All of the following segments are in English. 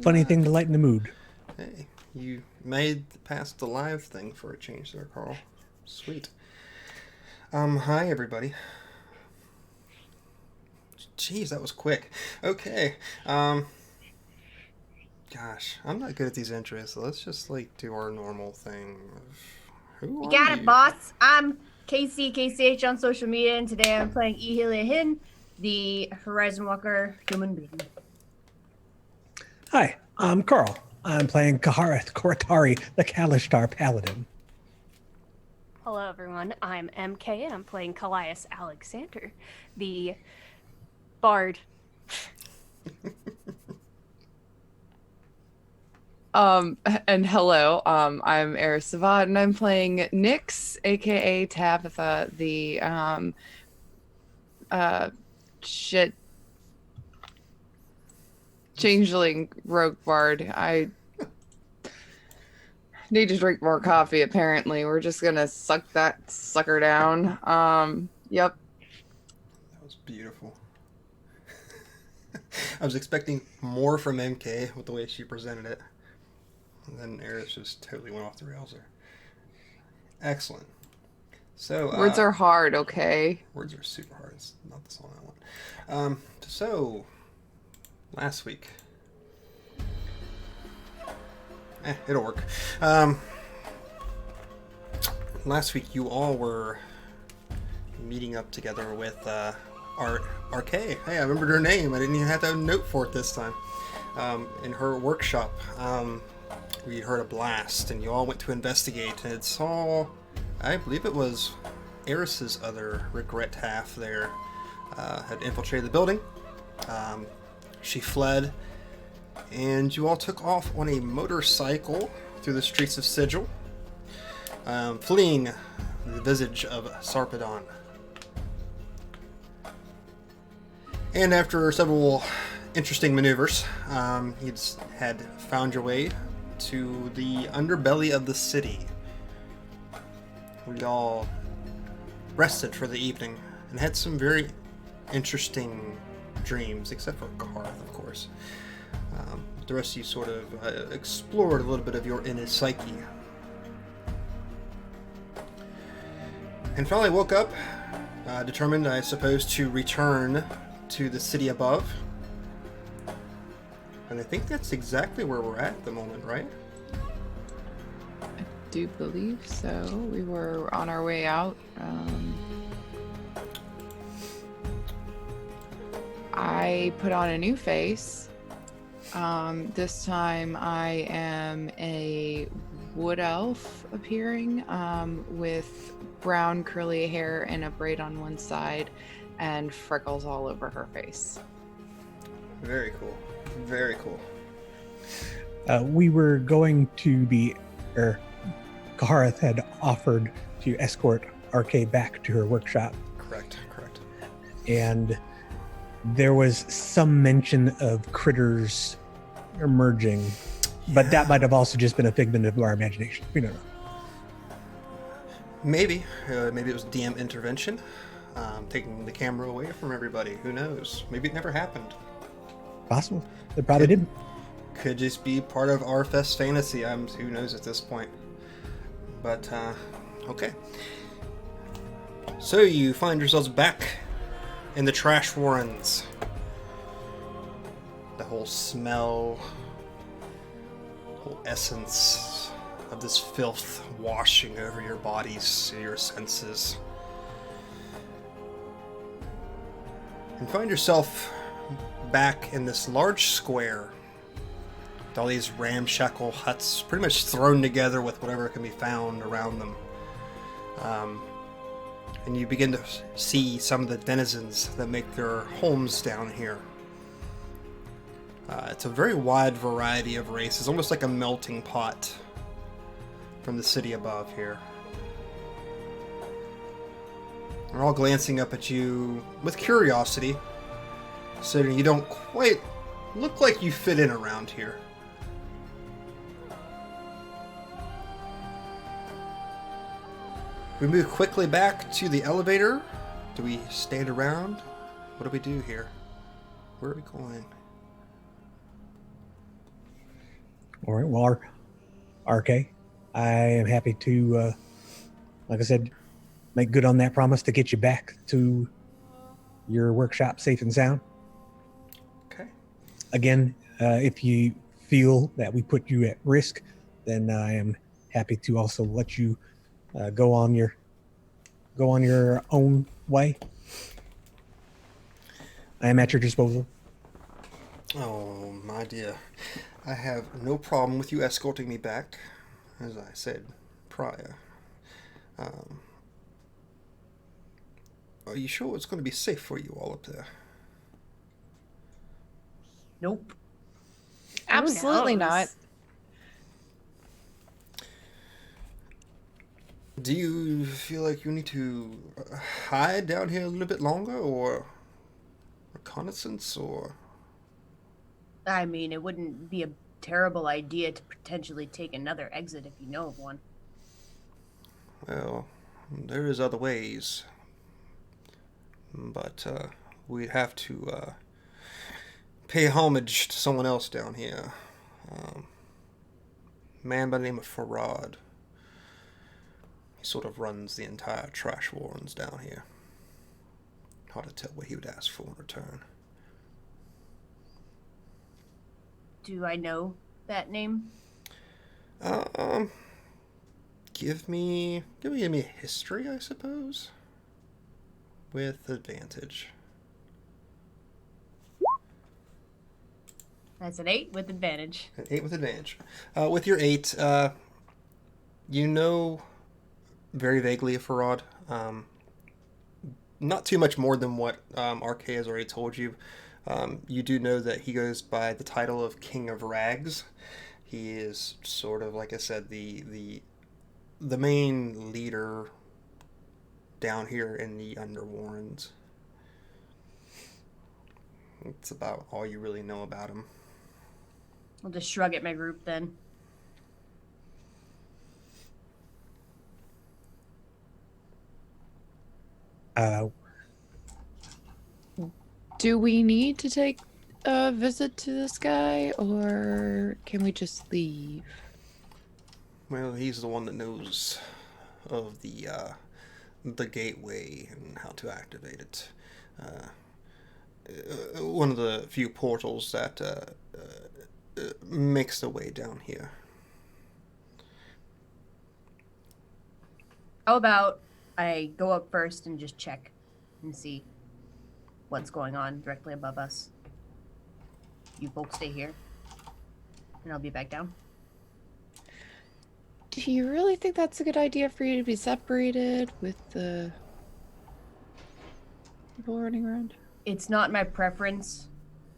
Funny thing to lighten the mood. Hey, you made past the live thing for a change there, Karl. Sweet. Hi everybody. Jeez, that was quick. Okay. Gosh, I'm not good at these intros, so let's just do our normal thing. Who You are got it, you? boss. I'm Casey, KCH on social media, and today I'm playing Ehelia Hin, the Horizon Walker human being. Hi, I'm Karl. I'm playing Kahareth, Khoratari, the Kalishtar Paladin. Hello, everyone. I'm MK, and I'm playing Colias Alexandra, the bard. And hello, I'm Aras, and I'm playing Nyx, aka Tabitha, the shit changeling rogue bard. I need to drink more coffee, apparently. We're just gonna suck that sucker down. Yep. That was beautiful. I was expecting more from MK with the way she presented it. And then Eris just totally went off the rails there. Excellent. So Words are hard, okay? Words are super hard. It's not the song I want. So last week, it'll work. Last week you all were meeting up together with RK. Hey, I remembered her name. I didn't even have to have a note for it this time. In her workshop, we heard a blast, and you all went to investigate, and it saw, I believe it was Eris's other regret half there, had infiltrated the building. She fled, and you all took off on a motorcycle through the streets of Sigil, fleeing the visage of Sarpedon. And after several interesting maneuvers, you had found your way to the underbelly of the city. We all rested for the evening and had some very interesting dreams, except for Kahareth, of course. The rest of you sort of explored a little bit of your inner psyche. And finally woke up, determined, I suppose, to return to the city above. And I think that's exactly where we're at the moment, right? I do believe so. We were on our way out. I put on a new face. This time I am a wood elf appearing, with brown curly hair and a braid on one side and freckles all over her face. Very cool. Very cool. We were going to be, Kahareth had offered to escort RK back to her workshop, Correct. and there was some mention of critters emerging, but that might have also just been a figment of our imagination. We don't know. Maybe it was DM intervention, taking the camera away from everybody. Who knows? Maybe it never happened. Possible. It probably didn't. Could just be part of Arphef's fantasy. Who knows at this point. But, okay. So you find yourselves back in the trash warrens. The whole smell, whole essence of this filth washing over your bodies, your senses. And find yourself back in this large square with all these ramshackle huts pretty much thrown together with whatever can be found around them. And you begin to see some of the denizens that make their homes down here. It's a very wide variety of races, almost like a melting pot from the city above here. They're all glancing up at you with curiosity, so you don't quite look like you fit in around here. We move quickly back to the elevator. Do we stand around? What do we do here? Where are we going? All right. Well, RK, I am happy to, like I said, make good on that promise to get you back to your workshop safe and sound. Okay. Again, if you feel that we put you at risk, then I am happy to also let you go on your own way. I am at your disposal. Oh, my dear. I have no problem with you escorting me back, as I said prior. Are you sure it's going to be safe for you all up there? Nope. Absolutely Who not. knows? Do you feel like you need to hide down here a little bit longer, or reconnaissance, or... I mean, it wouldn't be a terrible idea to potentially take another exit if you know of one. Well, there is other ways. But we'd have to pay homage to someone else down here. Man by the name of Farad. He sort of runs the entire trash warrens down here. Hard to tell what he would ask for in return. Do I know that name? Give me a history, I suppose, with advantage. That's an 8 with advantage. An 8 with advantage. With your 8, you know very vaguely of Farad. Not too much more than what RK has already told you. You do know that he goes by the title of King of Rags. He is sort of, like I said, the main leader down here in the Underwarrens. That's about all you really know about him. I'll just shrug at my group then. Do we need to take a visit to this guy, or can we just leave? Well, he's the one that knows of the gateway and how to activate it. One of the few portals that makes the way down here. How about I go up first and just check and see what's going on directly above us? You folks stay here, and I'll be back down. Do you really think that's a good idea for you to be separated with the people running around? It's not my preference,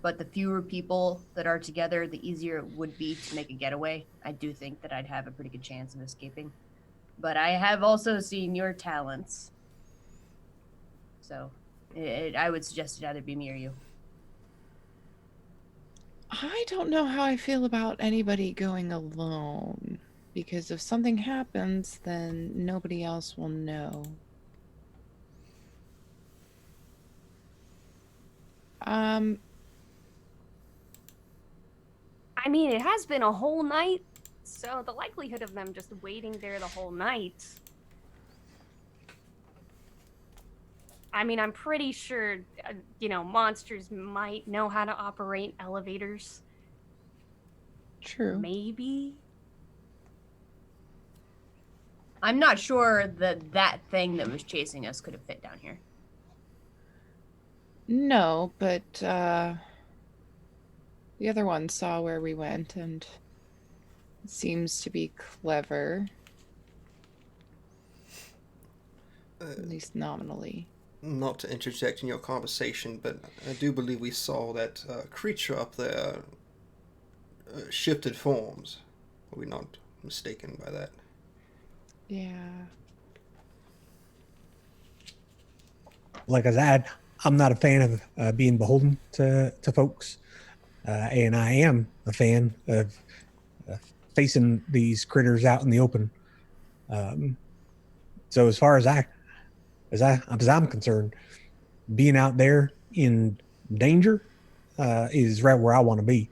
but the fewer people that are together, the easier it would be to make a getaway. I do think that I'd have a pretty good chance of escaping. But I have also seen your talents. So I would suggest it either be me or you. I don't know how I feel about anybody going alone, because if something happens, then nobody else will know. I mean, it has been a whole night, so the likelihood of them just waiting there the whole night... I mean, I'm pretty sure, monsters might know how to operate elevators. True. Maybe? I'm not sure that thing that was chasing us could have fit down here. No, but the other one saw where we went and seems to be clever. At least nominally. Not to interject in your conversation, but I do believe we saw that creature up there shifted forms. Are we not mistaken by that? Yeah. Like I said, I'm not a fan of being beholden to folks, and I am a fan of facing these critters out in the open. So as far as I'm concerned, being out there in danger is right where I want to be.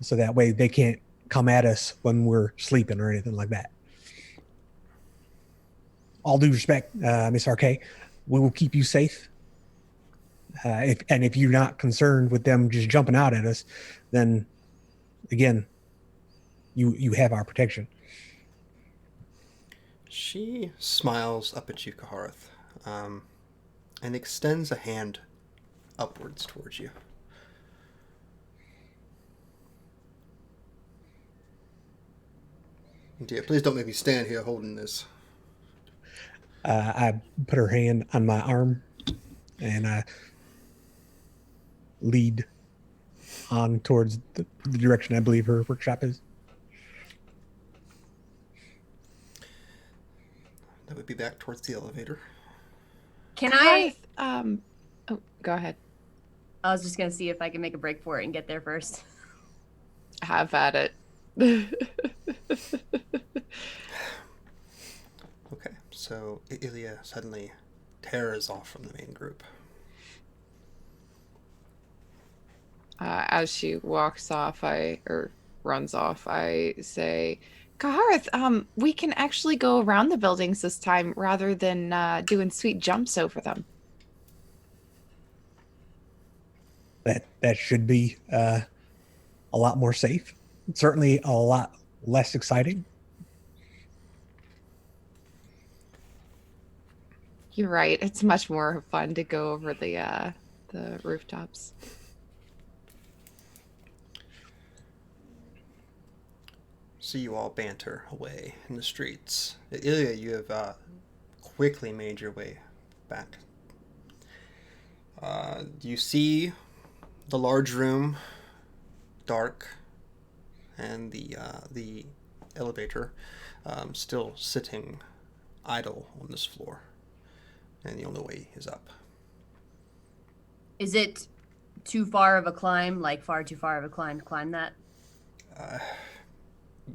So that way they can't come at us when we're sleeping or anything like that. All due respect, Miss RK, we will keep you safe. If you're not concerned with them just jumping out at us, then again, you have our protection. She smiles up at you, Kahareth, and extends a hand upwards towards you. Dear, please don't make me stand here holding this. I put her hand on my arm, and I lead on towards the direction I believe her workshop is. That would be back towards the elevator. Can I? Oh, go ahead. I was just gonna see if I can make a break for it and get there first. Have at it. Okay, so Ilya suddenly tears off from the main group. As she walks off, or runs off, I say, Kahareth, we can actually go around the buildings this time rather than doing sweet jumps over them. That should be a lot more safe. Certainly a lot less exciting. You're right. It's much more fun to go over the rooftops. So you all banter away in the streets. Ilya, you have quickly made your way back. You see the large room, dark, and the elevator still sitting idle on this floor. And the only way is up. Is it too far of a climb, like far too far of a climb to climb that?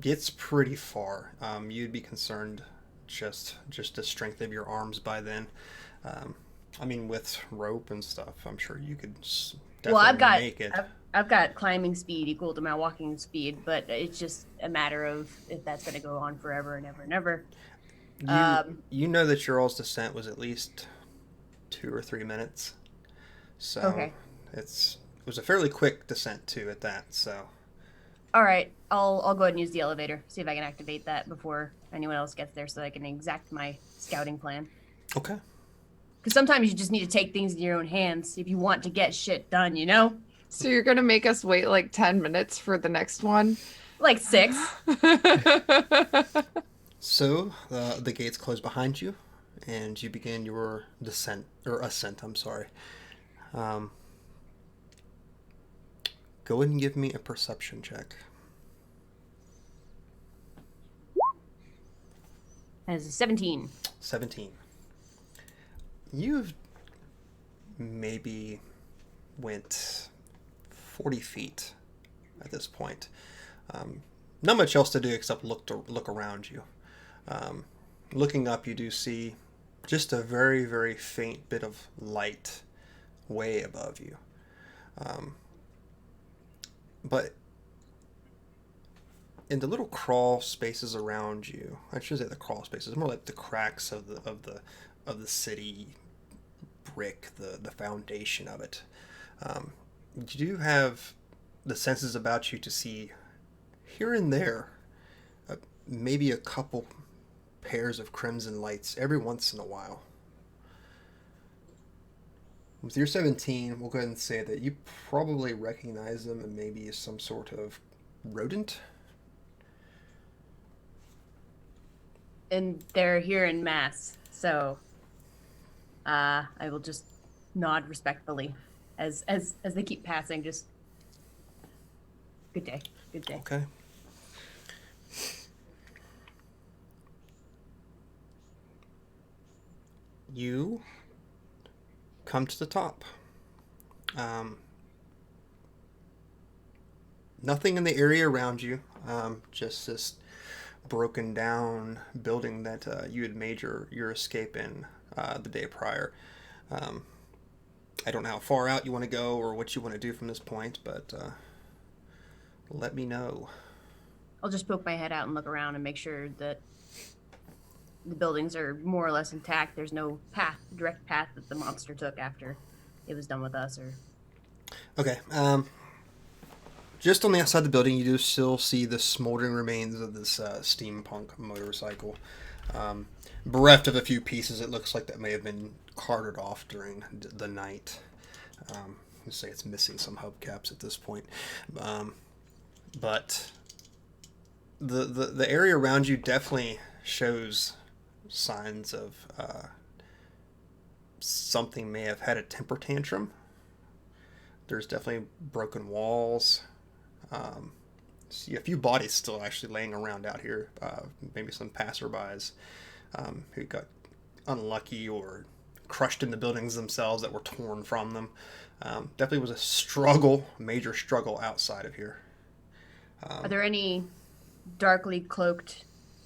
It's pretty far. You'd be concerned just the strength of your arms by then. I mean, with rope and stuff, I'm sure you could definitely make it. I've got climbing speed equal to my walking speed, but it's just a matter of if that's going to go on forever and ever and ever. You know that your all's descent was at least 2 or 3 minutes, so okay. It was a fairly quick descent too at that. So, all right, I'll go ahead and use the elevator. See if I can activate that before anyone else gets there, so I can exact my scouting plan. Okay. Because sometimes you just need to take things in your own hands if you want to get shit done, you know. So you're gonna make us wait like 10 minutes for the next one? Like 6. So the gates close behind you, and you begin your ascent. I'm sorry. Go ahead and give me a perception check. As a 17. 17. You've maybe went 40 feet at this point. Not much else to do except look around you. Looking up, you do see just a very, very faint bit of light way above you. But in the little crawl spaces around you, I should say the crawl spaces, more like the cracks of the city brick, the foundation of it. You do have the senses about you to see here and there, maybe a couple pairs of crimson lights every once in a while. With your 17, we'll go ahead and say that you probably recognize them and maybe some sort of rodent. And they're here in mass, so I will just nod respectfully as they keep passing. Just good day. Okay. You come to the top. Nothing in the area around you. Just this broken down building that you had made your escape in the day prior. I don't know how far out you want to go or what you want to do from this point, but let me know. I'll just poke my head out and look around and make sure that the buildings are more or less intact. There's no direct path that the monster took after it was done with us. Or Okay. Just on the outside of the building, you do still see the smoldering remains of this steampunk motorcycle. Bereft of a few pieces, it looks like that may have been carted off during the night. You say it's missing some hubcaps at this point. But the area around you definitely shows signs of something may have had a temper tantrum. There's definitely broken walls. See a few bodies still actually laying around out here. Maybe some passerbys who got unlucky or crushed in the buildings themselves that were torn from them. Definitely was a struggle, major struggle outside of here. are there any darkly cloaked,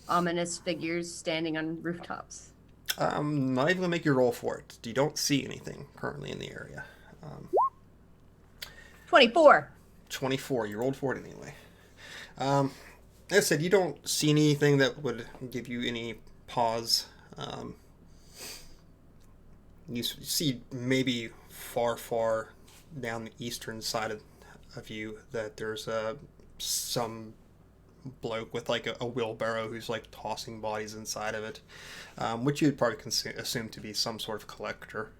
ominous figures standing on rooftops? Not even gonna make you roll for it. You don't see anything currently in the area. 24. 24. You rolled for it anyway. As I said, you don't see anything that would give you any pause. You see maybe far down the eastern side of you that there's some bloke with like a wheelbarrow who's like tossing bodies inside of it, which you'd probably assume to be some sort of collector.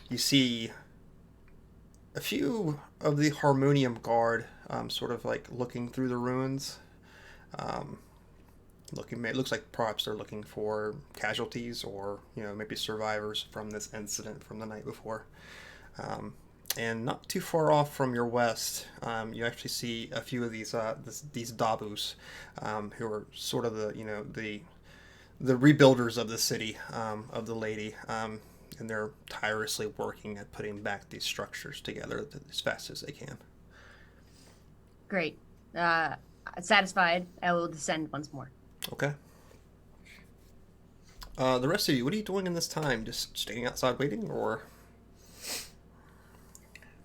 You see a few of the Harmonium Guard sort of like looking through the ruins. It looks like perhaps they're looking for casualties or, maybe survivors from this incident from the night before. And not too far off from your west, you actually see a few of these Dabus, who are sort of the rebuilders of the city, of the lady, and they're tirelessly working at putting back these structures together as fast as they can. Great. Satisfied, I will descend once more. Okay. The rest of you, what are you doing in this time? Just staying outside waiting, or?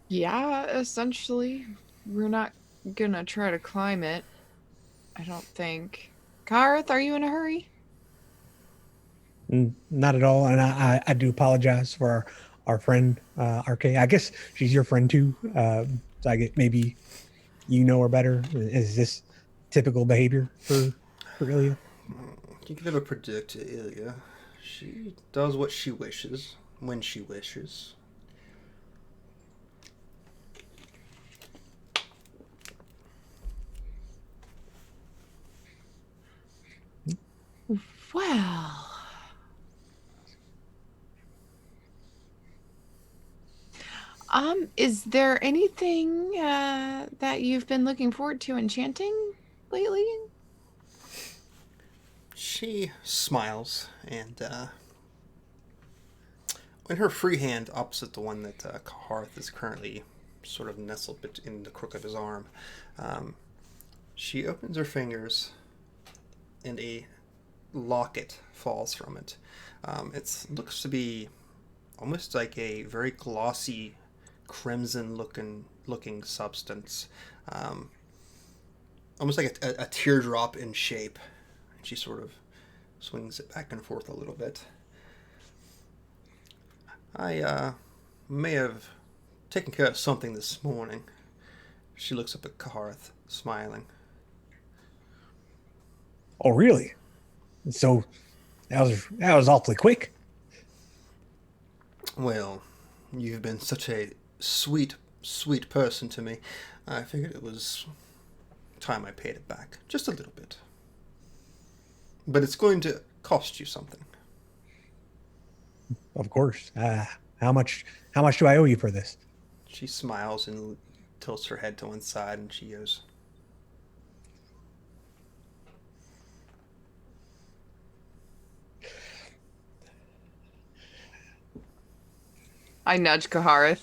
Yeah, essentially. We're not gonna try to climb it. I don't think. Kahareth, are you in a hurry? Not at all. And I do apologize for our friend, RK. I guess she's your friend too. So I get maybe you know her better. Is this typical behavior for Ilya? You can never predict Ilya. She does what she wishes, when she wishes. Well. Is there anything that you've been looking forward to enchanting lately? She smiles, and in her free hand, opposite the one that Kahareth is currently sort of nestled in the crook of his arm, she opens her fingers, and a locket falls from it. It looks to be almost like a very glossy, crimson-looking substance, almost like a teardrop in shape. She sort of swings it back and forth a little bit. I may have taken care of something this morning. She looks up at Kahareth, smiling. Oh, really? So that was awfully quick. Well, you've been such a sweet person to me. I figured it was time I paid it back. Just a little bit. But it's going to cost you something. Of course. How much do I owe you for this? She smiles and tilts her head to one side, and she goes, I nudge Kahareth.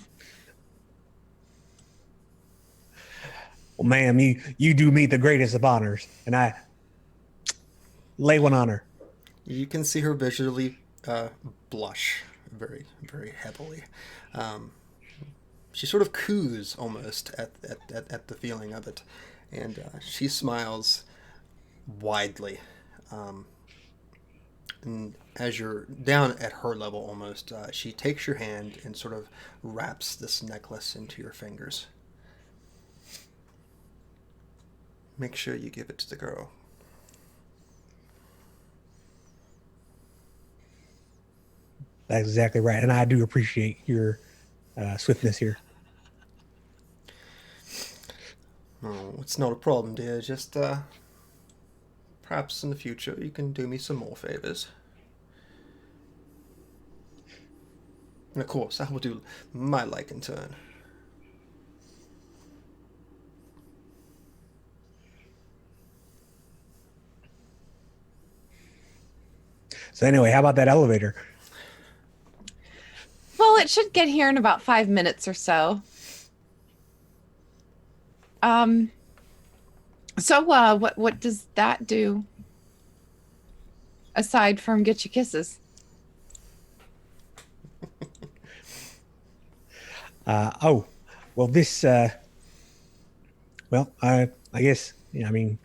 Well, ma'am, you do me the greatest of honors, and I lay one on her. You can see her visually blush very, very heavily. She sort of coos almost at the feeling of it, And she smiles widely. And as you're down at her level almost, she takes your hand and sort of wraps this necklace into your fingers. Make sure you give it to the girl. That's exactly right. And I do appreciate your swiftness here. Oh, it's not a problem, dear. Just, perhaps in the future you can do me some more favors. And of course, I will do my like in turn. So anyway, how about that elevator? Well, it should get here in about 5 minutes or so. So what does that do? Aside from get you kisses. Well, this, well, I guess, I mean,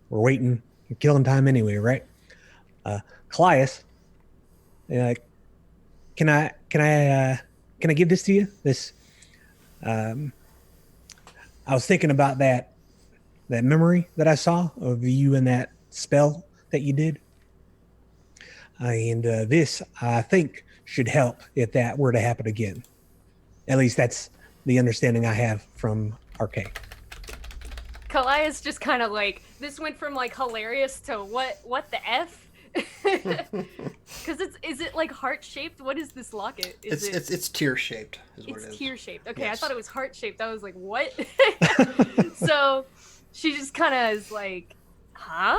we're waiting, we're killing time anyway, right? Colias, can I give this to you? This, I was thinking about that memory that I saw of you and that spell that you did. And this, I think, should help if that were to happen again. At least that's the understanding I have from RK. Colias just kind of like, this went from like hilarious to what the F? Because is it like heart shaped? What is this locket? It's tear shaped. It's tear shaped. Okay, Yes. I thought it was heart shaped. I was like, what? So she just kind of is like, huh?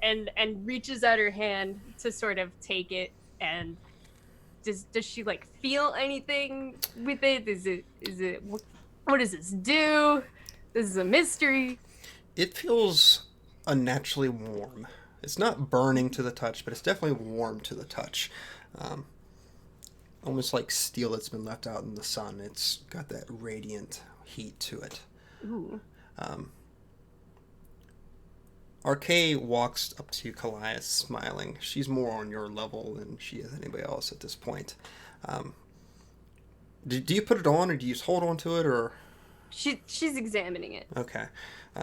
And reaches out her hand to sort of take it. And does she like feel anything with it? Is it what does this do? This is a mystery. It feels unnaturally warm. It's not burning to the touch, but it's definitely warm to the touch. Almost like steel that's been left out in the sun. It's got that radiant heat to it. Ooh. RK walks up to Colias smiling. She's more on your level than she is anybody else at this point. Do you put it on, or do you just hold on to it, or? She's examining it. Okay.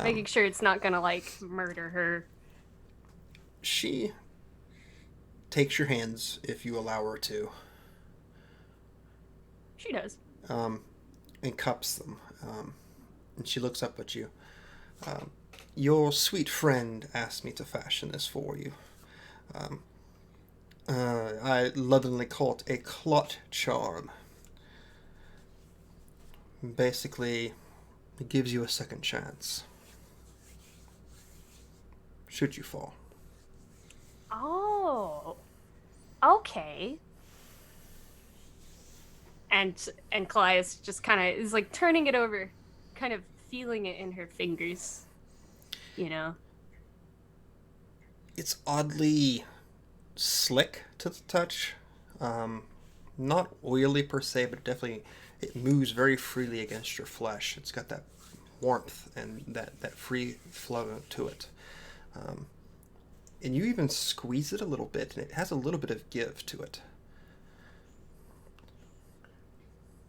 Making sure it's not gonna like murder her. She takes your hands if you allow her to. She does. And cups them. And she looks up at you. Your sweet friend asked me to fashion this for you. I lovingly call it a clot charm. Basically, it gives you a second chance. Should you fall. Oh. Okay. And Colias just kind of is like turning it over, kind of feeling it in her fingers. You know? It's oddly slick to the touch. Not oily per se, but definitely it moves very freely against your flesh. It's got that warmth and that free flow to it. And you even squeeze it a little bit, and it has a little bit of give to it.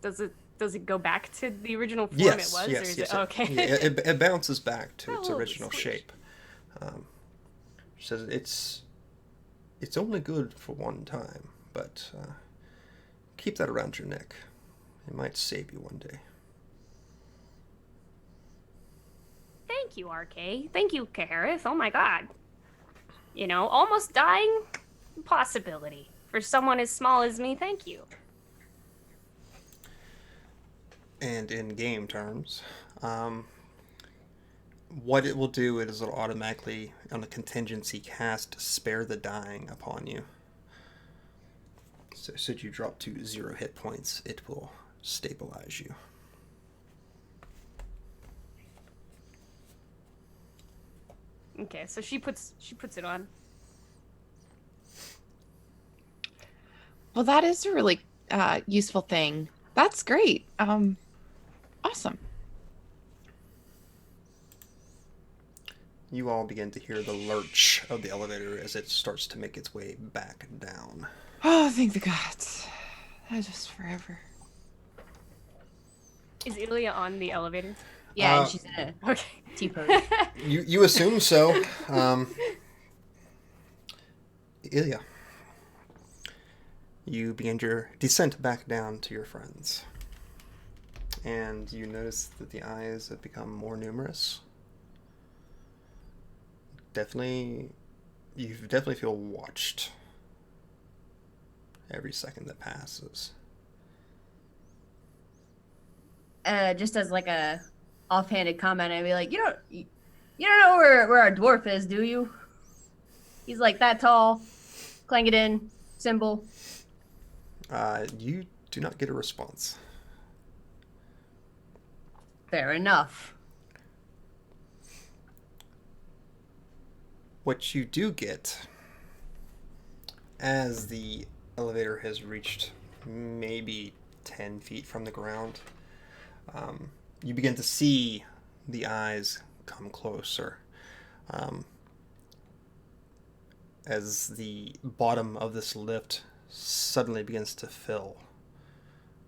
Does it go back to the original form Yes, it was? yes, Or is yes. it okay? Yeah, it bounces back to its Oh, original squish. shape. She says it's only good for one time, but keep that around your neck. It might save you one day. Thank you, RK. Thank you, Kahareth. Oh my god. You know, almost dying? Possibility. For someone as small as me, thank you. And in game terms, what it will do is it'll automatically, on a contingency cast, spare the dying upon you. So should you drop to 0 hit points, it will stabilize you. Okay, so she puts it on. Well, that is a really useful thing. That's great. Awesome. you all begin to hear the lurch of the elevator as it starts to make its way back down. Oh, thank the gods. That just forever. Is Ilya on the elevator? Yeah, and she's in a Okay. T-pose. You assume so. Ilya, you begin your descent back down to your friends. And you notice that the eyes have become more numerous. You definitely feel watched every second that passes. Just as like a offhanded comment, I'd be like, you don't know where our dwarf is, do you? He's like that tall, clang it in, symbol. You do not get a response. Fair enough. What you do get, as the elevator has reached maybe 10 feet from the ground, you begin to see the eyes come closer. As the bottom of this lift suddenly begins to fill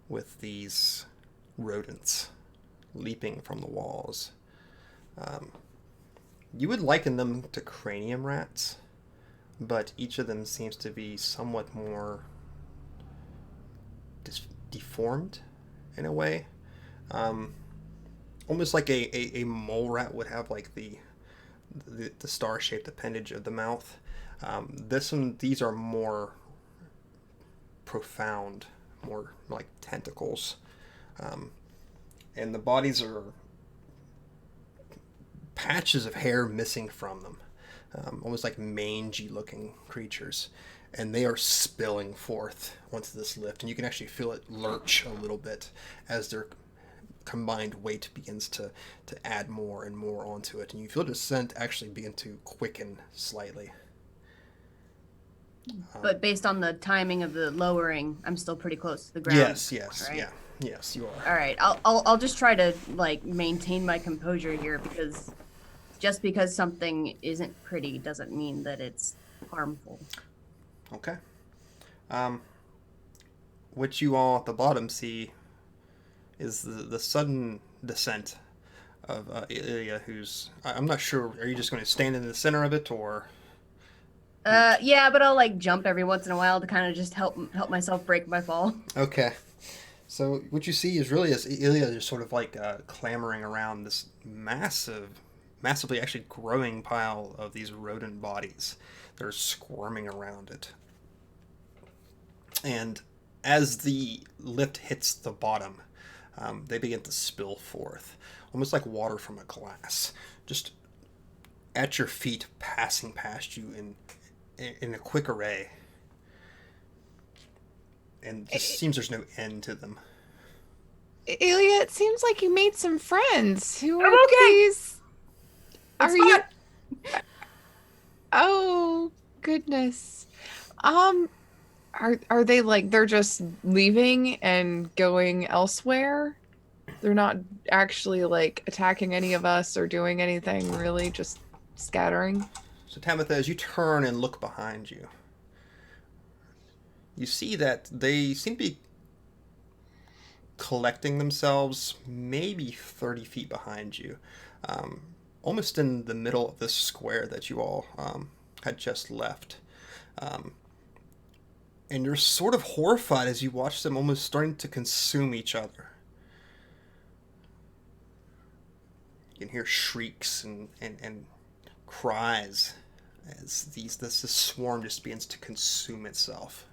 with these rodents leaping from the walls. You would liken them to cranium rats, but each of them seems to be somewhat more deformed in a way. Almost like a mole rat would have like the star-shaped appendage of the mouth. These are more profound, more like tentacles. And the bodies are patches of hair missing from them, almost like mangy looking creatures, and they are spilling forth onto this lift, and you can actually feel it lurch a little bit as their combined weight begins to add more and more onto it, and you feel the descent actually begin to quicken slightly. But based on the timing of the lowering, I'm still pretty close to the ground. Yes, right? yeah. Yes, you are. All right, I'll just try to like maintain my composure here, because just because something isn't pretty doesn't mean that it's harmful. Okay. What you all at the bottom see is the sudden descent of Ilya, who's... I'm not sure, are you just going to stand in the center of it, or... Yeah, but I'll like jump every once in a while to kind of just help myself break my fall. Okay. So what you see is really as Ilya is sort of like clambering around this massively actually growing pile of these rodent bodies that are squirming around it. And as the lift hits the bottom, they begin to spill forth, almost like water from a glass, just at your feet, passing past you in a quick array. And it just seems there's no end to them. Ilya, it seems like you made some friends. Who are I'm okay. these? It's Are you? Oh goodness. Are they like they're just leaving and going elsewhere? They're not actually like attacking any of us or doing anything, really, just scattering. So Tabitha, as you turn and look behind you, you see that they seem to be collecting themselves maybe 30 feet behind you, almost in the middle of this square that you all had just left. And you're sort of horrified as you watch them almost starting to consume each other. You can hear shrieks and cries as this swarm just begins to consume itself.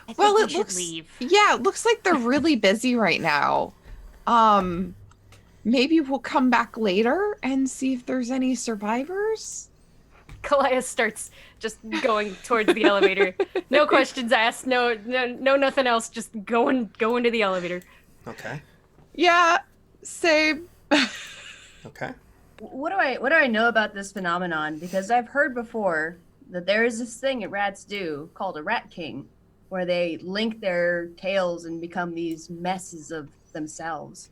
I think Well, we it should looks leave. Yeah, it looks like they're really busy right now. Maybe we'll come back later and see if there's any survivors. Colias starts just going towards the elevator. No questions asked. No, nothing else. Just going to the elevator. Okay. Yeah, same. Okay. What do I know about this phenomenon? Because I've heard before that there is this thing that rats do called a rat king, where they link their tails and become these messes of themselves.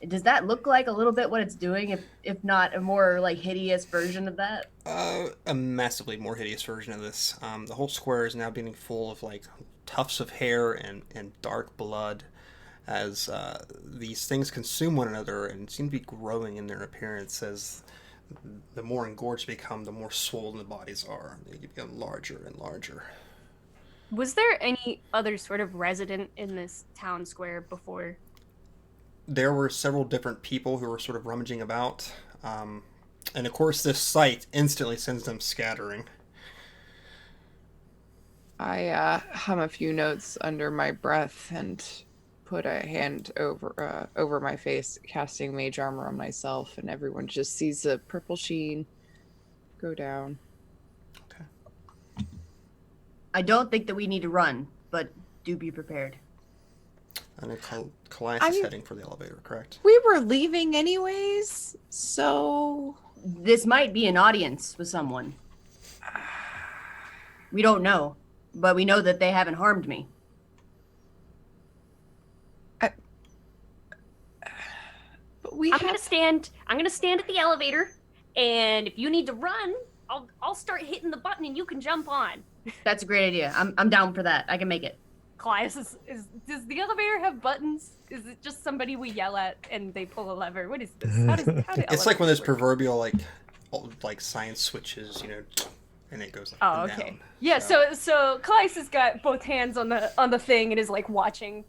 Does that look like a little bit what it's doing, if not a more like hideous version of that? A massively more hideous version of this. The whole square is now being full of like tufts of hair and dark blood as these things consume one another and seem to be growing in their appearance as the more engorged they become, the more swollen the bodies are. They become larger and larger. Was there any other sort of resident in this town square before? There were several different people who were sort of rummaging about. And of course, this sight instantly sends them scattering. I hum a few notes under my breath and put a hand over my face, casting mage armor on myself, and everyone just sees a purple sheen go down. Okay. I don't think that we need to run, but do be prepared. I know Colias is heading for the elevator, correct? We were leaving anyways, so This might be an audience with someone. We don't know, but we know that they haven't harmed me. but we I'm have gonna stand at the elevator, and if you need to run, I'll start hitting the button and you can jump on. That's a great idea. I'm down for that. I can make it. Colias does the elevator have buttons? Is it just somebody we yell at and they pull a lever? What is this? How do It's like one of those elevators work? proverbial like science switches, and it goes up Oh, and okay. down. Yeah, so Colias has got both hands on the thing and is like watching,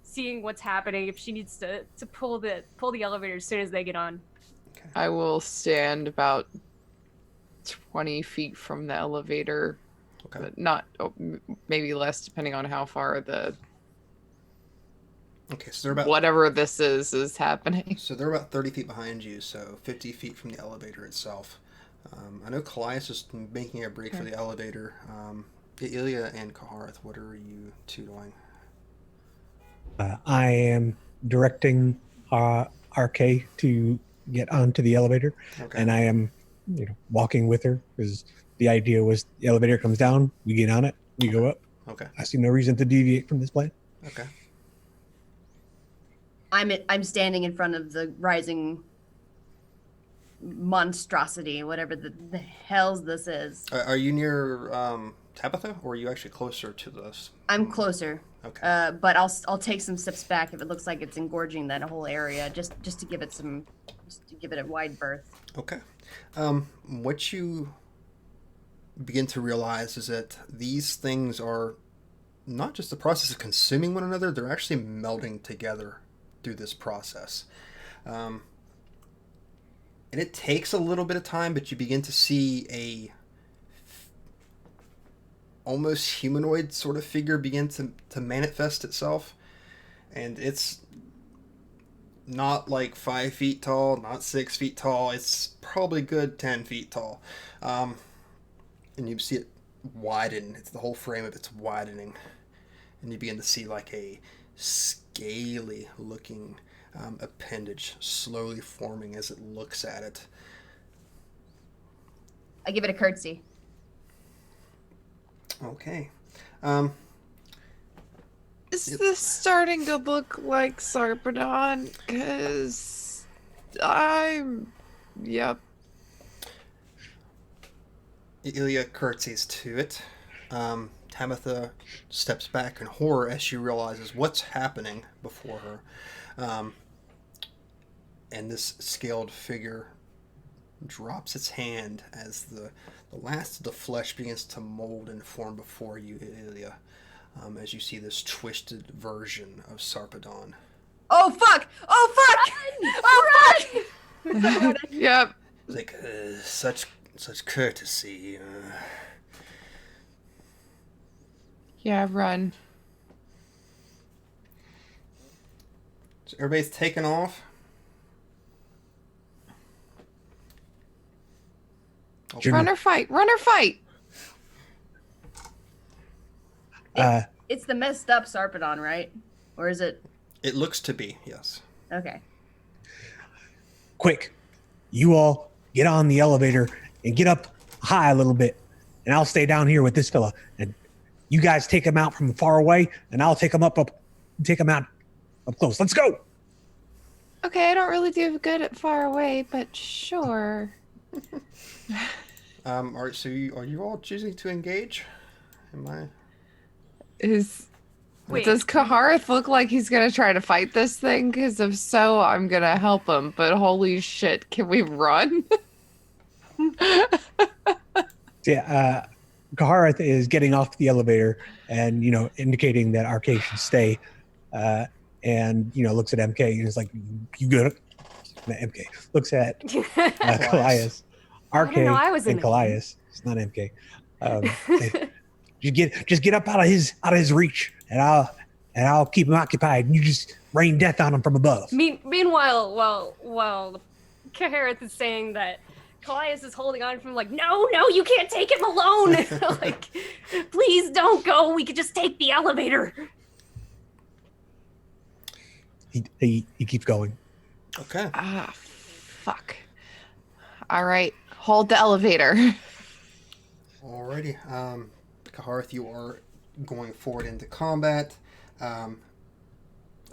seeing what's happening if she needs to pull the elevator as soon as they get on. Okay. I will stand about 20 feet from the elevator, Okay. but not maybe less, depending on how far Okay, so they're about whatever this is happening. So they're about 30 feet behind you, so 50 feet from the elevator itself. I know Colias is making a break for the elevator. Ilya and Kahareth, what are you two doing? I am directing RK to get onto the elevator, Okay. and I am, walking with her because the idea was the elevator comes down, we get on it, we go up. Okay. I see no reason to deviate from this plan. Okay. I'm standing in front of the rising monstrosity, whatever the hell's this is. Are you near Tabitha, or are you actually closer to this? I'm closer, Okay. but I'll take some steps back if it looks like it's engorging that whole area, just to give it a wide berth. Okay. What you begin to realize is that these things are not just the process of consuming one another, they're actually melding together through this process. And it takes a little bit of time, but you begin to see a almost humanoid sort of figure begin to manifest itself. And it's not like 5 feet tall, not 6 feet tall. It's probably good 10 feet tall. And you see it widen. It's the whole frame of it's widening. And you begin to see like a scaly looking appendage slowly forming as it looks at it. I give it a curtsy. Okay. Is this starting to look like Sarpedon? Because yep. Ilya curtsies to it. Tabitha steps back in horror as she realizes what's happening before her. And this scaled figure drops its hand as the last of the flesh begins to mold and form before you, Ilya, as you see this twisted version of Sarpedon. Oh fuck! Oh fuck! Oh fuck! Yep. It's like, such courtesy. Yeah, run. So everybody's taken off. Jim- Run or fight. Run or fight. It's the messed up Sarpedon, right? Or is it? It looks to be, yes. Okay. Quick, you all get on the elevator and get up high a little bit, and I'll stay down here with this fella. And you guys take him out from far away, and I'll take him out up close. Let's go. Okay, I don't really do good at far away, but sure. All right. So are you all choosing to engage? Am I? Wait. Does Kahareth look like he's gonna try to fight this thing? Because if so, I'm gonna help him. But holy shit, can we run? Yeah, Kahareth is getting off the elevator and indicating that RK should stay, and looks at MK and is like, "You good?" Not MK looks at Colias, I RK, didn't know I was in and the game. Colias. It's not MK. Say, just get up out of his reach, and I'll keep him occupied. And you just rain death on him from above. Meanwhile, while Kahareth is saying that, Colias is holding on from like, no, you can't take him alone. Like, please don't go. We could just take the elevator. He keeps going. Okay. Ah, fuck. All right, hold the elevator. Alrighty. Kahareth, you are going forward into combat. I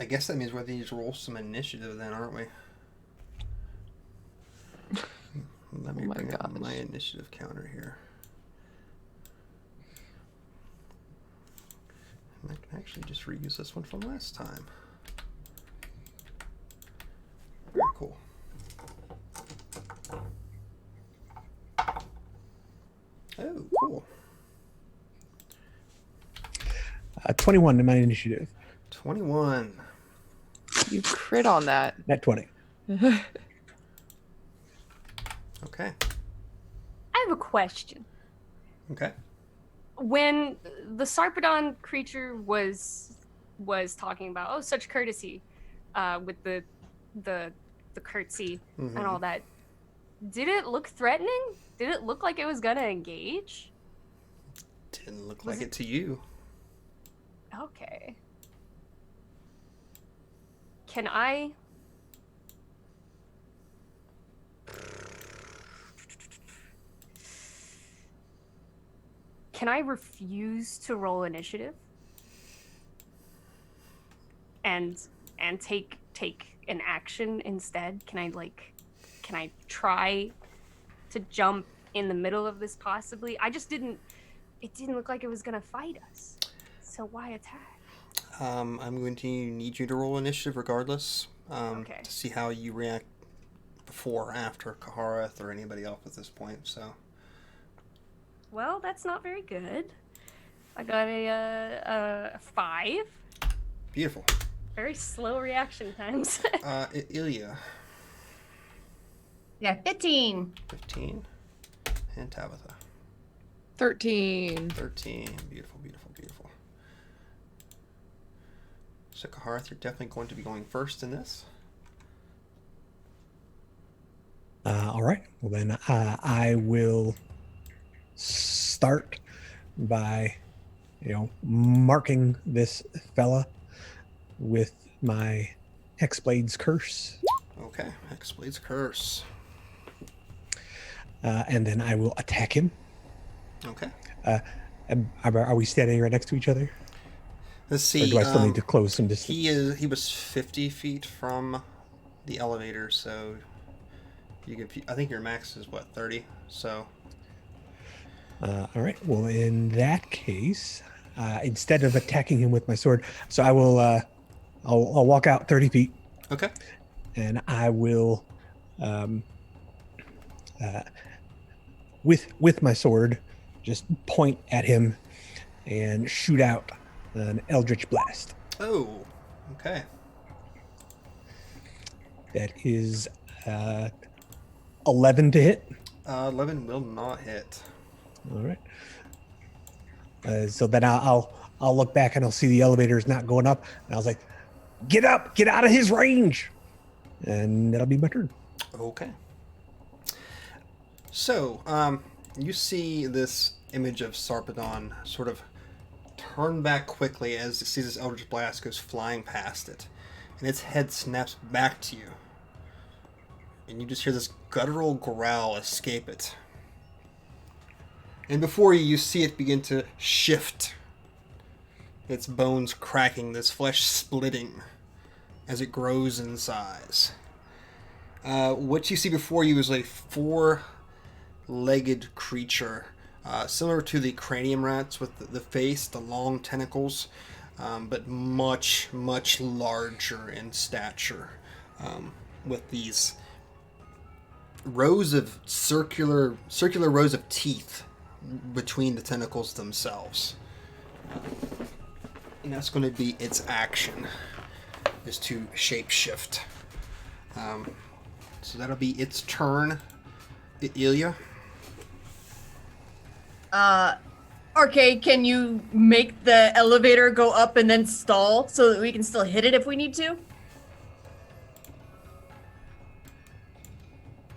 guess that means we're going to roll some initiative then, aren't we? Let me bring up my initiative counter here. And I can actually just reuse this one from last time. Very cool. Oh, cool. 21 to my initiative. 21. You crit on that. Net 20. Okay. I have a question. Okay. When the Sarpedon creature was talking about such courtesy, with the curtsy and all that, did it look threatening? Did it look like it was gonna engage? Didn't look like it to you. Okay. Can I? Can I refuse to roll initiative? And take an action instead? Can I try to jump in the middle of this possibly? It didn't look like it was gonna fight us. So why attack? I'm going to need you to roll initiative regardless. Okay. To see how you react before or after Kahareth or anybody else at this point, so. Well, that's not very good. I got a 5. Beautiful. Very slow reaction times. Ilya. Yeah, 15. 15. And Tabitha. 13. 13. Beautiful, beautiful, beautiful. So Kahareth, you're definitely going to be going first in this. All right. Well, then I will start by, marking this fella with my Hexblade's Curse. Okay, Hexblade's Curse. And then I will attack him. Okay. Are we standing right next to each other? Let's see. Or do I still need to close some distance? He was 50 feet from the elevator, so I think your max is what, 30? So. All right. Well, in that case, instead of attacking him with my sword, so I will. I'll walk out 30 feet. Okay. And I will, with my sword, just point at him and shoot out an Eldritch Blast. Oh, okay. That is 11 to hit. 11 will not hit. All right. So then I'll look back and I'll see the elevator's not going up, and I was like, "Get up! Get out of his range!" And that'll be my turn. Okay. So, you see this image of Sarpedon sort of turn back quickly as it sees this Eldritch Blast goes flying past it, and its head snaps back to you, and you just hear this guttural growl escape it. And before you see it begin to shift, its bones cracking, this flesh splitting, as it grows in size. What you see before you is a 4-legged creature, similar to the cranium rats with the face, the long tentacles, but much, much larger in stature, with these rows of circular rows of teeth between the tentacles themselves. And that's going to be its action, is to shapeshift. So that'll be its turn. Ilya? RK, can you make the elevator go up and then stall so that we can still hit it if we need to?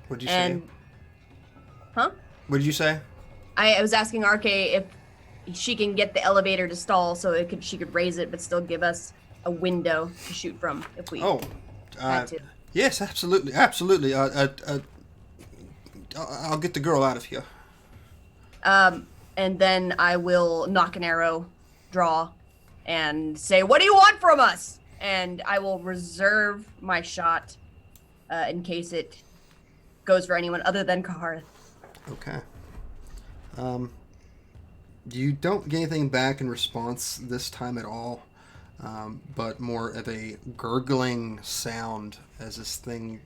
What'd you say? Huh? What did you say? I was asking RK if she can get the elevator to stall so she could raise it but still give us a window to shoot from if we had to. Yes, absolutely. I'll get the girl out of here. And then I will knock an arrow, draw, and say, "What do you want from us?" And I will reserve my shot in case it goes for anyone other than Kahareth. Okay. You don't get anything back in response this time at all, but more of a gurgling sound as this thing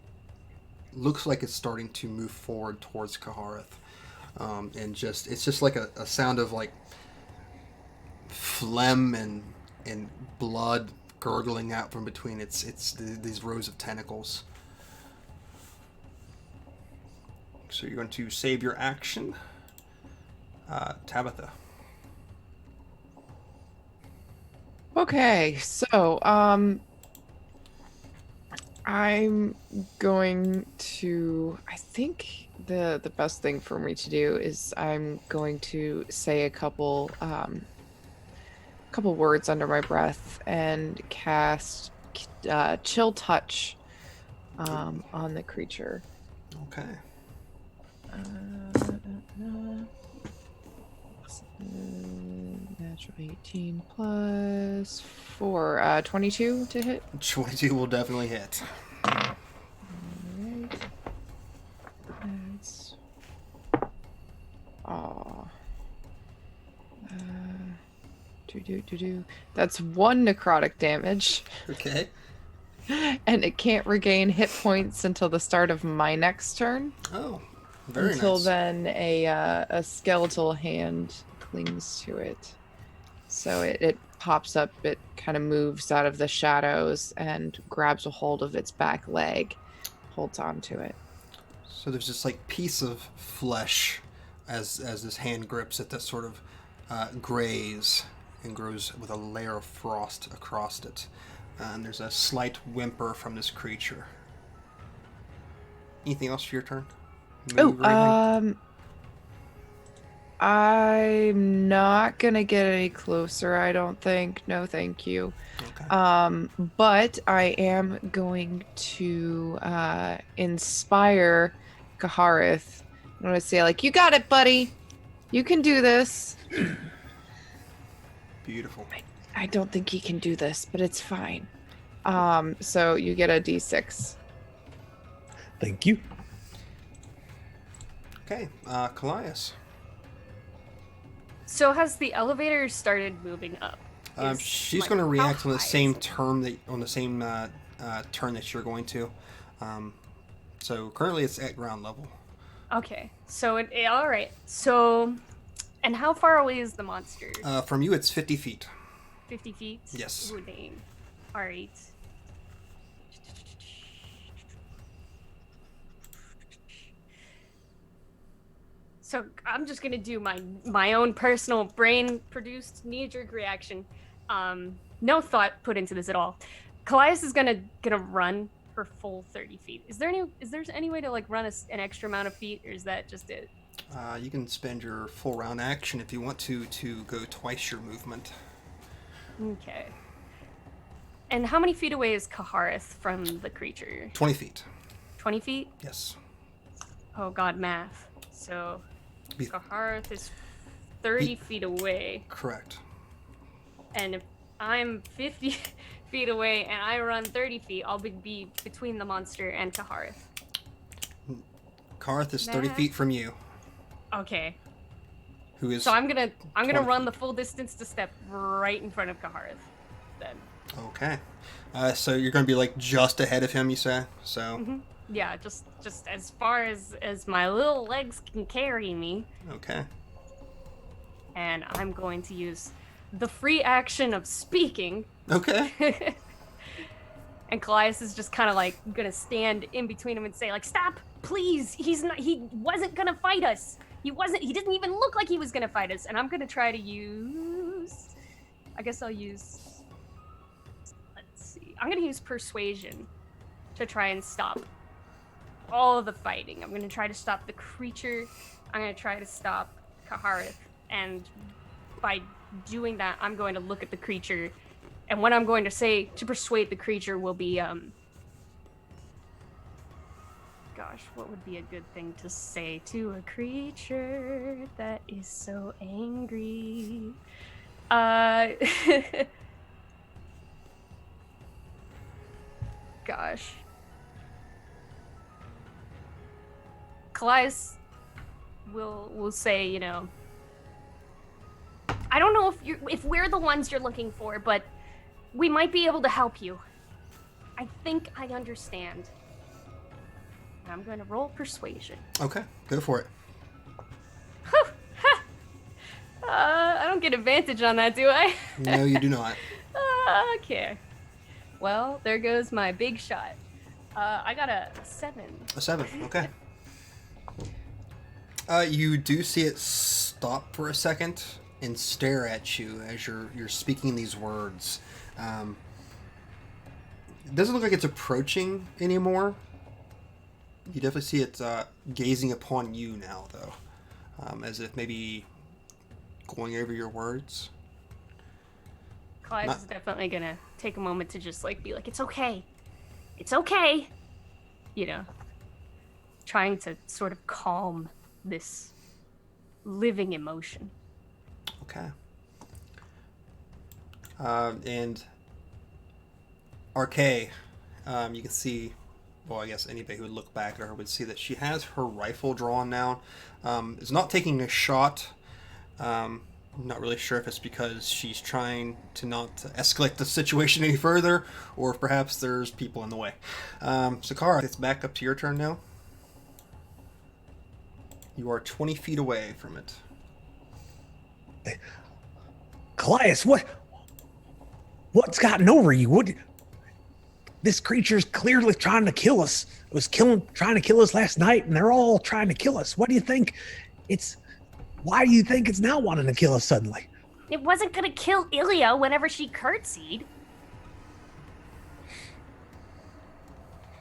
looks like it's starting to move forward towards Kahareth. And it's just like a sound of like phlegm and blood gurgling out from between these rows of tentacles. So you're going to save your action. Tabitha. Okay, so I'm going to, I think the best thing for me to do is I'm going to say a couple words under my breath and cast Chill Touch on the creature. Okay. Natural 18 plus 4, 22 to hit. 22 will definitely hit. Alright. That's... That's 1 necrotic damage. Okay. And it can't regain hit points until the start of my next turn. Oh, very Until nice. then, a skeletal hand clings to it. So it pops up, it kind of moves out of the shadows and grabs a hold of its back leg, holds on to it. So there's this like piece of flesh as this hand grips it that sort of grays and grows with a layer of frost across it. And there's a slight whimper from this creature. Anything else for your turn? Move or anything? I'm not gonna get any closer, I don't think. No, thank you. Okay. But I am going to inspire Kahareth. I'm gonna say, like, you got it, buddy. You can do this. Beautiful. I don't think he can do this, but it's fine. So you get a d6. Thank you. Okay, Colias. So has the elevator started moving up? She's going to react on the same turn. turn that you're going to. So currently it's at ground level. Okay, so all right. So, and how far away is the monster? From you, it's 50 feet. 50 feet. Yes. Ooh, dang. All right. So I'm just gonna do my own personal brain-produced knee-jerk reaction. No thought put into this at all. Colias is gonna run for full 30 feet. Is there any way to like run an extra amount of feet, or is that just it? You can spend your full round action if you want to go twice your movement. Okay. And how many feet away is Kahareth from the creature? 20 feet. 20 feet? Yes. Oh god, math. So Be- Kahareth is 30 feet away. Correct. And if I'm 50 feet away and I run 30 feet, I'll be between the monster and Kahareth. Kahareth is 30 feet from you. Okay. Who is? So I'm gonna 20 run the full distance to step right in front of Kahareth. Then. Okay. So you're gonna be like just ahead of him, you say? So. Mm-hmm. Yeah, just as far as my little legs can carry me. Okay. And I'm going to use the free action of speaking. Okay. And Colias is just kind of like gonna stand in between him and say like, "Stop, please! He wasn't gonna fight us. He didn't even look like he was gonna fight us." And I'm gonna try to use, I guess I'll use, let's see, I'm gonna use persuasion to try and stop all of the fighting. I'm gonna try to stop the creature. I'm gonna try to stop Kahareth, and by doing that, I'm going to look at the creature. And what I'm going to say to persuade the creature will be, gosh, what would be a good thing to say to a creature that is so angry? Gosh. Colias will say, you know, I don't know if we're the ones you're looking for, but we might be able to help you. I think I understand. I'm going to roll persuasion. Okay, go for it. I don't get advantage on that, do I? No, you do not. Okay. Well, there goes my big shot. I got a 7. A 7, okay. You do see it stop for a second and stare at you as you're speaking these words. It doesn't look like it's approaching anymore. You definitely see it gazing upon you now, though, as if maybe going over your words. Colias is definitely gonna take a moment to just like be like, it's okay, you know, trying to sort of calm this living emotion. Okay. And Arche, you can see, well, I guess anybody who would look back at her would see that she has her rifle drawn now. Is not taking a shot. I'm not really sure if it's because she's trying to not escalate the situation any further, or if perhaps there's people in the way. So Karl, it's back up to your turn now. You are 20 feet away from it. Colias, what's gotten over you? This creature's clearly trying to kill us. It was trying to kill us last night, and they're all trying to kill us. What do you think? Why do you think it's now wanting to kill us suddenly? It wasn't gonna kill Ilya whenever she curtsied.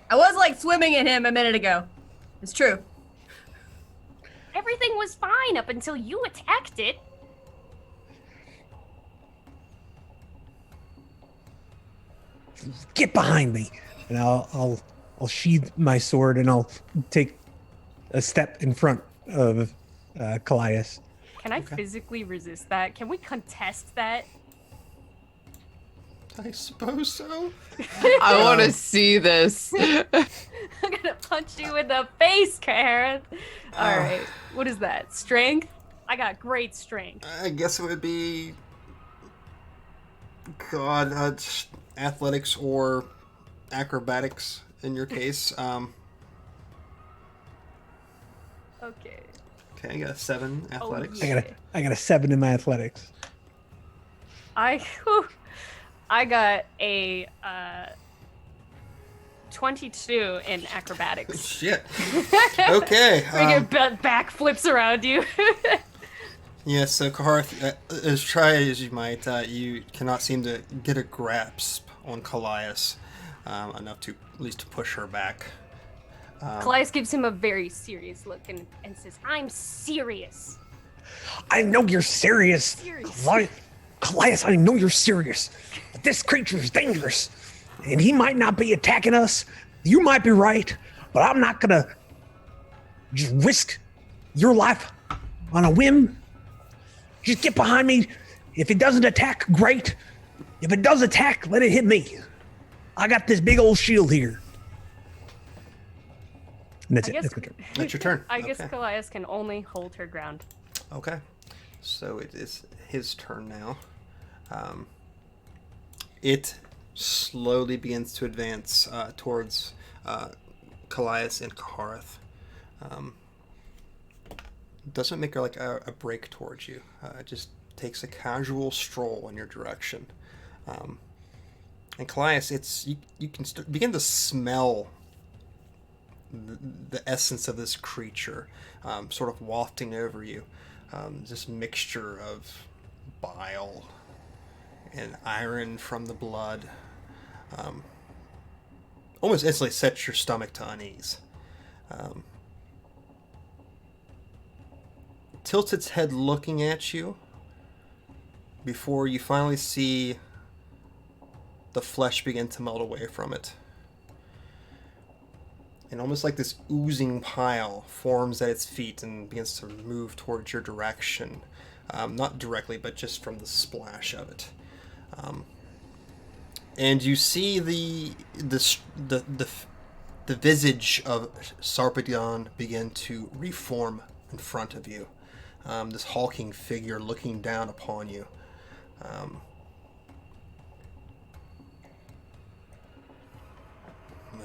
I was like swimming in him a minute ago. It's true. Everything was fine up until you attacked it. Get behind me, and I'll sheath my sword, and I'll take a step in front of Colias. Can I physically resist that? Can we contest that? I suppose so. I want to see this. I'm gonna punch you in the face, Kahareth. All right, what is that? Strength? I got great strength. I guess it would be, athletics or acrobatics in your case. Okay. Okay, I got a 7 athletics. yeah. I got a 7 in my athletics. I got a 22 in acrobatics. Shit. Okay. We get backflips around you. Yeah, so Kahareth, as try as you might, you cannot seem to get a grasp on Colias enough to at least to push her back. Colias gives him a very serious look and says, "I'm serious." I know you're serious. Colias, I know you're serious. But this creature is dangerous, and he might not be attacking us. You might be right, but I'm not gonna just risk your life on a whim. Just get behind me. If it doesn't attack, great. If it does attack, let it hit me. I got this big old shield here. And that's I it. guess- That's my turn. That's your turn. I guess Okay. Colias can only hold her ground. Okay. So it is his turn now. It slowly begins to advance towards Colias and Kahareth. Doesn't make like a break towards you. It just takes a casual stroll in your direction. And Colias, you can begin to smell the essence of this creature sort of wafting over you. This mixture of bile and iron from the blood almost instantly sets your stomach to unease. Tilts its head looking at you before you finally see the flesh begin to melt away from it. And almost like this oozing pile forms at its feet and begins to move towards your direction. Not directly, but just from the splash of it. And you see the visage of Sarpedon begin to reform in front of you. This hulking figure looking down upon you.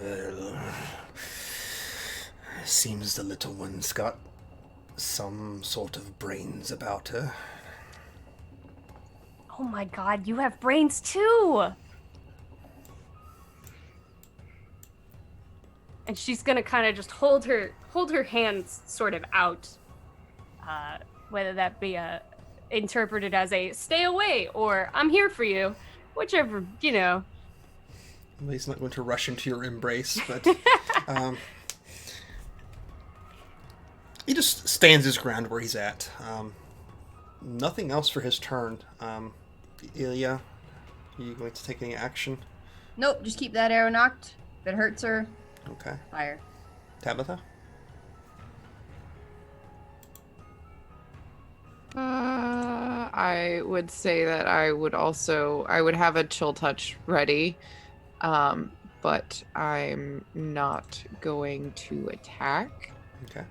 Well, seems the little one's got some sort of brains about her. Oh my god, you have brains too! And she's gonna kind of just hold her hands sort of out, whether that be interpreted as a stay away or I'm here for you, whichever, you know. Well, he's not going to rush into your embrace, but he just stands his ground where he's at. Nothing else for his turn. Ilya, are you going to take any action? Nope, just keep that arrow knocked. If it hurts her, Okay. fire. Tabitha? I would say that I would have a chill touch ready, but I'm not going to attack. Okay.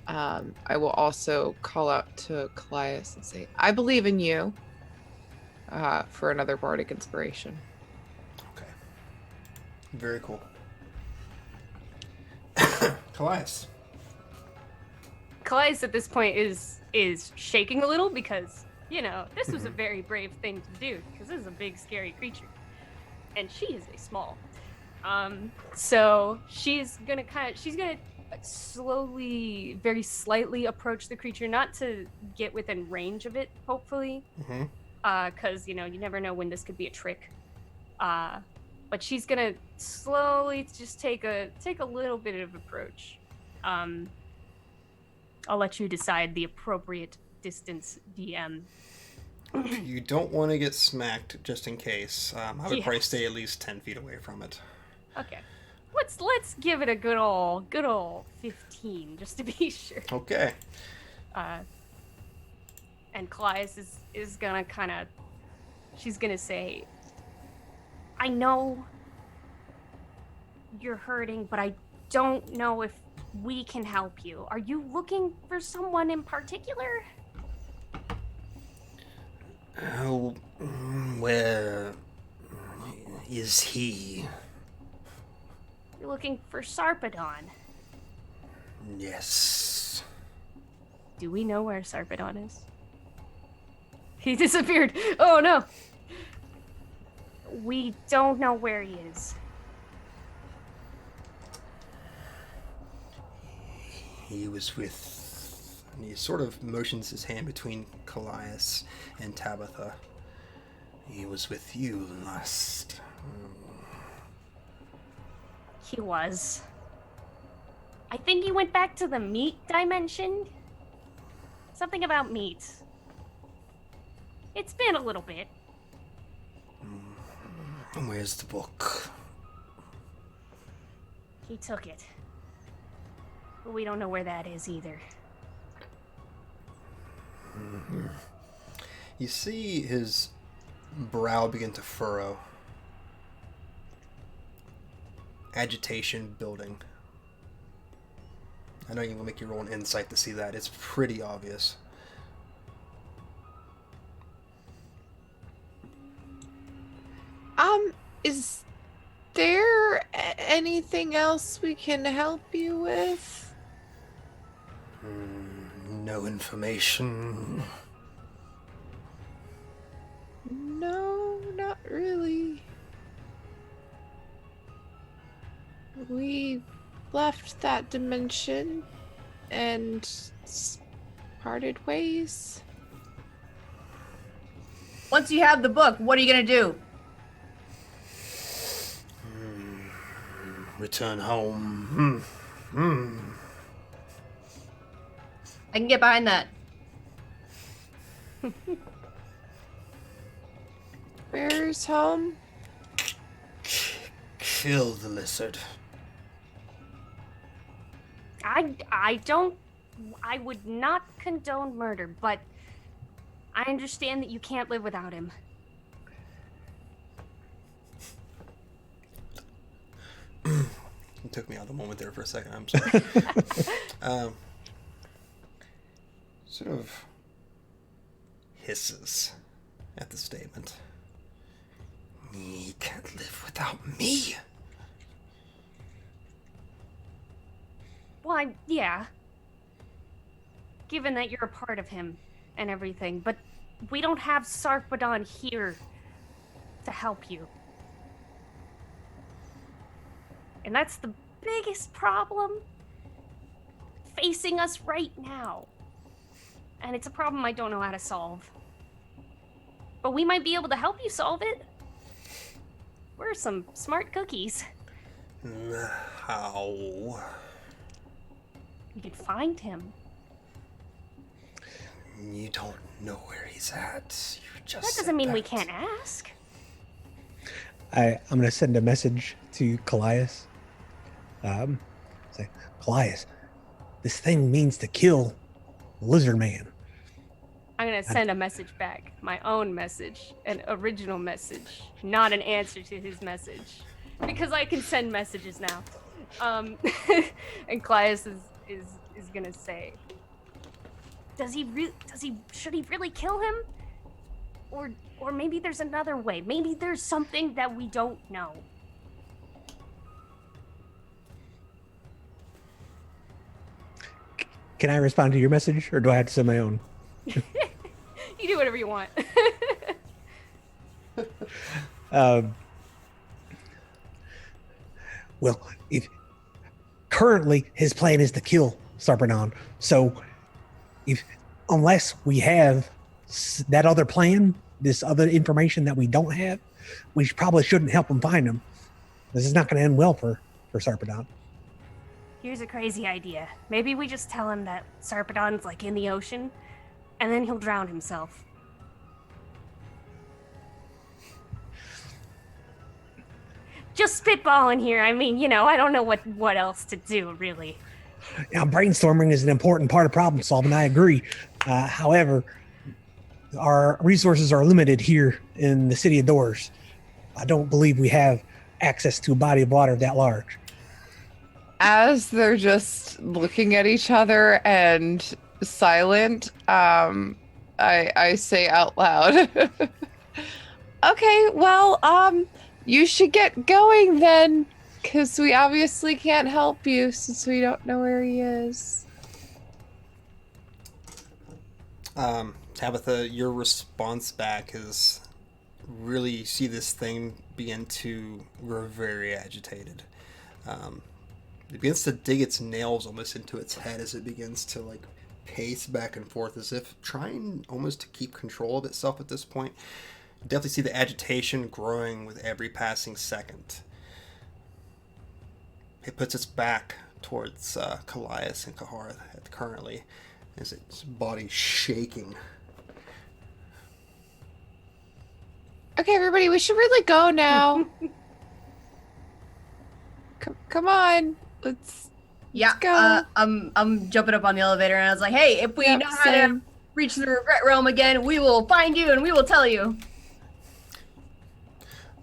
I will also call out to Colias and say, I believe in you, for another bardic inspiration. Okay. Very cool. Colias. Colias at this point is shaking a little because, you know, this was a very brave thing to do because this is a big scary creature. And she is a small. So she's gonna slowly, very slightly approach the creature, not to get within range of it, hopefully. Because, you know, you never know when this could be a trick. But she's gonna slowly just take a little bit of approach. I'll let you decide the appropriate distance, DM. You don't want to get smacked just in case. I would probably Yes. stay at least 10 feet away from it. Okay. Let's give it a good old 15, just to be sure. Okay. And Colias is gonna she's gonna say, I know you're hurting, but I don't know if we can help you. Are you looking for someone in particular? Oh, where is he? You're looking for Sarpedon. Yes. Do we know where Sarpedon is? He disappeared. Oh no. We don't know where he is. He was with... And he sort of motions his hand between Colias and Tabitha. He was with you last... He was. I think he went back to the meat dimension. Something about meat. It's been a little bit. Where's the book? He took it. But we don't know where that is either. You see his brow begin to furrow. Agitation building. I know you can make your own insight to see that. It's pretty obvious. Is there anything else we can help you with? No information. No, not really. We left that dimension and parted ways. Once you have the book, what are you gonna do? Return home. I can get behind that. Where's home? Kill the lizard. I would not condone murder, but I understand that you can't live without him. It took me out of the moment there for a second. I'm sorry. Sort of hisses at the statement. He can't live without me. Well, yeah. Given that you're a part of him and everything, but we don't have Sarpedon here to help you. And that's the biggest problem facing us right now. And it's a problem I don't know how to solve. But we might be able to help you solve it. We're some smart cookies. How? We could find him. You don't know where he's at. You just That doesn't mean we can't ask. I'm gonna send a message to Colias. Say, Colias, this thing means to kill Lizard Man. I'm gonna send a message back. My own message. An original message. Not an answer to his message. Because I can send messages now. And Colias is gonna say, should he really kill him? Or maybe there's another way. Maybe there's something that we don't know. Can I respond to your message, or do I have to send my own? You do whatever you want. Well, if currently his plan is to kill Sarpedon, so unless we have that other plan, this other information that we don't have, we probably shouldn't help him find him. This is not going to end well for Sarpedon. Here's a crazy idea. Maybe we just tell him that Sarpedon's like in the ocean, and then he'll drown himself. Just spitballing here. I mean, I don't know what else to do, really. Now, brainstorming is an important part of problem solving. I agree. However, our resources are limited here in the City of Doors. I don't believe we have access to a body of water that large. As they're just looking at each other and silent, I say out loud, okay, well, you should get going then, because we obviously can't help you since we don't know where he is. Tabitha, your response back is really see this thing begin to grow very agitated. It begins to dig its nails almost into its head as it begins to pace back and forth as if trying almost to keep control of itself at this point. You definitely see the agitation growing with every passing second. It puts its back towards Colias and Kahareth currently as its body shaking. Okay, everybody, we should really go now. Come on, let's go. I'm jumping up on the elevator and I was like, hey, if we know how to reach the regret realm again, we will find you and we will tell you.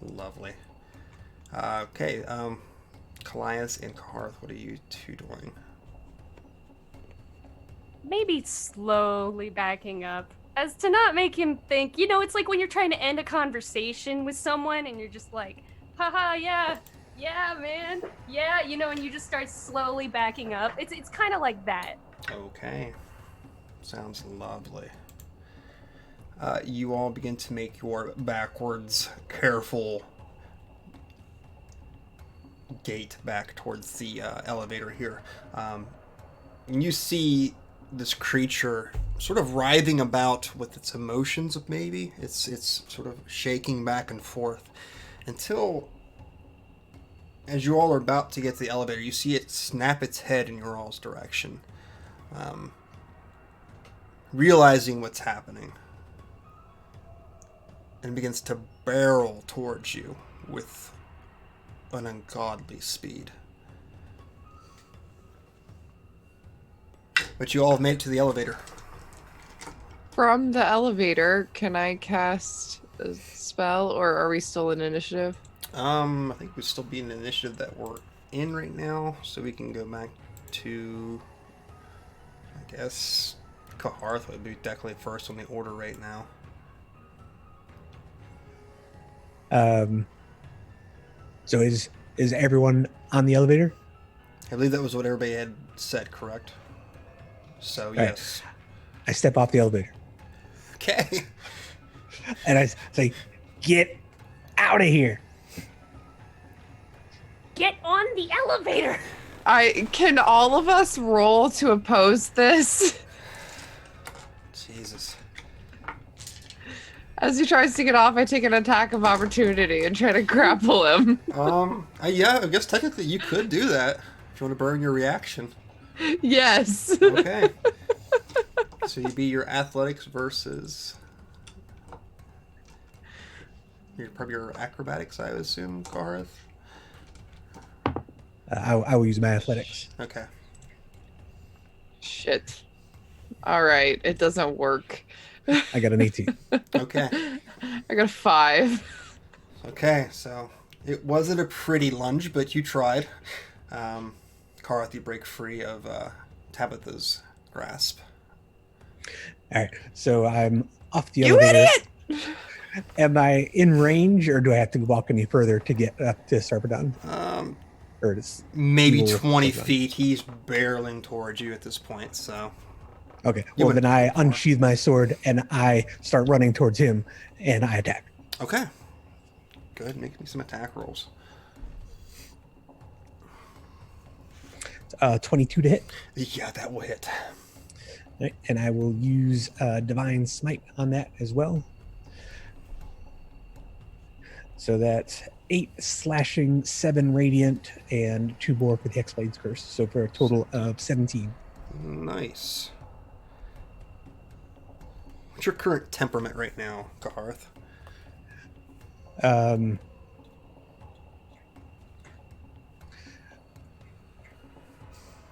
Lovely. Okay, Colias and Kahareth, what are you two doing? Maybe slowly backing up as to not make him think, you know, it's like when you're trying to end a conversation with someone and you're just like, haha, yeah, man, yeah, you know, and you just start slowly backing up. It's kind of like that. Okay. Sounds lovely. You all begin to make your backwards, careful gait back towards the elevator here. And you see this creature sort of writhing about with its emotions, maybe. It's sort of shaking back and forth until, as you all are about to get to the elevator, you see it snap its head in your all's direction. Realizing what's happening, and begins to barrel towards you with an ungodly speed. But you all have made it to the elevator. From the elevator, can I cast a spell, or are we still in initiative? I think we'd still be in the initiative that we're in right now, so we can go back to, I guess, Kahareth would be technically first on the order right now. So is everyone on the elevator? I believe that was what everybody had said, correct? So, yes. I step off the elevator Okay. and I say, "Get out of here!" Get on the elevator. Can all of us roll to oppose this? Jesus. As he tries to get off, I take an attack of opportunity and try to grapple him. Yeah, I guess technically you could do that if you want to burn your reaction. Yes. Okay. So you'd be your athletics versus probably your acrobatics, I would assume, Kahareth. I will use my athletics. Okay. Shit. All right, it doesn't work. I got an 18. Okay. I got a 5. Okay, so it wasn't a pretty lunge, but you tried. Kahareth, you break free of Tabitha's grasp. All right, so I'm off the You elevator. idiot! Am I in range, or do I have to walk any further to get up to Sarpedon? Or does Maybe evil 20 Sarpedon? feet. He's barreling towards you at this point, so... Okay, You well went then I too far. unsheath my sword and I start running towards him and I attack. Okay. Go ahead and make me some attack rolls. 22 to hit. Yeah, that will hit. Right, and I will use Divine Smite on that as well. So that's 8 slashing, 7 radiant, and 2 more for the Hexblade's Curse. So for a total of 17. Nice. What's your current temperament right now, Kahareth?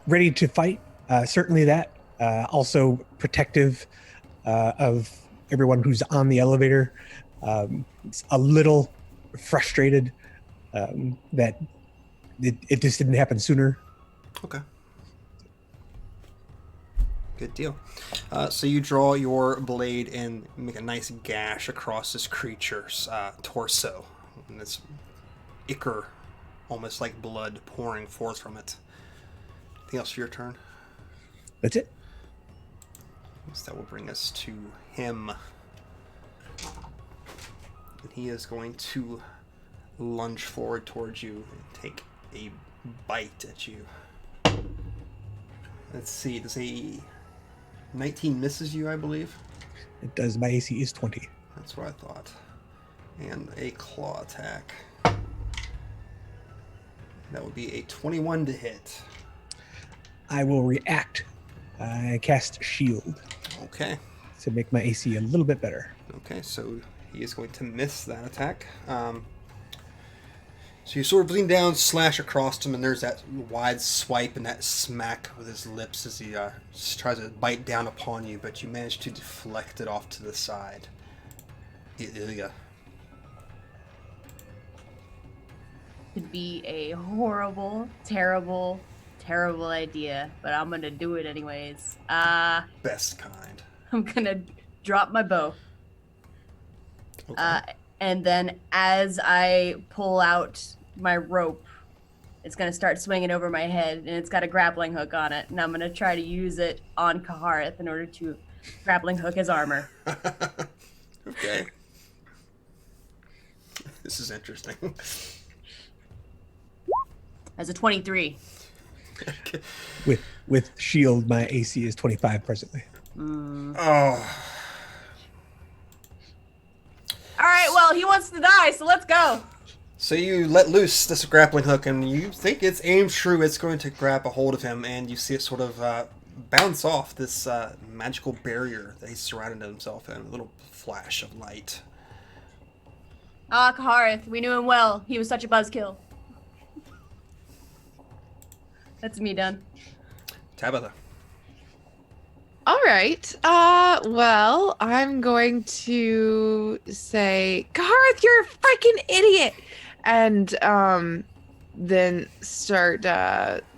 Ready to fight. Certainly that. Also protective of everyone who's on the elevator. It's a little frustrated that it just didn't happen sooner. Okay. Good deal. So you draw your blade and make a nice gash across this creature's torso. And this ichor, almost like blood pouring forth from it. Anything else for your turn? That's it. So that will bring us to him. And he is going to lunge forward towards you and take a bite at you. Let's see, does a 19 misses you, I believe? It does. My AC is 20. That's what I thought. And a claw attack. That would be a 21 to hit. I will react. I cast Shield Okay. to make my AC a little bit better. Okay, so he is going to miss that attack. So you sort of lean down, slash across him, and there's that wide swipe and that smack with his lips as he just tries to bite down upon you, but you manage to deflect it off to the side. could be a horrible, terrible, terrible idea, but I'm gonna do it anyways. Best kind. I'm gonna drop my bow. Okay. And then as I pull out my rope, it's going to start swinging over my head, and it's got a grappling hook on it. And I'm going to try to use it on Kahareth in order to grappling hook his armor. Okay. This is interesting. As a 23. Okay. With shield, my AC is 25 presently. Oh. All right, well, he wants to die, so let's go. So you let loose this grappling hook, and you think it's aimed true. It's going to grab a hold of him, and you see it sort of bounce off this magical barrier that he's surrounded himself in. A little flash of light. Ah, Kahareth, we knew him well. He was such a buzzkill. That's me done. Tabitha. All right. Well, I'm going to say, Kahareth, you're a freaking idiot, and then start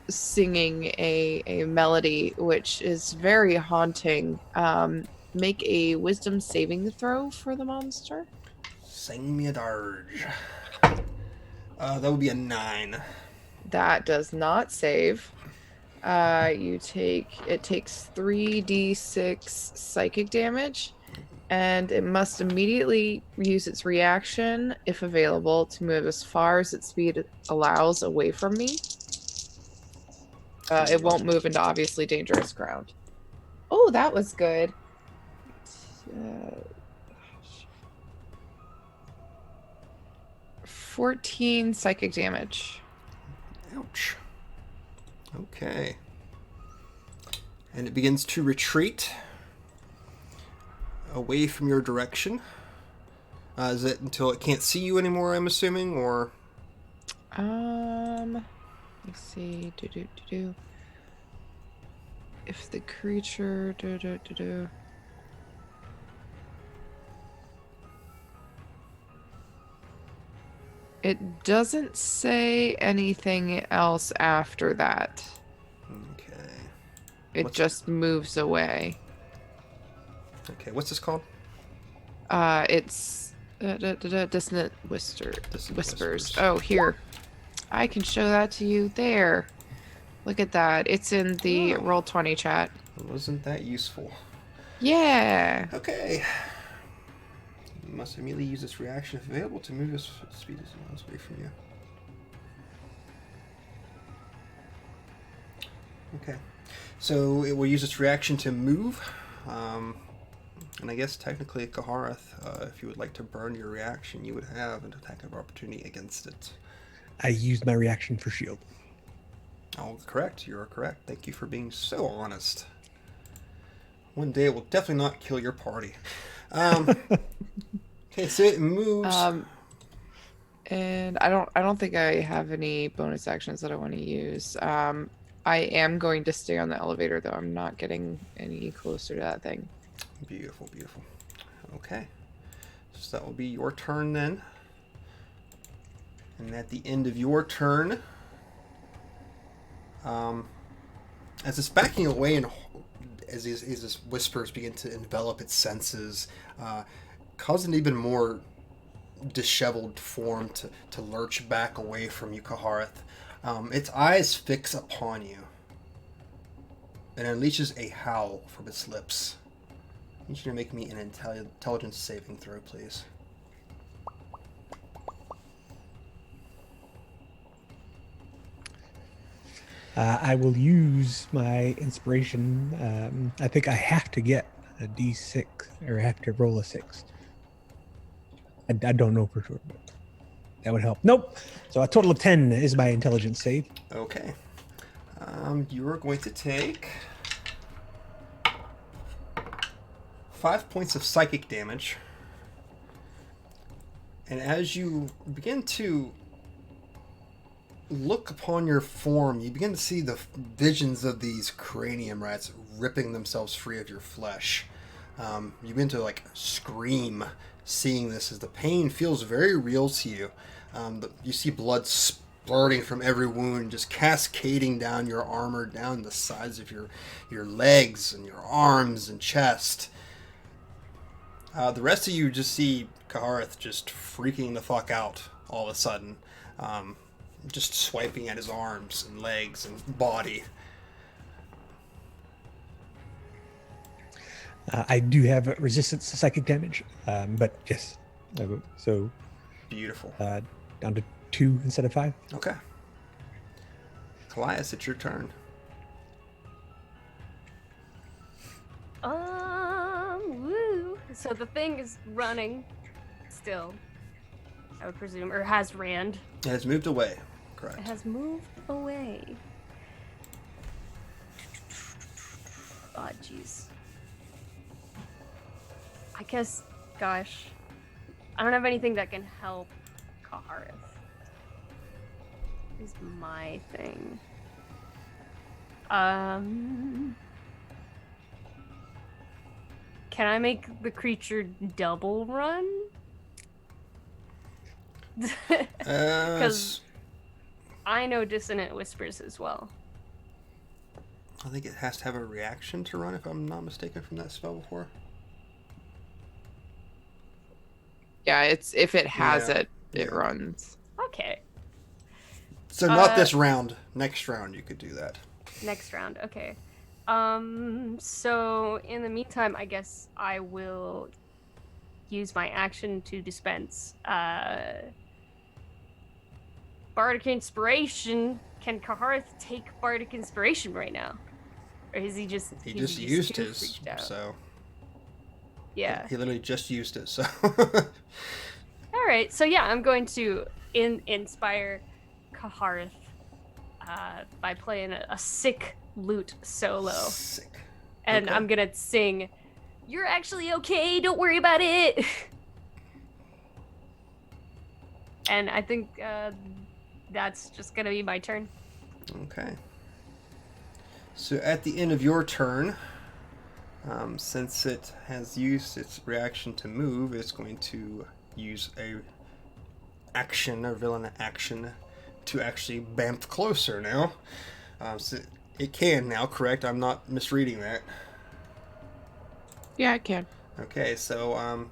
singing a melody which is very haunting. Make a wisdom saving throw for the monster. Sing me a dirge. That would be a 9. That does not save. It takes 3d6 psychic damage, and it must immediately use its reaction, if available, to move as far as its speed allows away from me. It won't move into obviously dangerous ground. Oh, that was good. 14 psychic damage. Ouch. Okay. And it begins to retreat away from your direction. Is it until it can't see you anymore, I'm assuming, or? Let's see. If the creature. It doesn't say anything else after that. Okay. It just moves away. Okay, what's this called? It's Dissonant Dissonant Whispers. Oh, here. I can show that to you. There. Look at that. It's in the Roll20 chat. Wasn't that useful? Yeah. Okay. You must immediately use this reaction if available to move as speed as it wants away from you. Okay. So it will use its reaction to move. And I guess technically, Kahareth, if you would like to burn your reaction, you would have an attack of opportunity against it. I used my reaction for shield. Oh, correct. You're correct. Thank you for being so honest. One day it will definitely not kill your party. Okay, so it moves. And I don't think I have any bonus actions that I want to use. I am going to stay on the elevator, though. I'm not getting any closer to that thing. Beautiful, beautiful. Okay. So that will be your turn then. And at the end of your turn, as it's backing away and as these whispers begin to envelop its senses, cause an even more disheveled form to lurch back away from you, Kahareth. Its eyes fix upon you and unleashes a howl from its lips. I need you to make me an intelligence saving throw, please. I will use my inspiration. I think I have to get a D6 or I have to roll a 6. I don't know for sure, but that would help. Nope. So a total of 10 is my intelligence save. Okay. You are going to take 5 points of psychic damage. And as you begin to look upon your form, you begin to see the visions of these cranium rats ripping themselves free of your flesh. You begin to scream, seeing this as the pain feels very real to you. You see blood blurting from every wound, just cascading down your armor, down the sides of your legs and your arms and chest. The rest of you just see Kahareth just freaking the fuck out all of a sudden, just swiping at his arms and legs and body. I do have resistance to psychic damage, but yes. So Beautiful. Down to 2 instead of 5. Okay. Colias, it's your turn. Woo. So the thing is running still, I would presume, or has ran. It has moved away. It Correct. has moved away. Oh, jeez. I guess, gosh, I don't have anything that can help Kahareth. Is my thing. Can I make the creature double run? Because I know Dissonant Whispers as well. I think it has to have a reaction to run, if I'm not mistaken, from that spell before. Yeah, it's if it has Yeah, it, it yeah. runs. Okay, So not this round. Next round you could do that. next round. Okay. So in the meantime, I guess I will use my action to dispense Bardic Inspiration. Can Kahareth take Bardic Inspiration right now? Or is he just... He is just used too his, freaked out? so Yeah. he literally just used it. So Alright, so yeah, I'm going to inspire Kahareth by playing a sick lute solo. sick. And Okay. I'm gonna sing, "You're actually okay, don't worry about it." And I think that's just gonna be my turn. Okay. So at the end of your turn, since it has used its reaction to move, it's going to use a action or villain action to actually bamf closer now. So it can now, correct? I'm not misreading that. Yeah, I can. Okay, so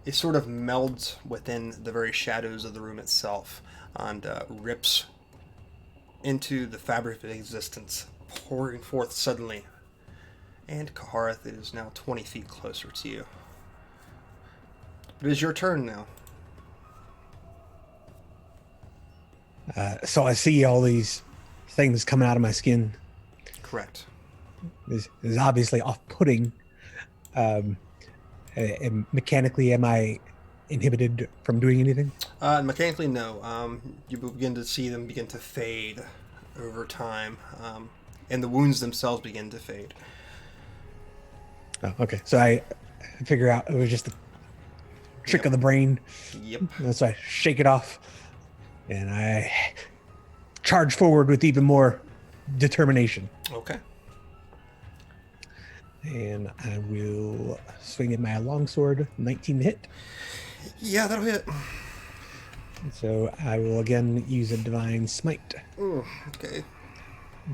it sort of melds within the very shadows of the room itself and rips into the fabric of existence, pouring forth suddenly. And Kahareth is now 20 feet closer to you. It is your turn now. So I see all these things coming out of my skin. Correct. This is obviously off-putting. And mechanically, am I inhibited from doing anything? Mechanically, no. You begin to see them begin to fade over time, and the wounds themselves begin to fade. Oh, okay. So I figure out it was just a trick of the brain. Yep. And so I shake it off, and I charge forward with even more determination. Okay. And I will swing at my longsword, 19 to hit. Yeah, that'll hit. So I will again use a divine smite. Ooh, okay.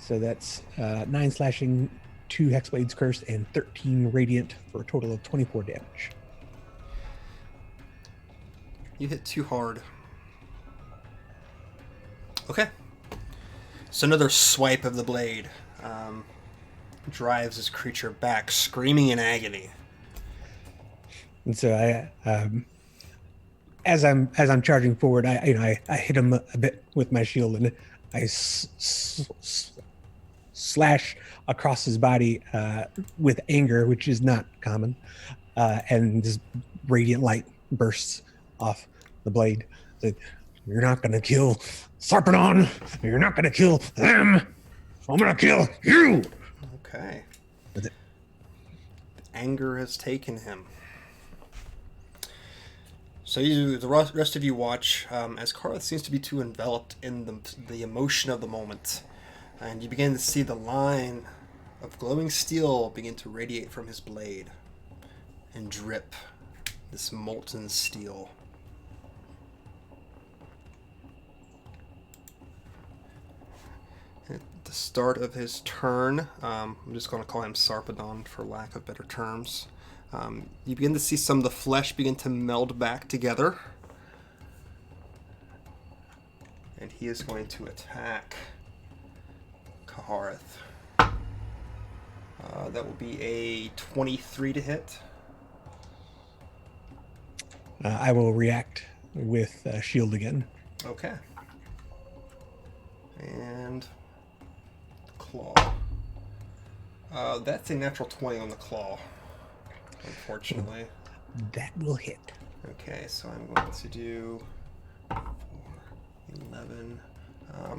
So that's 9 slashing, 2 hexblades cursed, and 13 radiant for a total of 24 damage. You hit too hard. Okay. So another swipe of the blade drives this creature back, screaming in agony. And so I, as I'm charging forward, I hit him a bit with my shield, and I slash across his body with anger, which is not common, and this radiant light bursts off the blade. So, you're not gonna kill Sarpedon. You're not gonna kill them. I'm gonna kill you. Okay. That's it. Anger has taken him. So the rest of you watch as Karl seems to be too enveloped in the emotion of the moment. And you begin to see the line of glowing steel begin to radiate from his blade and drip this molten steel. the start of his turn, I'm just going to call him Sarpedon for lack of better terms. You begin to see some of the flesh begin to meld back together. And he is going to attack Kahareth. That will be a 23 to hit. I will react with shield again. Okay. And claw. That's a natural 20 on the claw, unfortunately. That will hit. Okay, so I'm going to do 4, 11,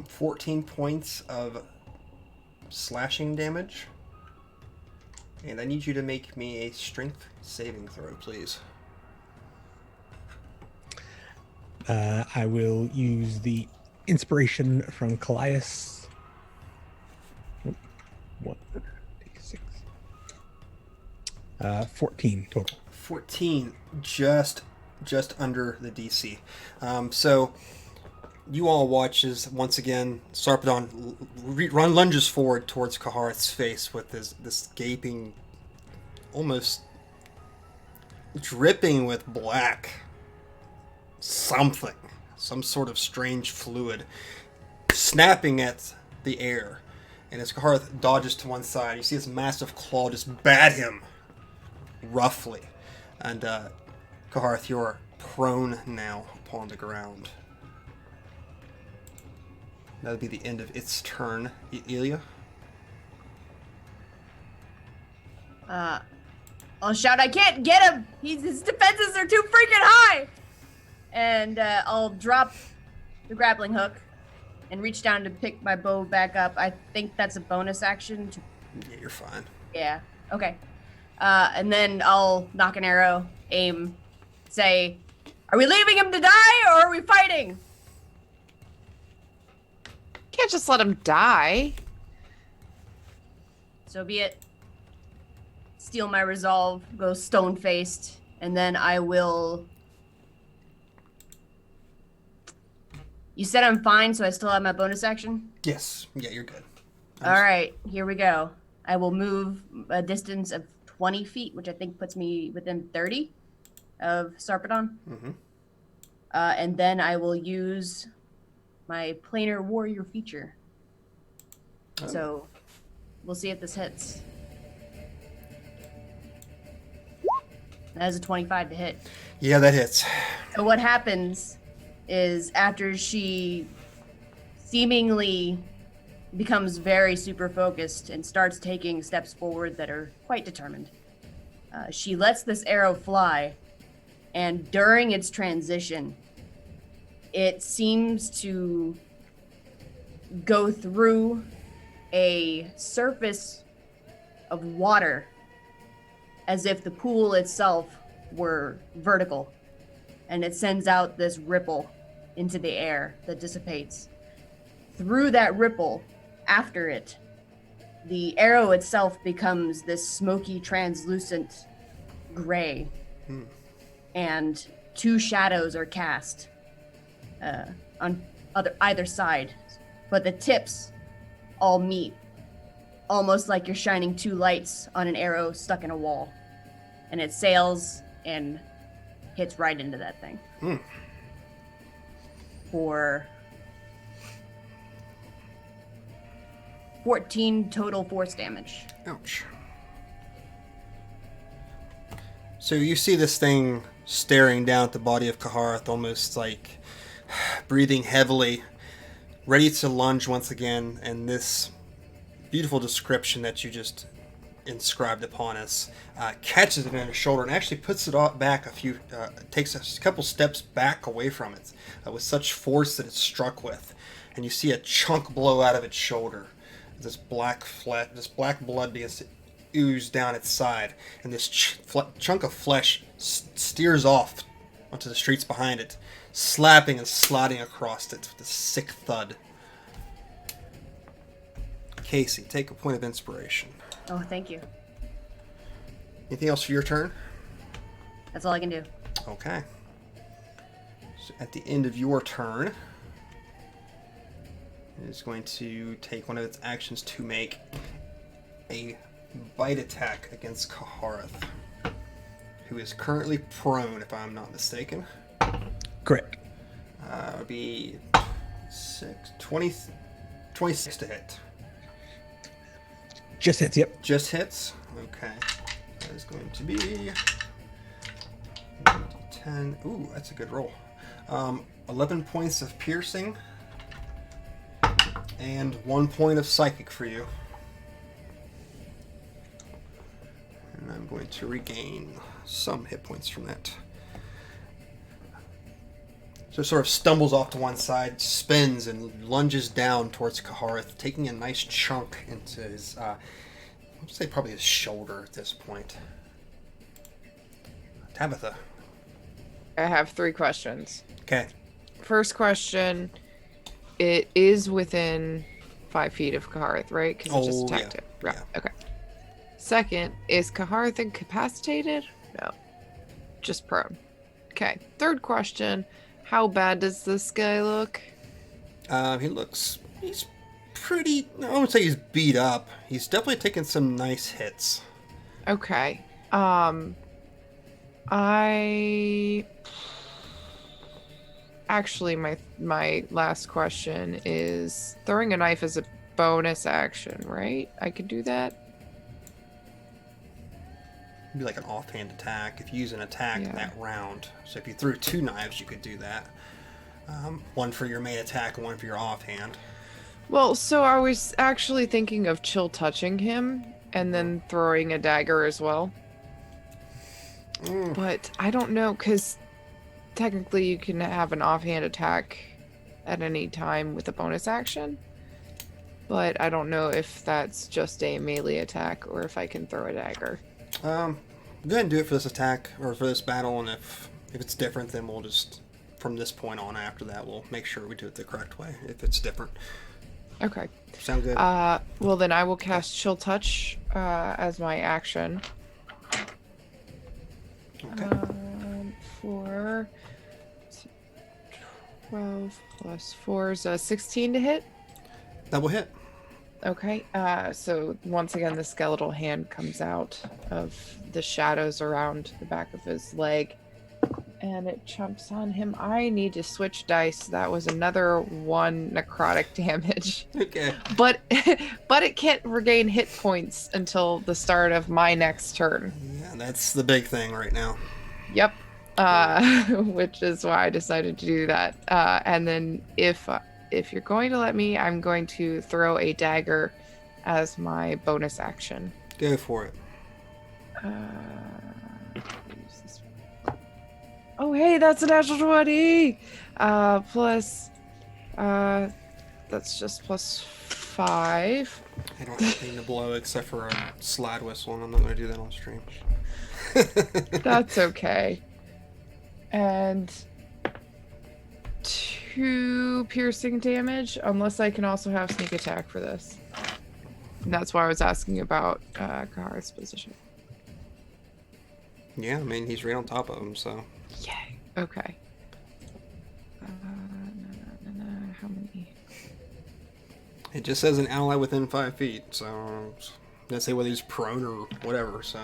14 points of slashing damage. And I need you to make me a strength saving throw, please. I will use the inspiration from Colias. 1d6. 14 total. 14, just under the DC. So you all watch as once again Sarpedon lunges forward towards Kahareth's face with this gaping, almost dripping with black something, some sort of strange fluid, snapping at the air. And as Kahareth dodges to one side, you see this massive claw just bat him roughly. And Kahareth, you're prone now upon the ground. That'll be the end of its turn. Ilya? I'll shout, I can't get him! His defenses are too freaking high! And I'll drop the grappling hook and reach down to pick my bow back up. I think that's a bonus action. Yeah, you're fine. Yeah, okay. And then I'll knock an arrow, aim, say, are we leaving him to die or are we fighting? Can't just let him die. So be it. Steal my resolve, go stone-faced, and then I will... You said I'm fine, so I still have my bonus action? Yes. Yeah, you're good. All right, here we go. I will move a distance of 20 feet, which I think puts me within 30 of Sarpedon. Mm-hmm. And then I will use my planar warrior feature. Oh. So we'll see if this hits. That is a 25 to hit. Yeah, that hits. So what happens is after she seemingly becomes very super focused and starts taking steps forward that are quite determined, she lets this arrow fly, and during its transition, it seems to go through a surface of water as if the pool itself were vertical, and it sends out this ripple into the air that dissipates. Through that ripple, after it, the arrow itself becomes this smoky, translucent gray, and two shadows are cast on either side, but the tips all meet, almost like you're shining two lights on an arrow stuck in a wall, and it sails and hits right into that thing. For 14 total force damage. Ouch. So you see this thing staring down at the body of Kahareth, almost like breathing heavily, ready to lunge once again, and this beautiful description that you just inscribed upon us catches it in his shoulder and actually puts it back takes a couple steps back away from it with such force that it's struck with, and you see a chunk blow out of its shoulder. This black blood begins to ooze down its side, and this chunk of flesh steers off onto the streets behind it, slapping and sliding across it with a sick thud. Casey, take a point of inspiration. Oh, thank you. Anything else for your turn? That's all I can do. Okay. So at the end of your turn, is going to take one of its actions to make a bite attack against Kahareth, who is currently prone, if I'm not mistaken. Correct. It would be 26 to hit. Just hits, yep. Just hits? Okay. That is going to be 10. Ooh, that's a good roll. 11 points of piercing and 1 point of psychic for you. And I'm going to regain some hit points from that. So it sort of stumbles off to one side, spins, and lunges down towards Kahareth, taking a nice chunk into his, I would say probably his shoulder at this point. Tabitha. I have 3 questions. Okay. First question, it is within 5 feet of Kahareth, right? Because it just attacked it. Right. Yeah. Okay. Second, is Kahareth incapacitated? No. Just prone. Okay. Third question, how bad does this guy look? He's pretty, I wouldn't say he's beat up. He's definitely taken some nice hits. Okay. Actually, my last question is, throwing a knife is a bonus action, right? I could do that? It'd be like an offhand attack if you use an attack that round. So if you threw 2 knives, you could do that. One for your main attack and one for your offhand. Well, so I was actually thinking of chill touching him and then throwing a dagger as well. But I don't know, because technically you can have an offhand attack at any time with a bonus action. But I don't know if that's just a melee attack or if I can throw a dagger. Go ahead and do it for this attack, or for this battle, and if it's different, then we'll just, from this point on after that, we'll make sure we do it the correct way, if it's different. Okay. Sound good? Well, then I will cast Chill Touch as my action. Okay. For 12 plus 4 is 16 to hit. That will hit. Okay, so once again, the skeletal hand comes out of the shadows around the back of his leg, and it chomps on him. I need to switch dice. That was another 1 necrotic damage. Okay. But it can't regain hit points until the start of my next turn. Yeah, that's the big thing right now. Yep. Which is why I decided to do that. And then if you're going to let me, I'm going to throw a dagger as my bonus action. Go for it. Oh, hey, that's a natural 20! Plus, that's just plus 5. I don't have anything to blow except for a slide whistle, and I'm not going to do that on stream. That's okay. And 2 piercing damage, unless I can also have sneak attack for this. And that's why I was asking about Kahareth's position. Yeah, I mean, he's right on top of him, so. Yay. Okay. How many? It just says an ally within 5 feet, so. Doesn't say whether he's prone or whatever, so.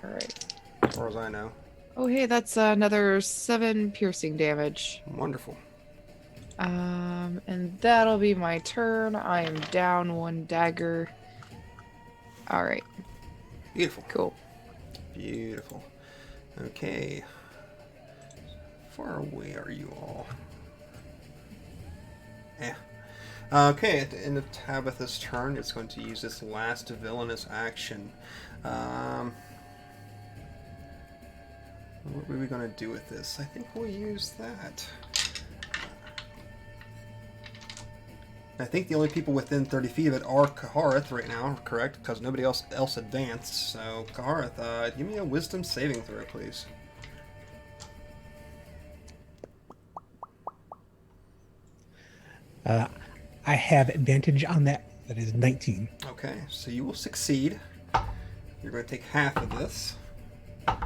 Alright. As far as I know. Oh, hey, that's another 7 piercing damage. Wonderful. And that'll be my turn. I am down 1 dagger. Alright. Beautiful. Cool. Beautiful. Okay. How far away are you all? Yeah. Okay, at the end of Tabitha's turn, it's going to use this last villainous action. What were we going to do with this? I think we'll use that. I think the only people within 30 feet of it are Kahareth right now, correct? Because nobody else advanced. So, Kahareth, give me a wisdom saving throw, please. I have advantage on that. That is 19. Okay, so you will succeed. You're going to take half of this. 10.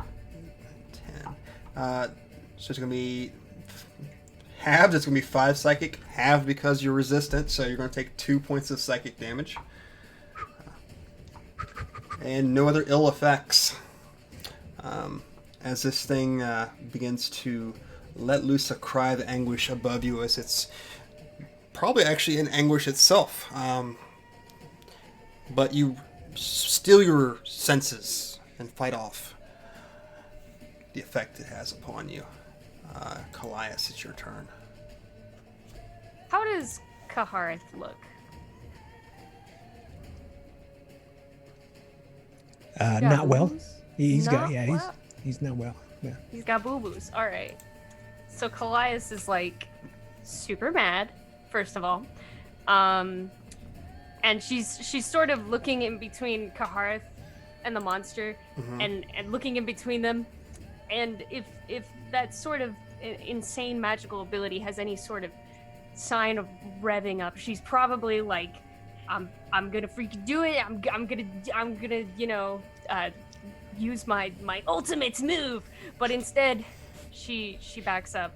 So it's going to be halved. It's going to be 5 psychic, halved because you're resistant, so you're going to take 2 points of psychic damage. And no other ill effects. As this thing begins to let loose a cry of anguish above you, as it's probably actually in anguish itself. But you still your senses and fight off the effect it has upon you. Colias, it's your turn. How does Kahareth look? Not well. Boo-boos? He's got Not yeah. well? He's not well. Yeah. He's got boo-boos. All right. So Colias is like super mad, first of all. And she's sort of looking in between Kahareth and the monster, and looking in between them. And if that sort of insane magical ability has any sort of sign of revving up, she's probably like, I'm gonna freaking do it. I'm gonna use my ultimate move. But instead, she backs up,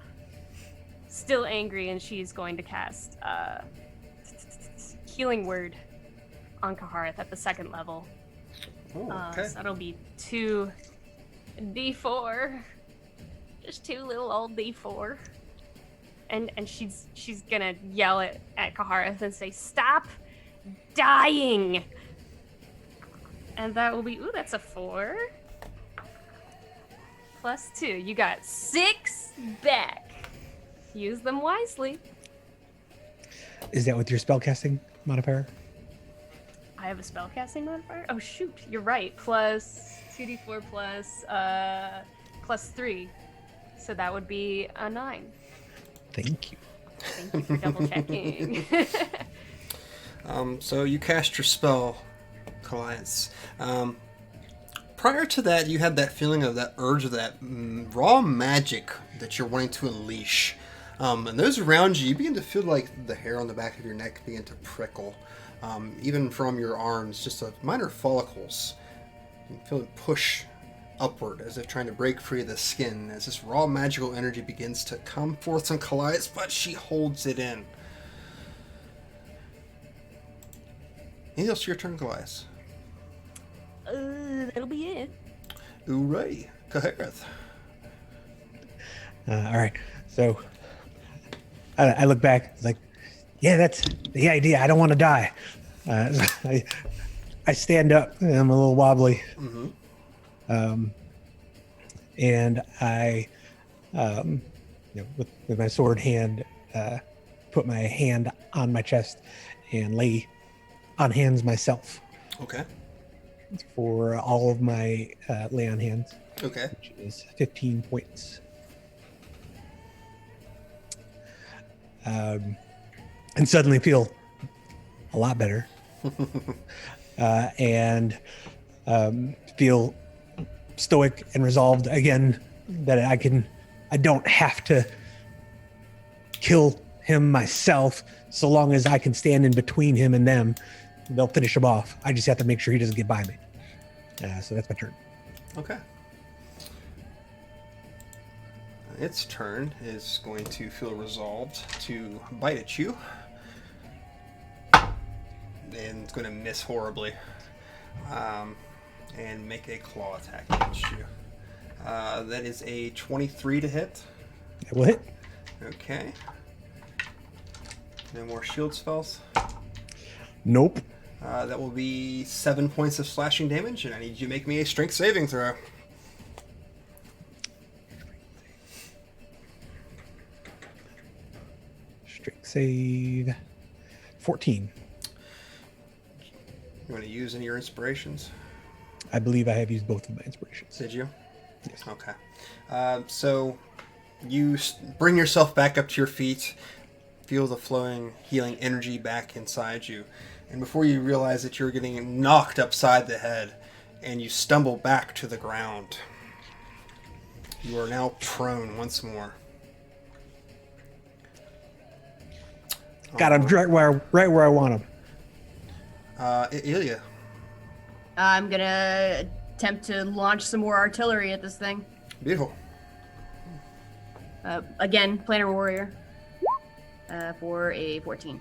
still angry, and she's going to cast Healing Word on Kahareth at the 2nd level. Oh, okay. So that'll be 2d4. Just 2 little old d4. And she's gonna yell at Kahareth and say, "Stop dying!" And that will be, ooh, that's a 4. Plus 2. You got 6 back. Use them wisely. Is that with your spellcasting modifier? I have a spellcasting modifier? Oh shoot, you're right. Plus 2d4 plus 3. So that would be a 9. Thank you. Thank you for double checking. So you cast your spell, Colias. Prior to that, you had that feeling of that urge of that raw magic that you're wanting to unleash. And those around you begin to feel like the hair on the back of your neck begin to prickle. Even from your arms, just minor follicles. You feel it push upward as if trying to break free of the skin as this raw magical energy begins to come forth from Colias, but she holds it in. Anything else to your turn, Colias? That'll be it. Hooray. Kahareth. All right. So I look back. It's like, yeah, that's the idea. I don't want to die. So I stand up. And I'm a little wobbly. And I, with my sword hand, put my hand on my chest and lay on hands myself. Okay. For all of my lay on hands. Okay. Which is 15 points. And suddenly feel a lot better. And feel stoic and resolved again that I don't have to kill him myself so long as I can stand in between him and them. They'll finish him off. I just have to make sure he doesn't get by me. So that's my turn. Okay. Its turn is going to feel resolved to bite at you. And it's going to miss horribly. And make a claw attack against you. That is a 23 to hit. That will hit. Okay. No more shield spells. Nope. That will be 7 points of slashing damage, and I need you to make me a strength saving throw. Strength save. 14. You want to use any of your inspirations? I believe I have used both of my inspirations. Did you? Yes. Okay. So you bring yourself back up to your feet, feel the flowing healing energy back inside you, and before you realize that you're getting knocked upside the head, and you stumble back to the ground. You are now prone once more. Got him right where I want him. Ilya. I'm gonna attempt to launch some more artillery at this thing. Beautiful. Again, Planar Warrior. For a 14.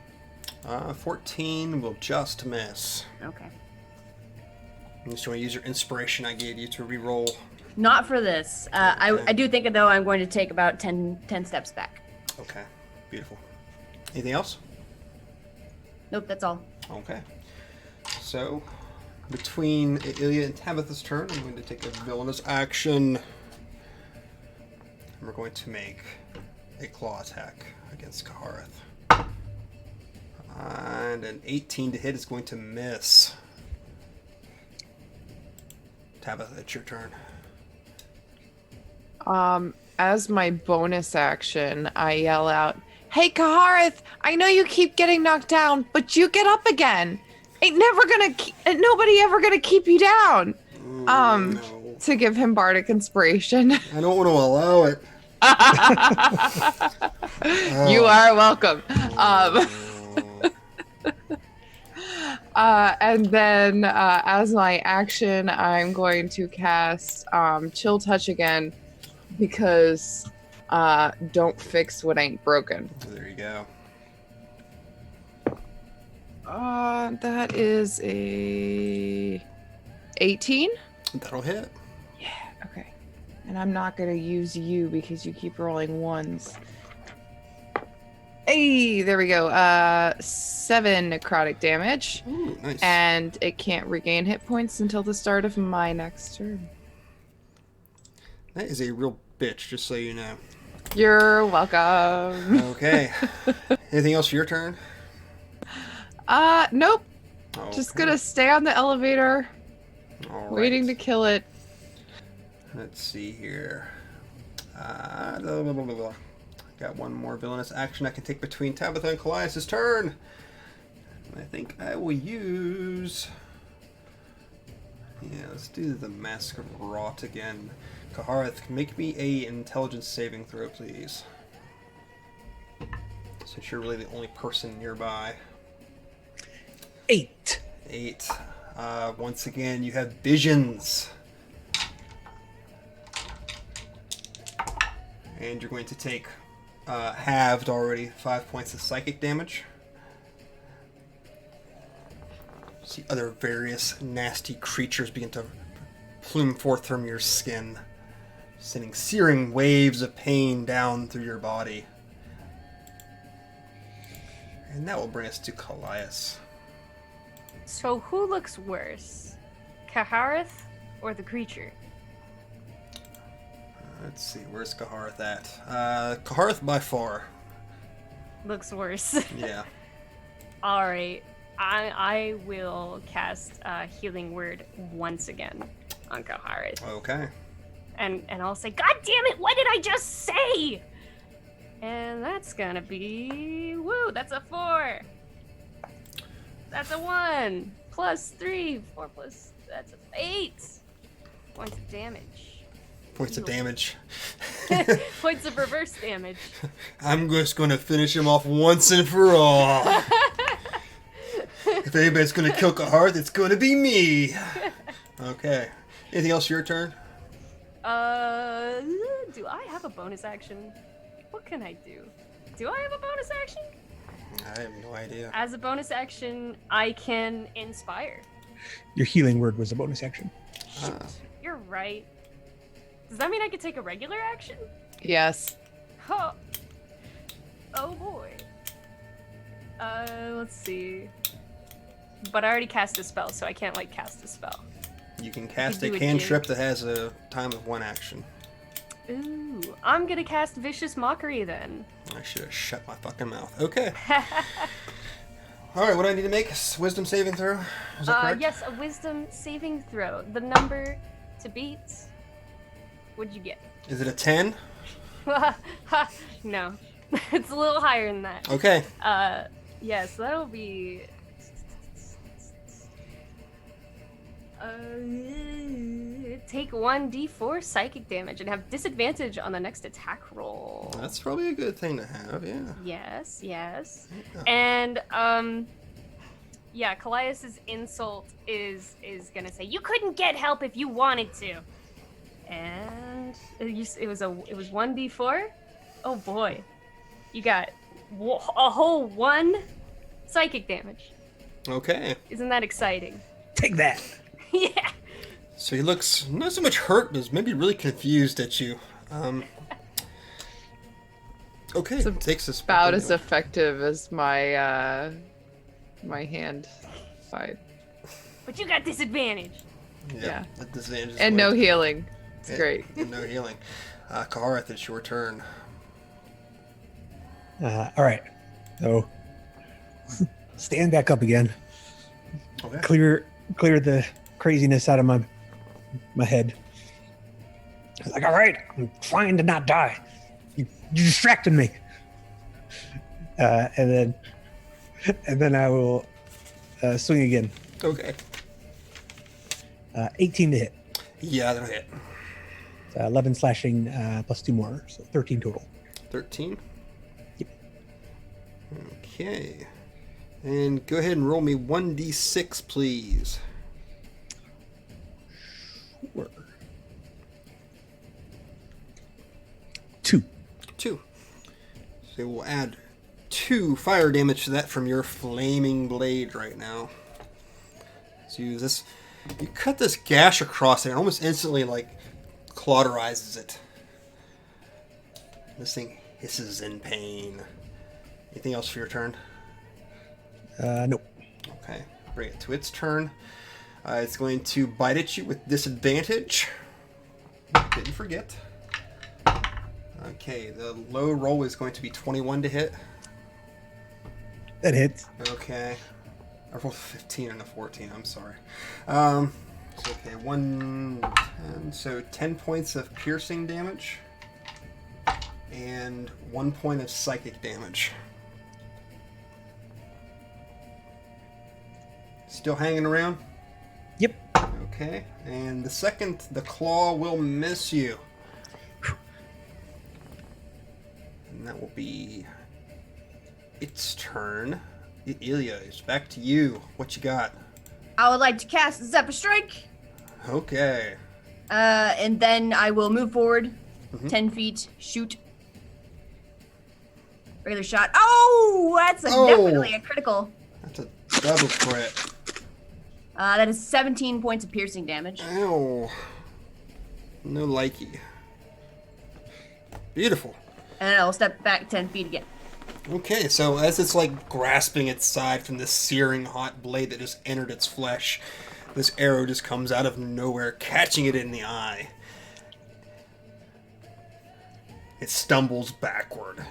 14 will just miss. Okay. You just want to use your inspiration I gave you to re-roll. Not for this. I do think, though, I'm going to take about 10 steps back. Okay, beautiful. Anything else? Nope, that's all. Okay. So, between Ilya and Tabitha's turn, I'm going to take a villainous action. And we're going to make a claw attack against Kahareth. And an 18 to hit is going to miss. Tabitha, it's your turn. As my bonus action, I yell out, "Hey, Kahareth, I know you keep getting knocked down, but you get up again. Ain't nobody ever gonna keep you down." No. To give him bardic inspiration. I don't want to allow it. You are welcome. And then as my action, I'm going to cast Chill Touch again, because don't fix what ain't broken. There you go. That is a 18. That'll hit. Yeah, okay. And I'm not gonna use you because you keep rolling ones. Hey, there we go. 7 necrotic damage. Ooh, nice. And it can't regain hit points until the start of my next turn. That is a real bitch, just so you know. You're welcome. Okay. Anything else for your turn? Nope. Okay. Just gonna stay on the elevator, All waiting to right. kill it. Let's see here. Blah, blah, blah, blah, blah. Got one more villainous action I can take between Tabitha and Colias' turn. I think I will use... Yeah, let's do the Mask of Rot again. Kahareth, make me a intelligence saving throw, please. Since you're really the only person nearby. 8. 8. Once again, you have visions. And you're going to take halved already 5 points of psychic damage. See other various nasty creatures begin to plume forth from your skin, sending searing waves of pain down through your body. And that will bring us to Colias. So who looks worse? Kahareth or the creature? Let's see, where's Kahareth at? Kahareth by far. Looks worse. Yeah. Alright. I will cast Healing Word once again on Kahareth. Okay. And I'll say, God damn it, what did I just say? And that's gonna be... Woo, that's a 4. That's a 1. Plus 3. 4 plus... That's 8. Points of damage. Points of damage. Points of reverse damage. I'm just going to finish him off once and for all. If anybody's going to kill Kahareth, it's going to be me. Okay. Anything else your turn? Do I have a bonus action? What can I do? Do I have a bonus action? I have no idea. As a bonus action, I can inspire. Your healing word was a bonus action. You're right. Does that mean I could take a regular action? Yes. Huh. Oh boy. Let's see. But I already cast a spell, so I can't like cast a spell. You can cast You a do it, cantrip that has a time of 1 action. Ooh, I'm gonna cast Vicious Mockery then. I should have shut my fucking mouth. Okay. Alright, what do I need to make? Wisdom saving throw? Is that correct? Yes, a Wisdom saving throw. The number to beat. What'd you get? Is it a 10? No, it's a little higher than that. Okay. Yes, that'll be. Take 1d4 psychic damage and have disadvantage on the next attack roll. That's probably a good thing to have, yeah. Yes, yes. Yeah. And yeah, Colias's insult is gonna say, "You couldn't get help if you wanted to." And it was 1d4. Oh boy, you got a whole 1 psychic damage. Okay. Isn't that exciting? Take that. Yeah. So he looks not so much hurt, but is maybe really confused at you. Okay, It's takes this About as effective as my my hand fight. But you got disadvantage. Yeah. That disadvantage is And no worth- healing. It's and- great. And no healing. Kahareth, it's your turn. All right. So stand back up again. Okay. Clear the craziness out of my head. I was like, all right, I'm trying to not die. You distracted me. And then I will swing again. Okay. 18 to hit. Yeah, that'll hit. 11 slashing plus 2 more, so 13 total. 13. Yep. Okay. And go ahead and roll me 1d6, please. Sure. 2. 2. So we'll add 2 fire damage to that from your flaming blade right now. So you use this. You cut this gash across it and almost instantly, like, cauterizes it. This thing hisses in pain. Anything else for your turn? Nope. Okay, bring it to its turn. It's going to bite at you with disadvantage. Didn't forget. Okay, the low roll is going to be 21 to hit. That hits. Okay. I rolled a 15 and a 14, I'm sorry. So, okay, 10, so 10 points of piercing damage. And 1 point of psychic damage. Still hanging around? Yep. Okay, and the second, the claw will miss you. And that will be its turn. Ilya, it's back to you. What you got? I would like to cast Zephyr Strike, Okay. and then I will move forward Mhm. 10 feet, shoot. Regular shot. Oh, that's Oh. definitely a critical. That's a double crit. That is 17 points of piercing damage. Ow. No likey. Beautiful. And I'll step back 10 feet again. Okay, so as it's like grasping its side from this searing hot blade that just entered its flesh, this arrow just comes out of nowhere, catching it in the eye. It stumbles backward.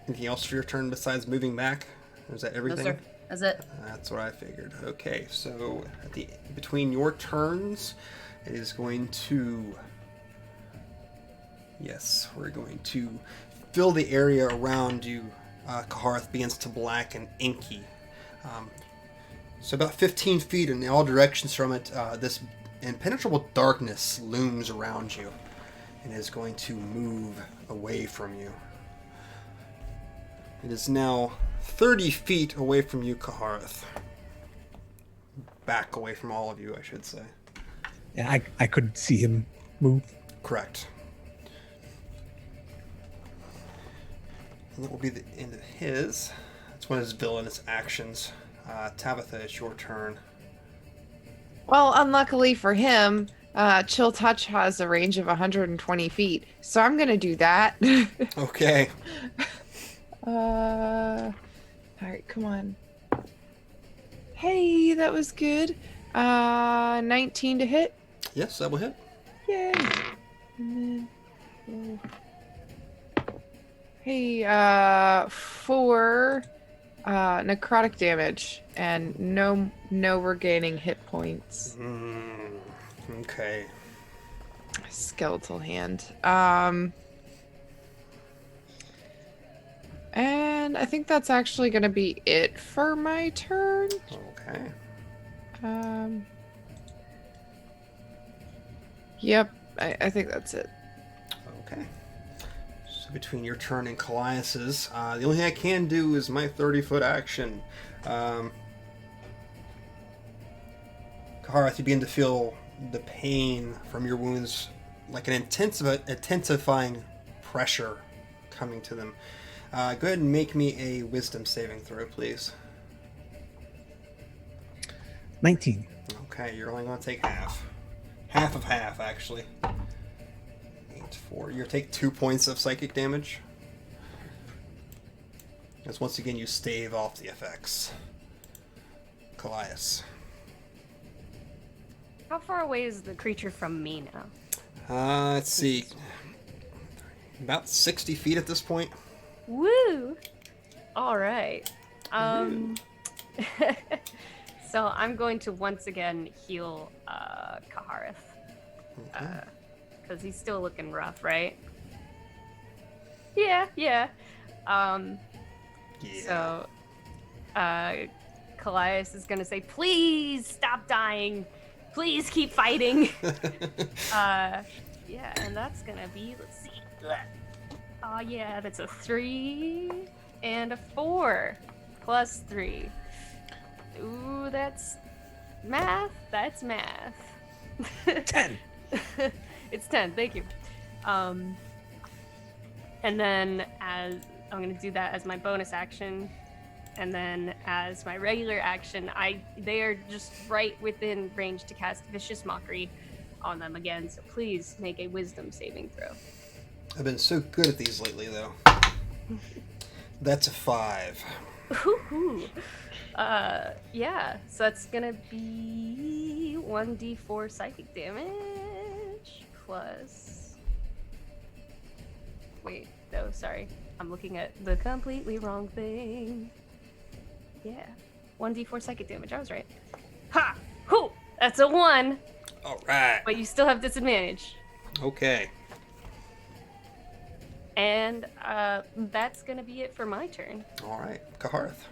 Anything else for your turn besides moving back? Or is that No, everything? sir. That's it. That's what I figured. Okay, so between your turns, it is going to... Yes, we're going to fill the area around you. Kahareth begins to blacken inky. So about 15 feet in all directions from it, this impenetrable darkness looms around you and is going to move away from you. It is now 30 feet away from you, Kahareth. Back away from all of you, I should say. Yeah, I could see him move. Correct. And that will be the end of his. That's one of his villainous actions. Tabitha, it's your turn. Well, unluckily for him, Chill Touch has a range of 120 feet, so I'm gonna do that. Okay. All right, come on. Hey, that was good. 19 to hit. Yes, that will hit. Yay. And then, hey, 4 necrotic damage and no regaining hit points. Okay. Skeletal hand. And I think that's actually going to be it for my turn. Okay. Yep, I think that's it. Okay. So between your turn and Colias's, the only thing I can do is my 30-foot action. Kahareth, you begin to feel the pain from your wounds, like an intensifying pressure coming to them. Go ahead and make me a wisdom saving throw, please. 19. Okay, you're only going to take half. Half of half, actually. 8, 4. You'll take 2 points of psychic damage. As once again, you stave off the effects. Colias. How far away is the creature from me now? Let's see. About 60 feet at this point. Woo! All right. So I'm going to once again heal Kahareth. Because he's still looking rough, right? Yeah. Yeah. So, Colias is gonna say, "Please stop dying. Please keep fighting." Yeah, and that's gonna be. Let's see. Oh yeah, that's a 3 and a 4 plus 3. Ooh, that's math. That's math. 10. It's 10. Thank you. And then as I'm gonna do that as my bonus action, and then as my regular action, they are just right within range to cast Vicious Mockery on them again. So please make a Wisdom saving throw. I've been so good at these lately, though. That's a 5. Ooh. Yeah. So that's gonna be 1d4 psychic damage plus. Wait. No, sorry. I'm looking at the completely wrong thing. Yeah. 1d4 psychic damage. I was right. Ha! Hoo! That's a 1. All right. But you still have disadvantage. Okay. And that's gonna be it for my turn. All right. Kahareth.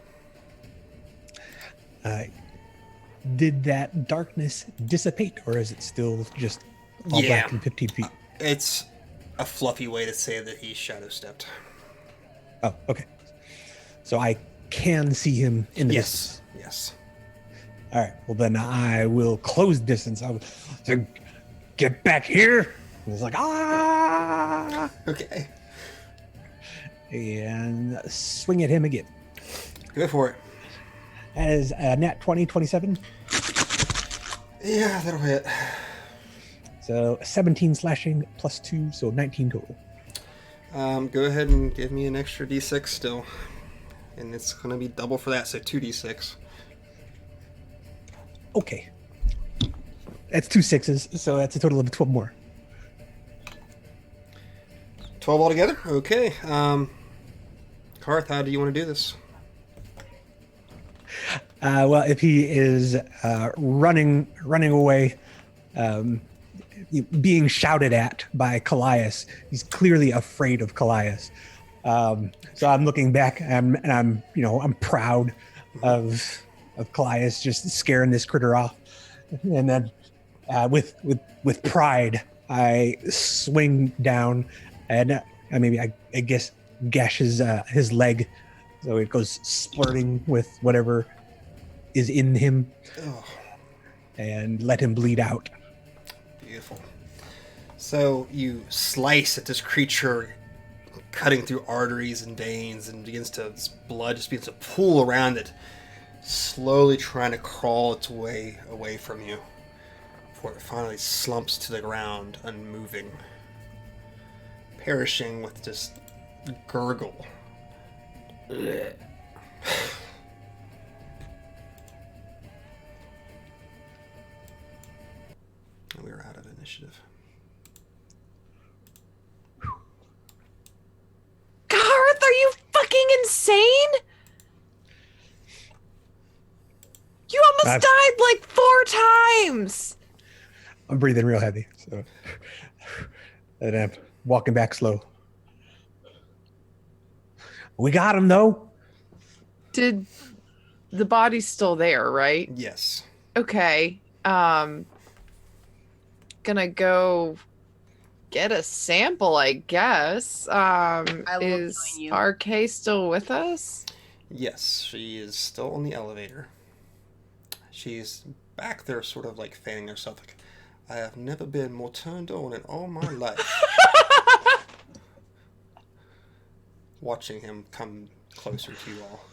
Did that darkness dissipate, or is it still just all black and 15 feet? It's a fluffy way to say that he shadow stepped. Oh, okay. So I can see him in the distance. Yes. All right. Well, then I will close distance. I will say, get back here. And it's like, ah. Okay. And swing at him again. Go for it. As nat 20, 27. Yeah, that'll hit. So 17 slashing plus 2, so 19 total. Go ahead and give me an extra d6 still. And it's going to be double for that, so 2d6. Okay. That's 2 6s, so that's a total of 12 more. 12 altogether? Okay. Kahareth, how do you want to do this? Well, if he is running away, being shouted at by Colias, he's clearly afraid of Colias. So I'm looking back, and I'm proud of Colias just scaring this critter off, and then with pride, I swing down, and I guess gash his leg, so it goes splurting with whatever is in him, and let him bleed out. Beautiful. So you slice at this creature, cutting through arteries and veins, and this blood just begins to pool around it, slowly trying to crawl its way away from you, before it finally slumps to the ground, unmoving, perishing with just gurgle. Ugh. We are out of initiative. Kahareth, are you fucking insane? You almost died like 4 times. I'm breathing real heavy, so and I'm walking back slow. We got him though. Did the body's still there, right? Yes. Okay. Gonna go get a sample, I guess. Is join you. RK still with us? Yes, she is still on the elevator. She's back there sort of like fanning herself like, I have never been more turned on in all my life. watching him come closer to you all.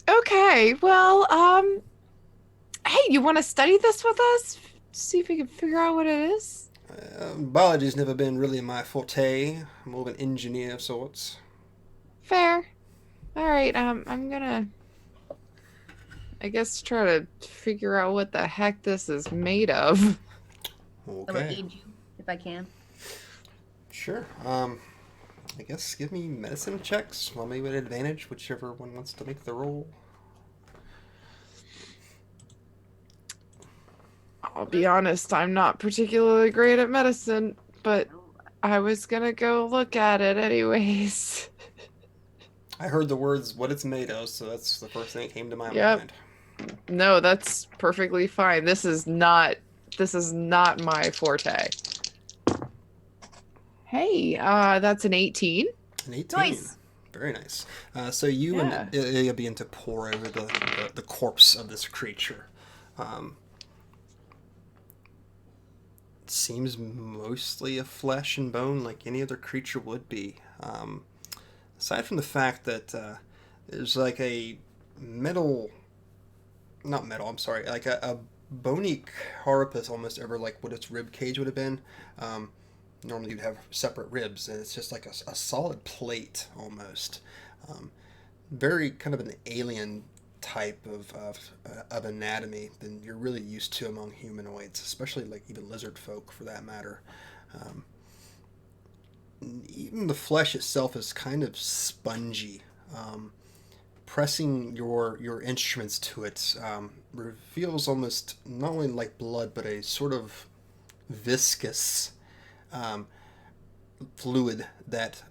Okay, well, hey, you want to study this with us? See if we can figure out what it is? Biology's never been really my forte. I'm more of an engineer of sorts. Fair. All right, I'm gonna, I guess, try to figure out what the heck this is made of. I will Okay. aid you if I can. Sure. I guess give me medicine checks. Well, maybe with advantage, whichever one wants to make the roll. I'll be honest, I'm not particularly great at medicine, but I was gonna go look at it anyways. I heard the words "what it's made of," so that's the first thing that came to my Yep. mind. No, that's perfectly fine. This is not my forte. Hey, that's an 18. An 18. Nice. Very nice. So you and Ilya begin to pour over the corpse of this creature. It seems mostly of flesh and bone, like any other creature would be. Aside from the fact that there's like a metal, not metal, I'm sorry, like a bony carapace almost over like what its rib cage would have been. Normally you'd have separate ribs, and it's just like a solid plate almost. Very kind of an alien type of anatomy than you're really used to among humanoids, especially like even lizard folk for that matter. Even the flesh itself is kind of spongy. Pressing your instruments to it reveals almost not only like blood, but a sort of viscous fluid that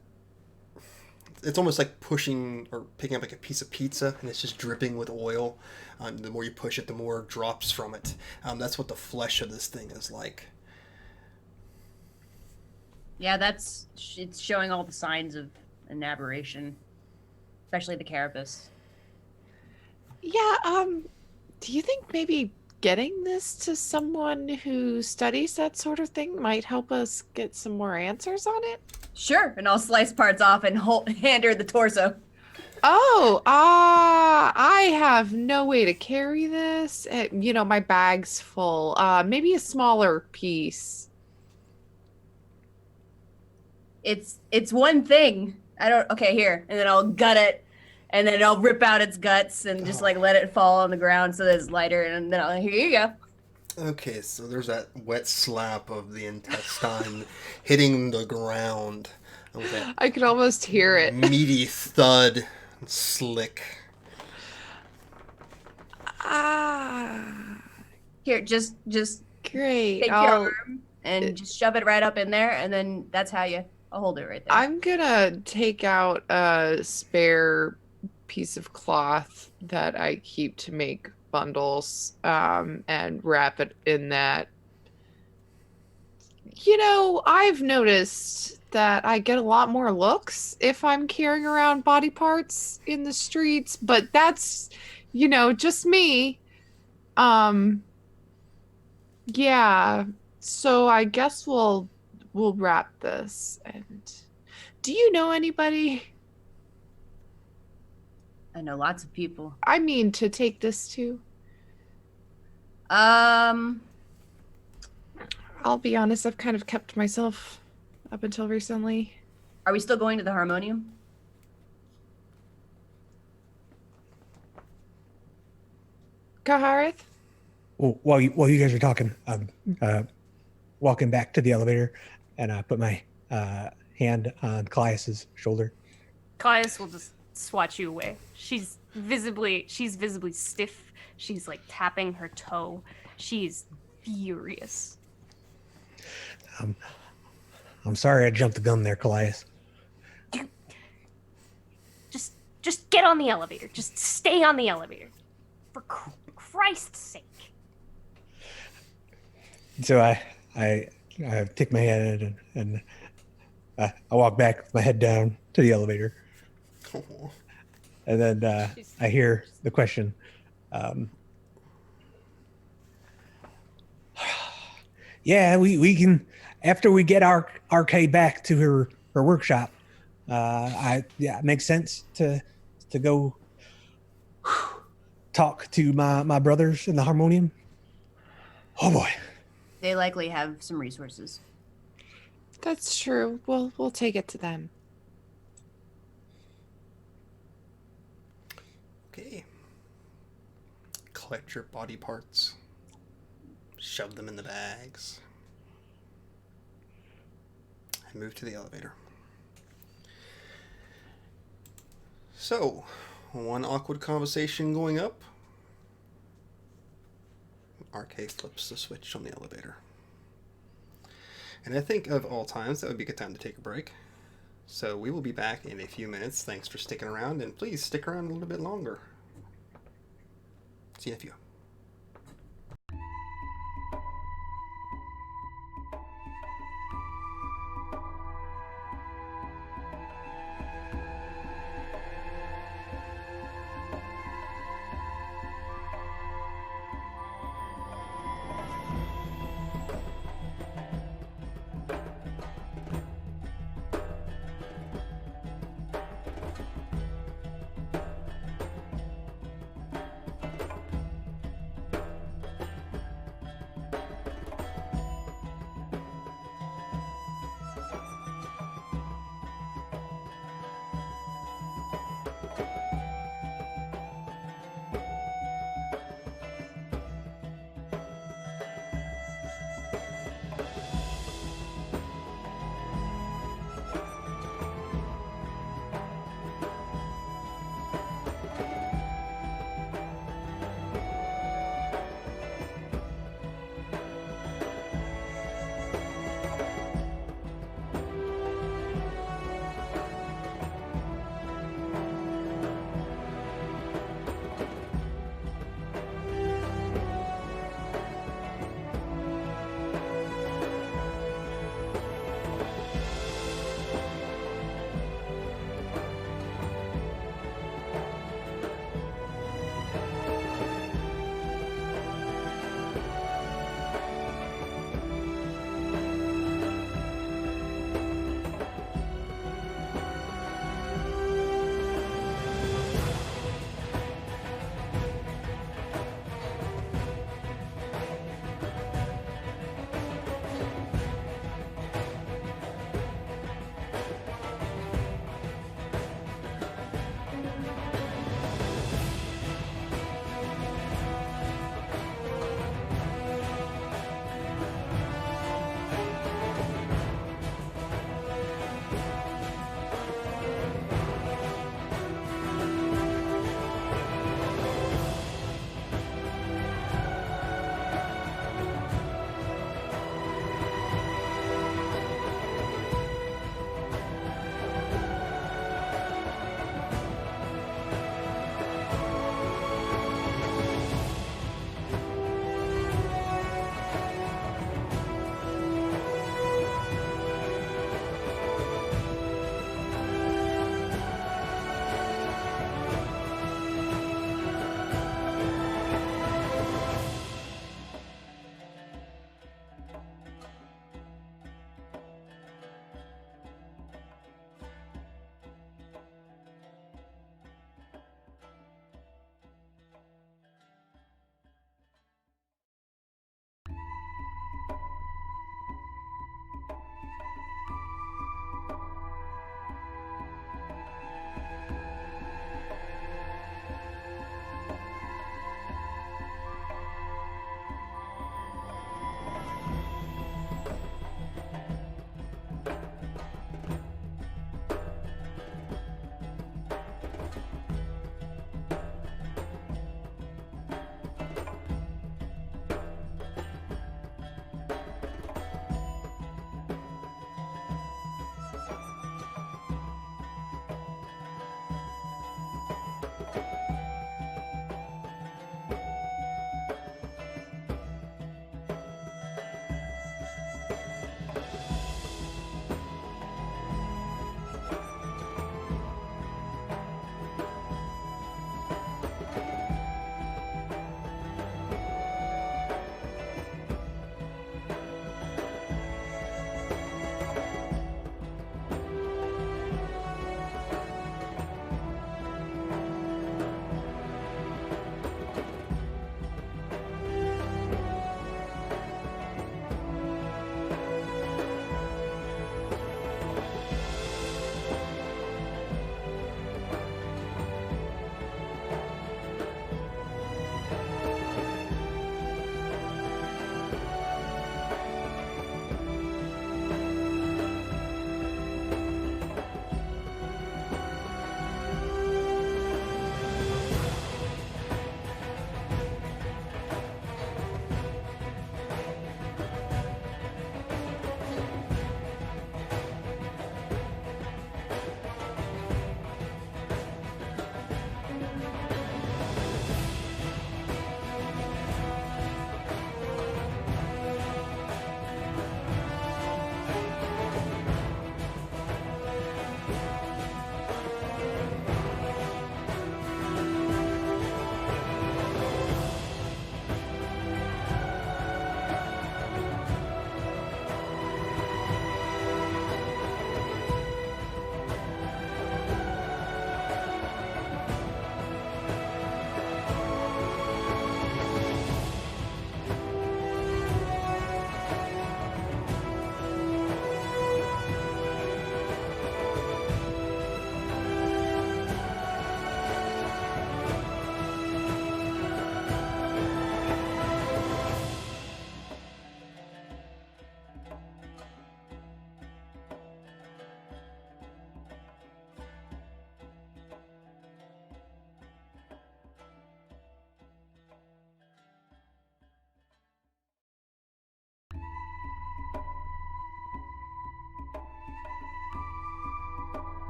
it's almost like pushing or picking up like a piece of pizza, and it's just dripping with oil. The more you push it, the more drops from it. That's what the flesh of this thing is like. Yeah, it's showing all the signs of an aberration, especially the carapace. Yeah, do you think maybe getting this to someone who studies that sort of thing might help us get some more answers on it? Sure, and I'll slice parts off and hand her the torso. Oh, I have no way to carry this. My bag's full. Maybe a smaller piece. It's one thing. Okay, here. And then I'll gut it, and then I'll rip out its guts and just like let it fall on the ground so that it's lighter, and then here you go. Okay, so there's that wet slap of the intestine hitting the ground. With that I could almost hear it. meaty thud, slick. Here, just Great. take your arm and just shove it right up in there, and then that's I'll hold it right there. I'm gonna take out a spare piece of cloth that I keep to make bundles, and wrap it in that. I've noticed that I get a lot more looks if I'm carrying around body parts in the streets, but that's, just me. Yeah, so I guess we'll wrap this. And do you know anybody? I know lots of people. I mean, to take this to? Are I'll be honest, I've kind of kept myself up until recently. we still going to the harmonium? Kahareth? Well, while you guys are talking, walking back to the elevator, and I put my hand on Colias's shoulder. Colias will just swat you away. She's visibly stiff. She's like tapping her toe. She's furious. I'm sorry I jumped the gun there, Colias. Just get on the elevator. Just stay on the elevator. For Christ's sake. So I take my head and I walk back with my head down to the elevator. And then I hear the question. Yeah, we can after we get our RK back to her workshop. It makes sense to go talk to my brothers in the harmonium. Oh boy. They likely have some resources. That's true. We'll take it to them. Okay. Collect your body parts. Shove them in the bags. And move to the elevator. So, one awkward conversation going up. RK flips the switch on the elevator. And I think of all times, that would be a good time to take a break. So we will be back in a few minutes. Thanks for sticking around, and please stick around a little bit longer. See you in a few.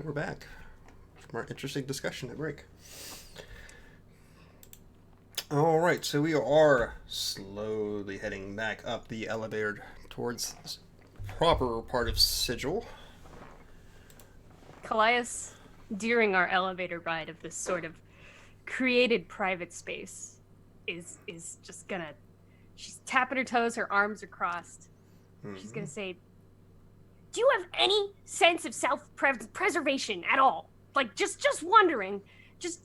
we're back from our interesting discussion at break. All right, so we are slowly heading back up the elevator towards the proper part of Sigil. Colias, during our elevator ride of this sort of created private space, is just gonna. She's tapping her toes, her arms are crossed. She's gonna say, "Do you have any sense of self-preservation at all? Like, just wondering. Just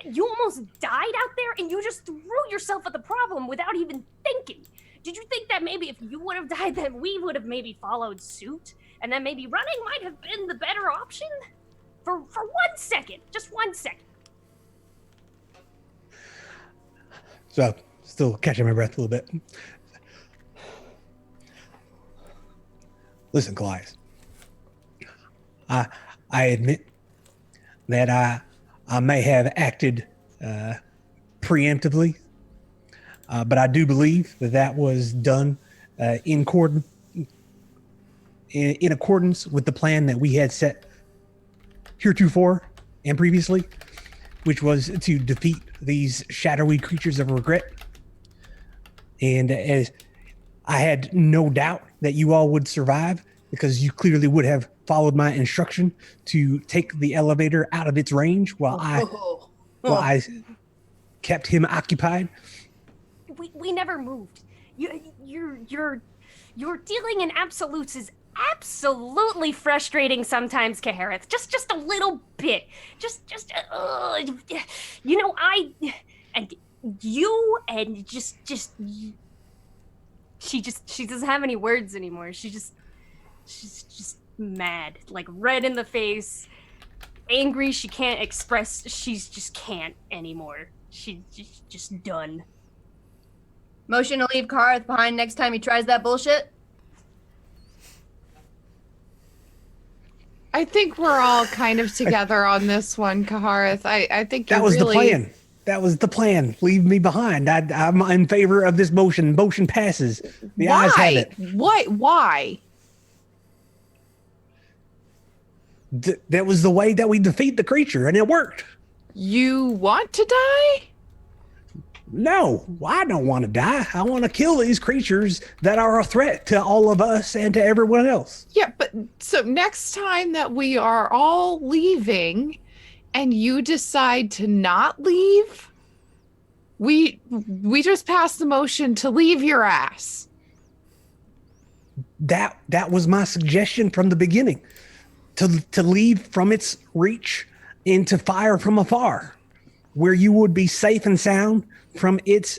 you almost died out there, and you just threw yourself at the problem without even thinking. Did you think that maybe if you would have died, then we would have maybe followed suit, and then maybe running might have been the better option? For 1 second, just 1 second." So, still catching my breath a little bit. Listen, Colias. I admit that I may have acted preemptively, but I do believe that was done in accordance with the plan that we had set heretofore and previously, which was to defeat these shadowy creatures of regret. And as I had no doubt that you all would survive, because you clearly would have followed my instruction to take the elevator out of its range while I kept him occupied. We never moved. You're dealing in absolutes is absolutely frustrating sometimes, Kahareth. Just a little bit. She doesn't have any words anymore. She's just mad, like red in the face, angry. She can't express. She's just can't anymore. She's just done. Motion to leave Kahareth behind next time he tries that bullshit. I think we're all kind of together on this one, Kahareth. I think that was the plan. That was the plan. Leave me behind. I'm in favor of this motion. Motion passes. The ayes have it. Why? That was the way that we defeat the creature, and it worked. You want to die? No, I don't want to die. I want to kill these creatures that are a threat to all of us and to everyone else. Yeah, but so next time that we are all leaving and you decide to not leave, we just passed the motion to leave your ass. That was my suggestion from the beginning. To leave from its reach and to fire from afar, where you would be safe and sound from its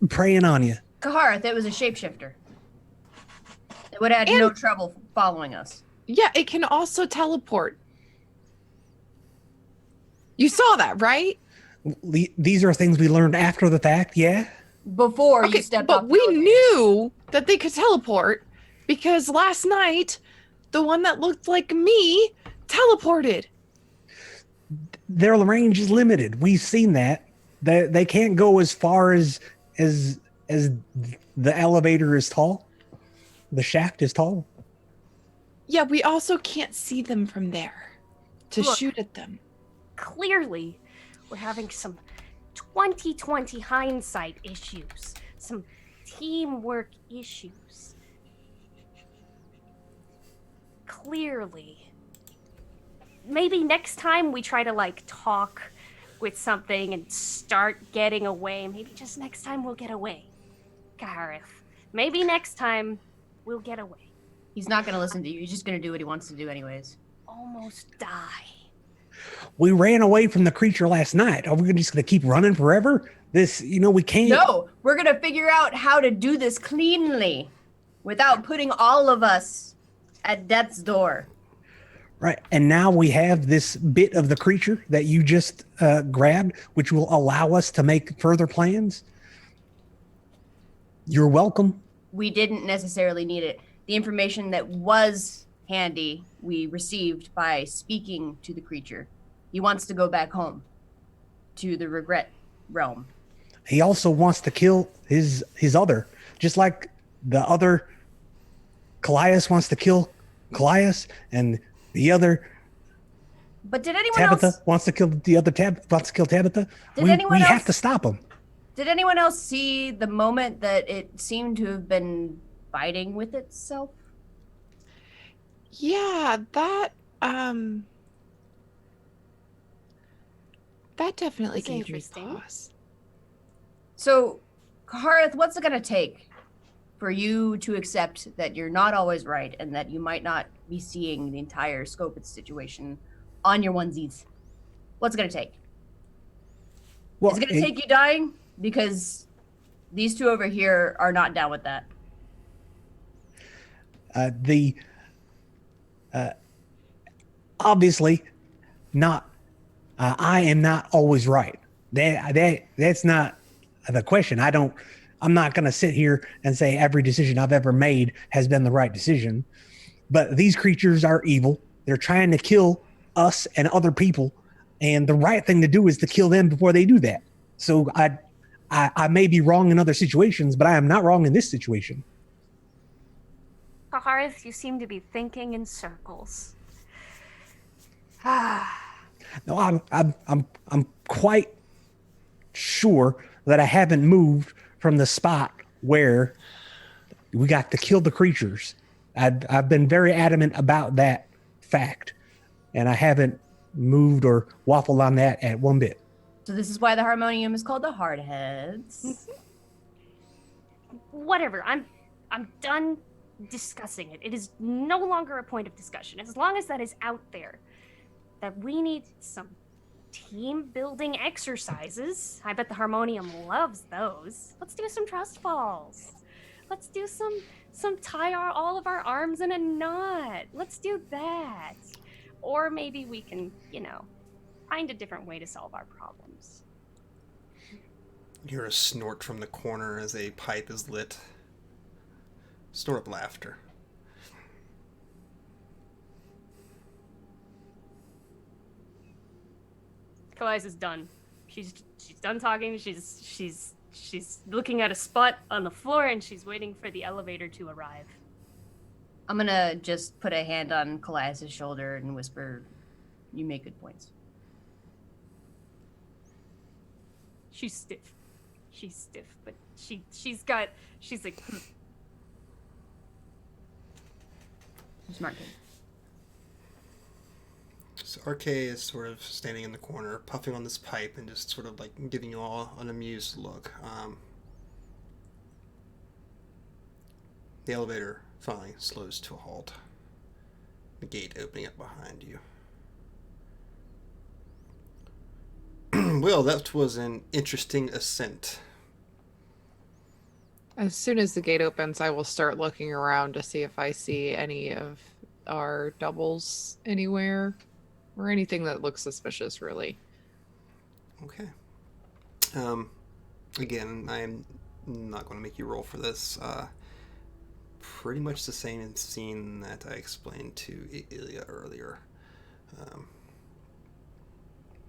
preying on you. Kahareth, it was a shapeshifter. It would have had no trouble following us. Yeah, it can also teleport. You saw that, right? These are things we learned after the fact, yeah? Before you stepped off. But we knew that they could teleport because last night, the one that looked like me teleported. Their range is limited. We've seen that. They can't go as far as the elevator is tall. The shaft is tall. Yeah, we also can't see them from there to shoot at them. Clearly, we're having some 2020 hindsight issues, some teamwork issues. Clearly. Maybe next time we try to talk with something and start getting away. Maybe just next time we'll get away. Kahareth. Maybe next time we'll get away. He's not going to listen to you. He's just going to do what he wants to do anyways. Almost die. We ran away from the creature last night. Are we just going to keep running forever? We can't. No, we're going to figure out how to do this cleanly without putting all of us at death's door. Right. And now we have this bit of the creature that you just grabbed, which will allow us to make further plans. You're welcome. We didn't necessarily need it. The information that was handy, we received by speaking to the creature. He wants to go back home to the regret realm. He also wants to kill his other, just like the other Colias wants to kill Colias, and the other But did anyone Tabitha else? wants to kill the other wants to kill Tabitha. Did We anyone have else- to stop him. Did anyone else see the moment that it seemed to have been fighting with itself? Yeah, that definitely That's gave me interesting. pause. So, Kahareth, what's it gonna take for you to accept that you're not always right and that you might not be seeing the entire scope of the situation on your onesies? What's it gonna take? Well, Is it gonna take you dying? Because these two over here are not down with that. Obviously not. I am not always right. That's not the question. I'm not going to sit here and say every decision I've ever made has been the right decision. But these creatures are evil. They're trying to kill us and other people, and the right thing to do is to kill them before they do that. So I may be wrong in other situations, but I am not wrong in this situation. Kahareth, you seem to be thinking in circles. No, I'm quite sure that I haven't moved from the spot where we got to kill the creatures. I've been very adamant about that fact, and I haven't moved or waffled on that at one bit. So this is why the harmonium is called the Hardheads. Whatever. I'm done discussing it. It is no longer a point of discussion. As long as that is out there, that we need some team building exercises. I bet the harmonium loves those. Let's do some trust falls. Let's do some tie all of our arms in a knot. Let's do that. Or maybe we can, find a different way to solve our problems. You hear a snort from the corner as a pipe is lit. Snort of laughter. Colias is done. She's done talking. She's looking at a spot on the floor and she's waiting for the elevator to arrive. I'm gonna just put a hand on Colias' shoulder and whisper, "You make good points." She's stiff. But she's like, Smart kid. So RK is sort of standing in the corner, puffing on this pipe and just sort of like giving you all an amused look. The elevator finally slows to a halt. The gate opening up behind you. Well, that was an interesting ascent. As soon as the gate opens, I will start looking around to see if I see any of our doubles anywhere or anything that looks suspicious, really. Okay. Again, I am not going to make you roll for this. Pretty much the same scene that I explained to Ilya earlier.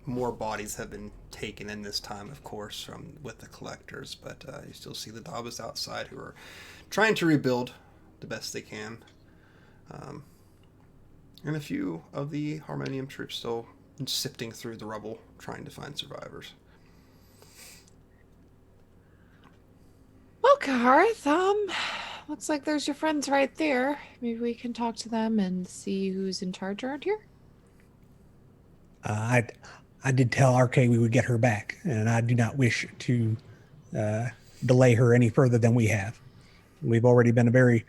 More bodies have been taken in this time, of course, with the collectors, but you still see the Dabbas outside who are trying to rebuild the best they can. And a few of the Harmonium troops still sifting through the rubble, trying to find survivors. Well, Kahareth, looks like there's your friends right there. Maybe we can talk to them and see who's in charge around here. I did tell RK we would get her back, and I do not wish to delay her any further than we have. We've already been a very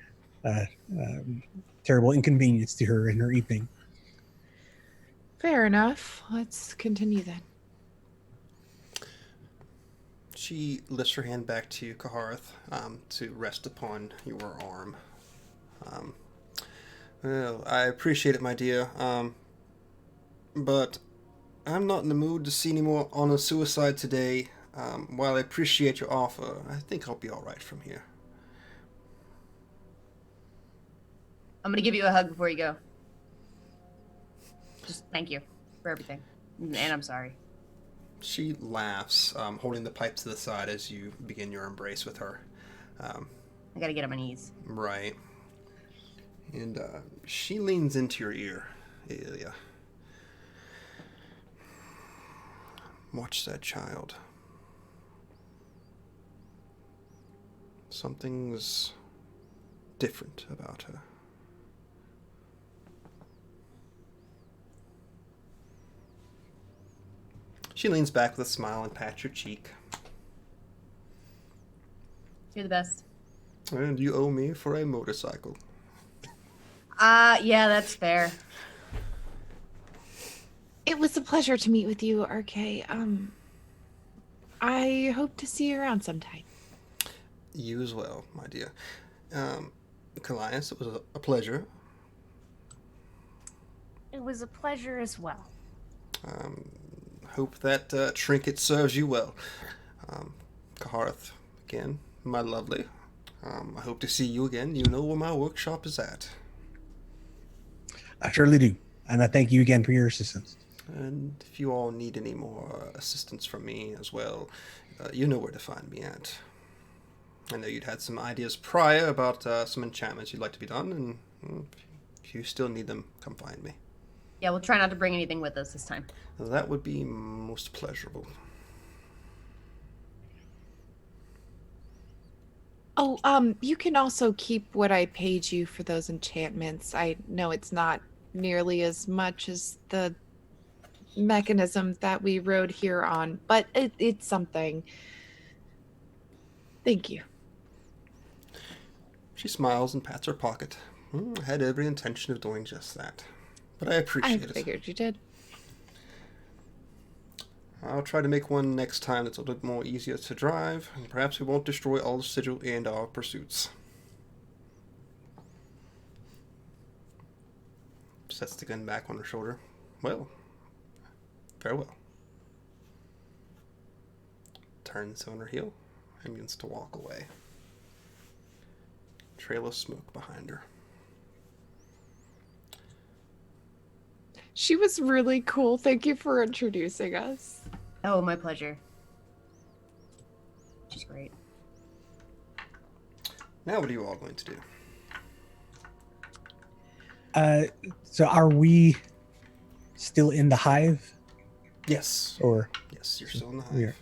terrible inconvenience to her in her evening. Fair enough. Let's continue then. She lifts her hand back to you, Kahareth, to rest upon your arm. Well, I appreciate it, my dear, but I'm not in the mood to see any more honor suicide today. While I appreciate your offer, I think I'll be alright from here. I'm gonna give you a hug before you go. Just thank you for everything. And I'm sorry. She laughs, holding the pipe to the side as you begin your embrace with her. I gotta get on my knees. Right. And she leans into your ear, Aelia. Watch that child. Something's different about her. She leans back with a smile and pats your cheek. You're the best. And you owe me for a motorcycle. Yeah, that's fair. It was a pleasure to meet with you, RK. I hope to see you around sometime. You as well, my dear. Colias, it was a pleasure. It was a pleasure as well. Hope that trinket serves you well. Kahareth, again, my lovely. I hope to see you again. You know where my workshop is at. I surely do. And I thank you again for your assistance. And if you all need any more assistance from me as well, you know where to find me at. I know you'd had some ideas prior about some enchantments you'd like to be done, and if you still need them, come find me. Yeah, we'll try not to bring anything with us this time. That would be most pleasurable. Oh, you can also keep what I paid you for those enchantments. I know it's not nearly as much as the mechanism that we rode here on, but it's something. Thank you. She smiles and pats her pocket. I had every intention of doing just that, but I appreciate it. I figured you did. I'll try to make one next time that's a little more easier to drive, and perhaps we won't destroy all the sigil and our pursuits. Sets the gun back on her shoulder. Well, farewell. Turns on her heel and begins to walk away. Trail of smoke behind her. She was really cool. Thank you for introducing us. Oh, my pleasure. She's great. Now what are you all going to do? So are we still in the hive? Yes. Or Yes, you're still in the hive.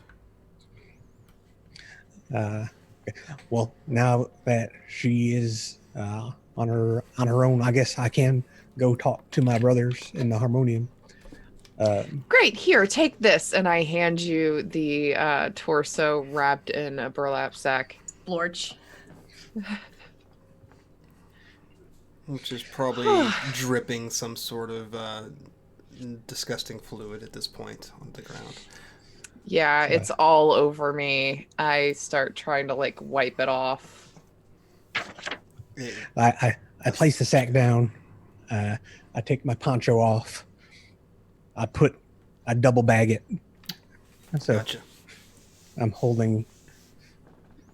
okay. Well, now that she is on her own, I guess I can go talk to my brothers in the harmonium. Great. Here, take this, and I hand you the torso wrapped in a burlap sack. Blorch. Which is probably dripping some sort of disgusting fluid at this point on the ground. Yeah, it's all over me. I start trying to wipe it off. I place the sack down. I take my poncho off. I double bag it. So Gotcha. I'm holding.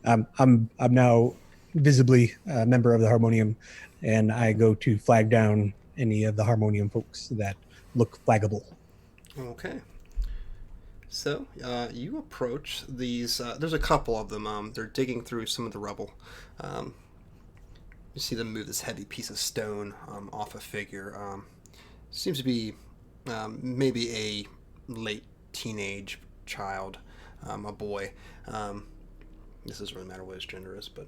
I'm now visibly a member of the harmonium, and I go to flag down any of the harmonium folks that look flaggable. Okay. So, you approach these, there's a couple of them, they're digging through some of the rubble. You see them move this heavy piece of stone off a figure. Seems to be maybe a late teenage child, a boy. This doesn't really matter what his gender is, but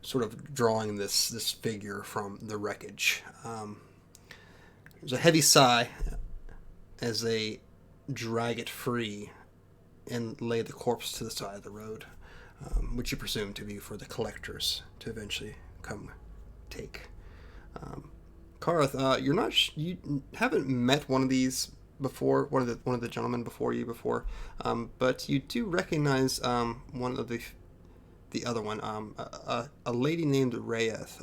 sort of drawing this figure from the wreckage. There's a heavy sigh as they drag it free and lay the corpse to the side of the road, which you presume to be for the collectors to eventually come take. Kahareth, you haven't met one of these before, one of the gentlemen before you before, but you do recognize one of the other one, a lady named Rayeth.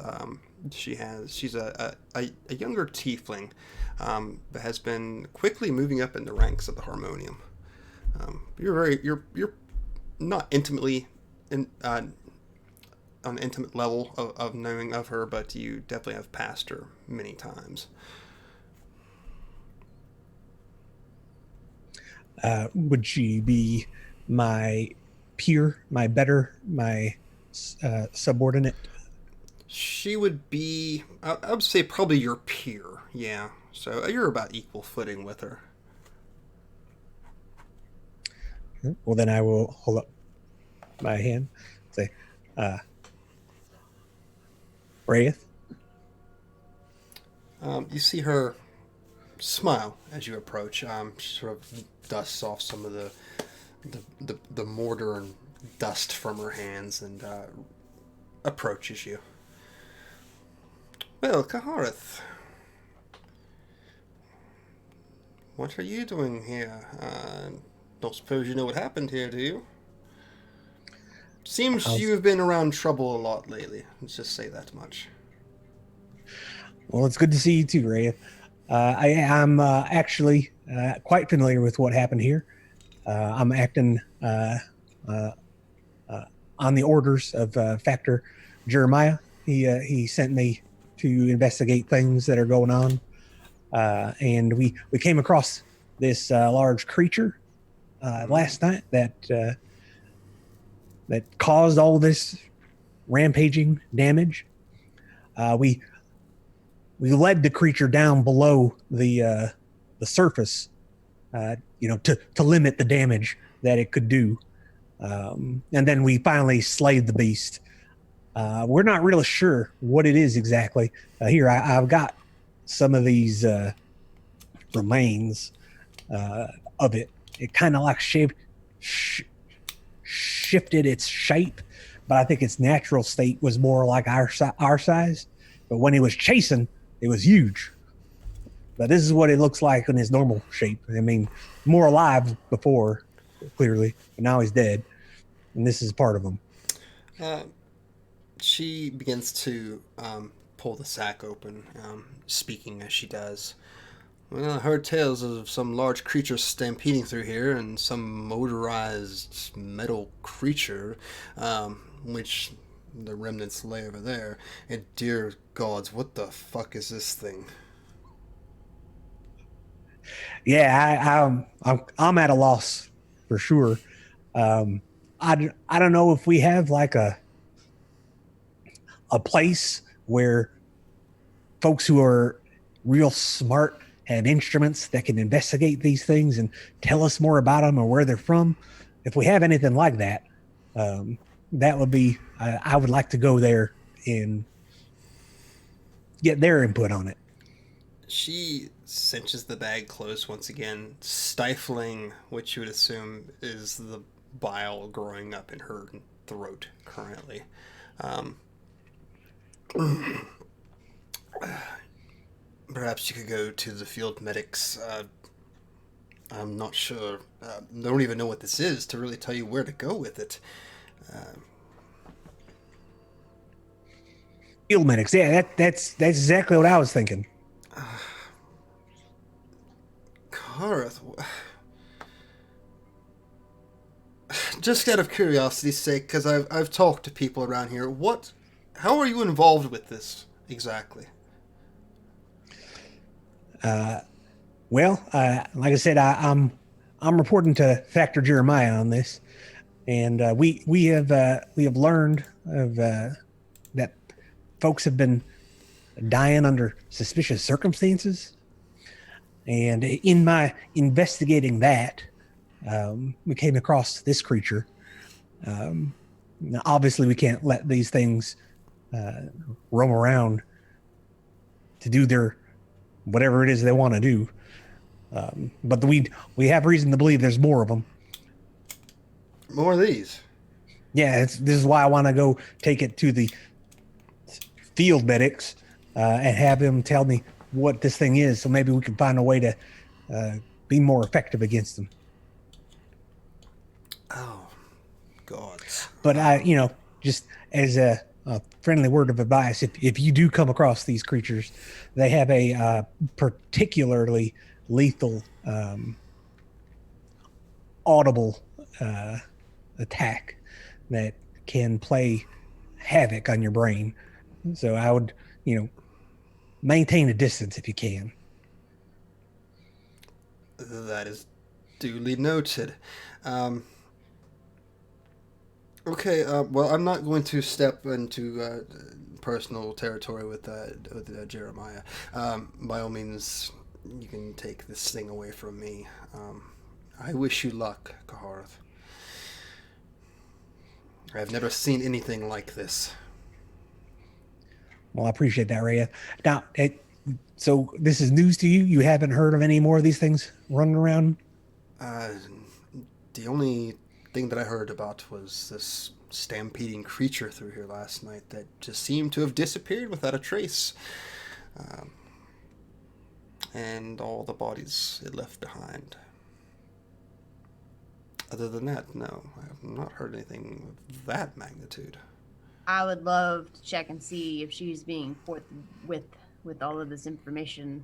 She's a younger tiefling, but has been quickly moving up in the ranks of the harmonium. You're not intimately on an intimate level of knowing of her, but you definitely have passed her many times. Would she be my peer, my better, my subordinate? She would be, I would say, probably your peer. Yeah. So you're about equal footing with her. Well, then I will hold up my hand, say, Wraith. You see her smile as you approach. She sort of dusts off some of the mortar and dust from her hands and approaches you. Well, Kahareth, what are you doing here? Don't suppose you know what happened here, do you? Seems you've been around trouble a lot lately. Let's just say that much. Well, it's good to see you too, Wraith. I'm actually quite familiar with what happened here. I'm acting on the orders of Factor Jeremiah. He sent me to investigate things that are going on, and we came across this large creature last night that caused all this rampaging damage. We led the creature down below the surface, to limit the damage that it could do. And then we finally slayed the beast. We're not really sure what it is exactly. Here, I've got some of these remains of it. It kind of like shifted its shape, but I think its natural state was more like our size. But when he was chasing, it was huge. But this is what it looks like in his normal shape. I mean, more alive before, clearly, but now he's dead, and this is part of him. She begins to pull the sack open, speaking as she does. Well, I heard tales of some large creature stampeding through here and some motorized metal creature, which the remnants lay over there. And dear gods, what the fuck is this thing? Yeah, I'm at a loss for sure. I don't know if we have like a place where folks who are real smart have instruments that can investigate these things and tell us more about them or where they're from. If we have anything like that, that would be, I would like to go there and get their input on it. She cinches the bag close once again, stifling what you would assume is the bile growing up in her throat currently. Perhaps you could go to the field medics. I'm not sure. Don't even know what this is to really tell you where to go with it. Field medics, yeah, that's exactly what I was thinking. Kahareth, just out of curiosity's sake, because I've talked to people around here. How are you involved with this exactly? Well, like I said, I'm reporting to Factor Jeremiah on this, and we have learned of that folks have been dying under suspicious circumstances, and in my investigating that, we came across this creature. Now obviously, we can't let these things roam around to do their whatever it is they want to do. But we have reason to believe there's more of them. More of these? Yeah, this is why I want to go take it to the field medics and have them tell me what this thing is, so maybe we can find a way to be more effective against them. Oh, God. But just as a friendly word of advice, if you do come across these creatures, they have a particularly lethal audible attack that can play havoc on your brain. So I would, maintain a distance if you can. That is duly noted. Okay, well, I'm not going to step into personal territory with Jeremiah. By all means, you can take this thing away from me. I wish you luck, Kahareth. I've never seen anything like this. Well, I appreciate that, Rhea. Now, so this is news to you? You haven't heard of any more of these things running around? The only thing that I heard about was this stampeding creature through here last night that just seemed to have disappeared without a trace. And all the bodies it left behind. Other than that, no, I have not heard anything of that magnitude. I would love to check and see if she's being forth with all of this information.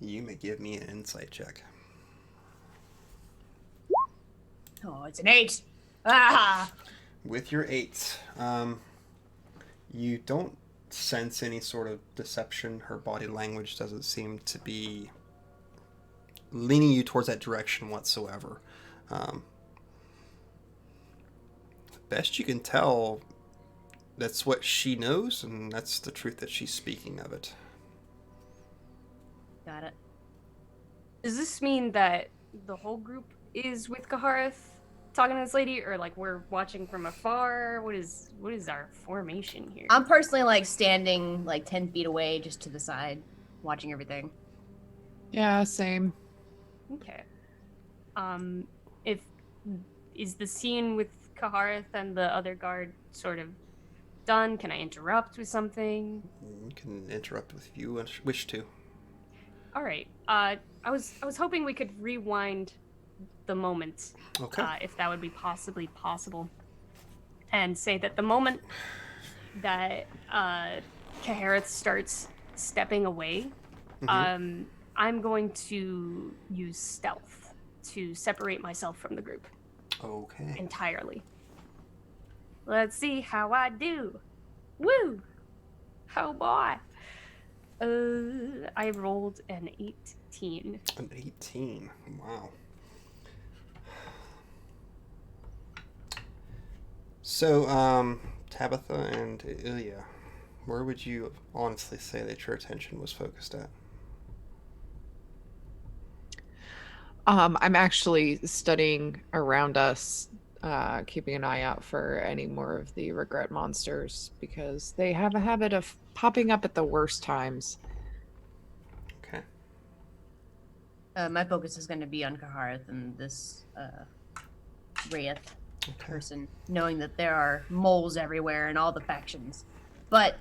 You may give me an insight check. Oh, it's an 8. Ah! With your 8, you don't sense any sort of deception. Her body language doesn't seem to be leaning you towards that direction whatsoever. Best you can tell, that's what she knows, and that's the truth that she's speaking of it. Got it. Does this mean that the whole group is with Kahareth talking to this lady, or like we're watching from afar? What is our formation here? I'm personally like standing like 10 feet away, just to the side, watching everything. Yeah, same. Okay. Is the scene with Kahareth and the other guard sort of done? Can I interrupt with something? You can interrupt if you wish to. All right. I was hoping we could rewind the moment, Okay. if that would be possibly possible, and say that the moment that Kahareth starts stepping away, Mm-hmm. I'm going to use stealth to separate myself from the group Okay. entirely. Let's see how I do. Woo! Oh boy. I rolled an 18. An 18. Wow. So, Tabitha and Ilya, where would you honestly say that your attention was focused at? I'm actually studying around us, keeping an eye out for any more of the regret monsters, because they have a habit of popping up at the worst times. Okay. My focus is going to be on Kahareth and this Wraith person, knowing that there are moles everywhere in all the factions. But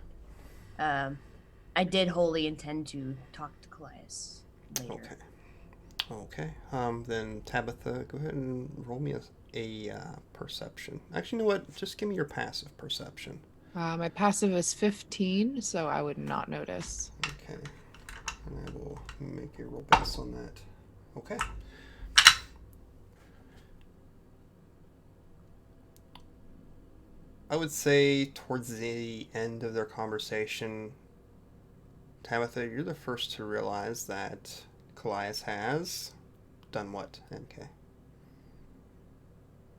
I did wholly intend to talk to Colias later. Okay. Okay. Then Tabitha, go ahead and roll me a perception. Actually, you know what? Just give me your passive perception. My passive is 15, so I would not notice. Okay. And I will make a roll based on that. Okay. I would say towards the end of their conversation, Tabitha, you're the first to realize that Colias has done what, MK?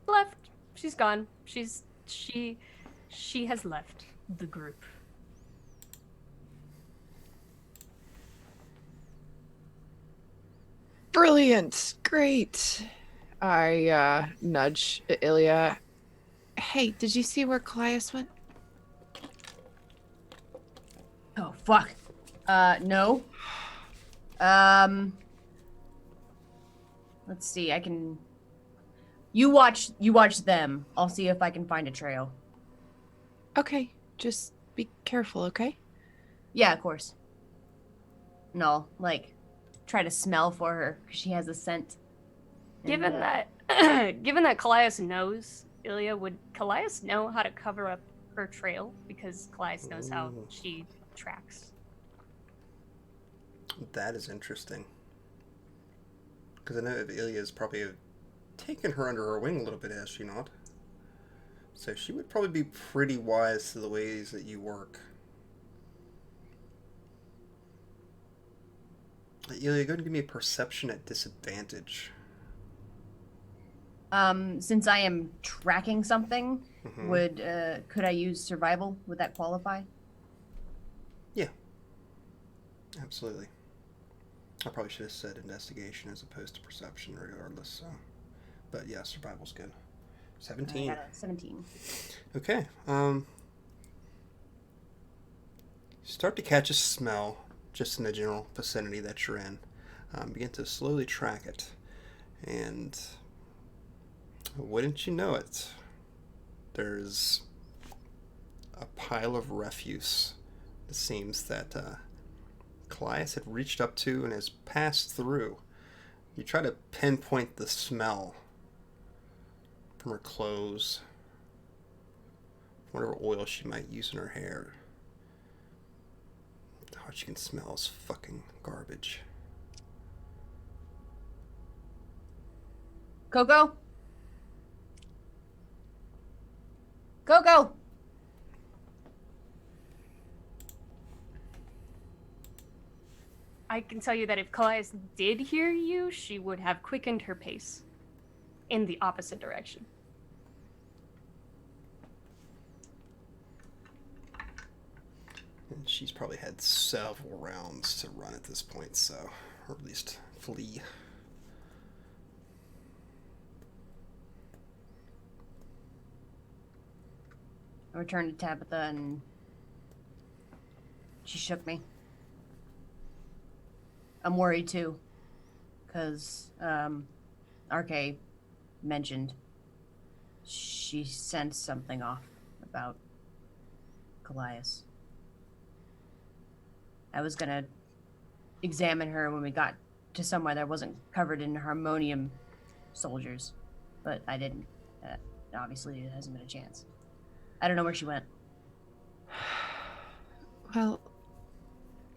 Left. She's gone. She has left the group. Brilliant. Great. I nudge Ilya. Hey, did you see where Colias went? Oh, fuck. No. Let's see, I can... You watch them. I'll see if I can find a trail. Okay, just be careful, okay? Yeah, of course. No, like, try to smell for her, because she has a scent. Given And, that given that Colias knows Ilya, would Colias know how to cover up her trail? Because Colias knows how Ooh. she tracks. That is interesting. Because I know Ilya's probably taken her under her wing a little bit, has she not? So she would probably be pretty wise to the ways that you work. Ilya, go ahead and give me a perception at disadvantage. Since I am tracking something, Mhm. could I use survival? Would that qualify? Yeah, absolutely. I probably should have said investigation as opposed to perception, regardless. So, but yeah, survival's good. I 17. got a 17. Okay. Start to catch a smell just in the general vicinity that you're in. Begin to slowly track it, and wouldn't you know it, there's a pile of refuse. It seems that Colias had reached up to and has passed through. You try to pinpoint the smell from her clothes, whatever oil she might use in her hair. All you can smell is fucking garbage. Coco? Coco! I can tell you that if Colias did hear you, she would have quickened her pace in the opposite direction. And she's probably had several rounds to run at this point, so, or at least flee. I returned to Tabitha and she shook me. I'm worried too, because RK mentioned she sensed something off about Colias. I was gonna examine her when we got to somewhere that wasn't covered in harmonium soldiers, but I didn't. Obviously, it hasn't been a chance. I don't know where she went. Well,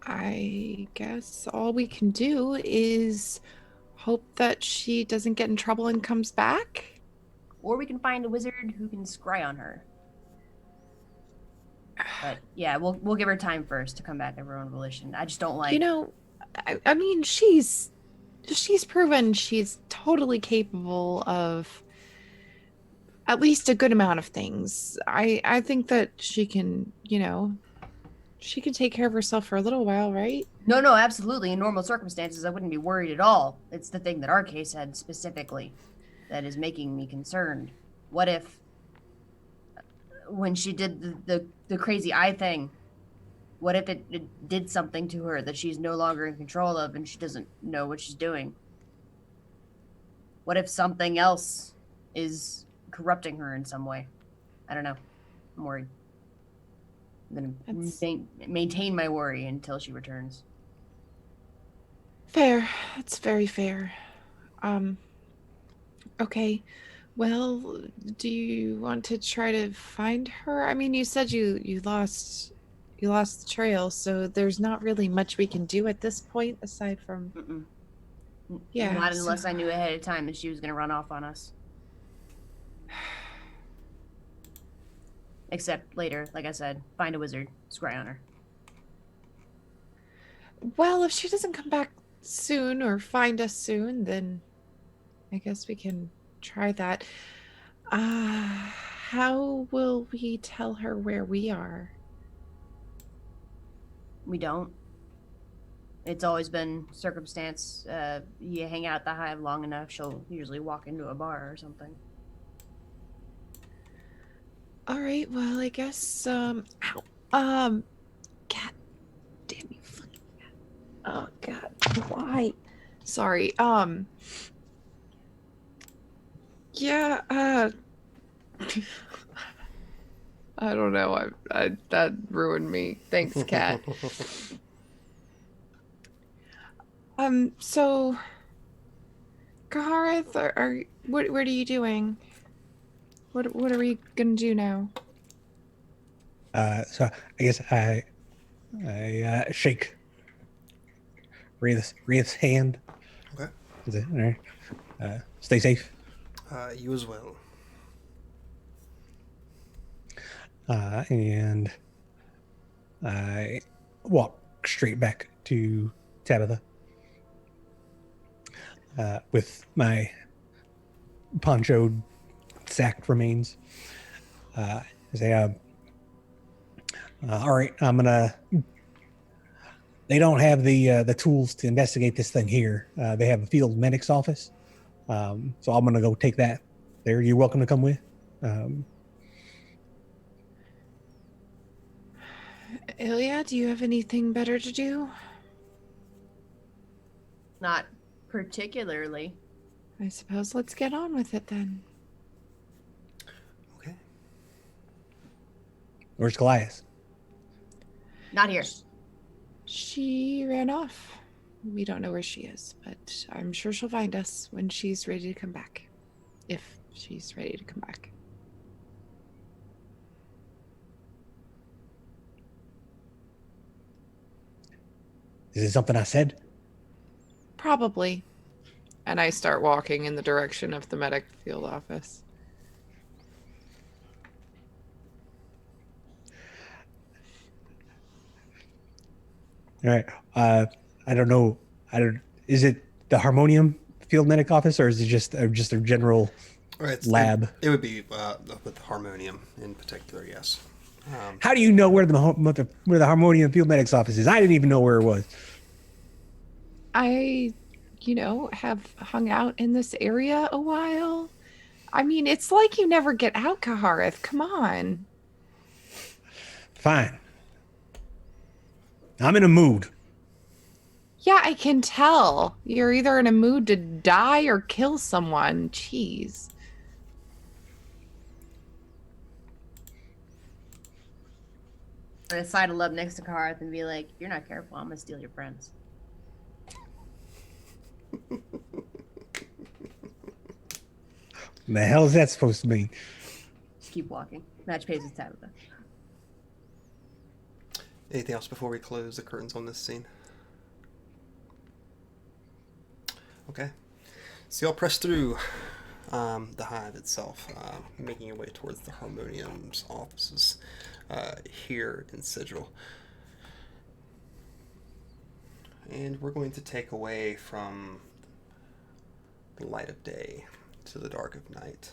I guess all we can do is hope that she doesn't get in trouble and comes back. Or we can find a wizard who can scry on her. But yeah, we'll give her time first to come back of her own volition. I just don't like. You know, I mean, she's proven she's totally capable of at least a good amount of things. I think that she can, she can take care of herself for a little while, right? No, absolutely. In normal circumstances, I wouldn't be worried at all. It's the thing that our case had specifically that is making me concerned. What if, when she did the crazy eye thing, what if it did something to her that she's no longer in control of and she doesn't know what she's doing? What if something else is corrupting her in some way? I don't know. I'm worried. I'm going to maintain my worry until she returns. Fair. That's very fair. Okay. Well, do you want to try to find her? I mean, you said you lost the trail, so there's not really much we can do at this point aside from Yeah. Not unless I knew ahead of time that she was going to run off on us. Except later, like I said, find a wizard, scry on her. Well, if she doesn't come back soon or find us soon, then I guess we can try that. How will we tell her where we are? We don't. It's always been circumstance. You hang out at the hive long enough, she'll usually walk into a bar or something. All right, well, I guess, God damn you fucking cat. Oh, God, why? Sorry, yeah, I don't know, I that ruined me. Thanks, cat. So, Kahareth, what are you doing? What are we gonna do now? So I guess I shake Wreath's hand. Okay. Is it all right? Stay safe. You as well. And I walk straight back to Tabitha with my poncho sacked remains. I say, all right, I'm gonna They don't have the tools to investigate this thing here. They have a field medic's office, so I'm gonna go take that there. You're welcome to come with. Ilya, do you have anything better to do? Not particularly. I suppose let's get on with it then. Okay. Where's Colias? Not here. She ran off. We don't know where she is, but I'm sure she'll find us when she's ready to come back. If she's ready to come back. Is it something I said? Probably. And I start walking in the direction of the medic field office. All right. I don't know. Is it the Harmonium Field Medic Office, or is it just a general lab? It would be with Harmonium in particular, yes. How do you know where the Harmonium Field Medic's office is? I didn't even know where it was. I, have hung out in this area a while. I mean, it's like you never get out, Kahareth. Come on. Fine. I'm in a mood. Yeah, I can tell. You're either in a mood to die or kill someone. Jeez. I'm gonna sidle up next to Kahareth and be like, "You're not careful. I'm gonna steal your friends." The hell is that supposed to mean? Just keep walking. Match pace with Tabitha. Anything else before we close the curtains on this scene? Okay. So y'all press through the hive itself, making your way towards the Harmonium's offices here in Sigil. And we're going to take away from the light of day to the dark of night.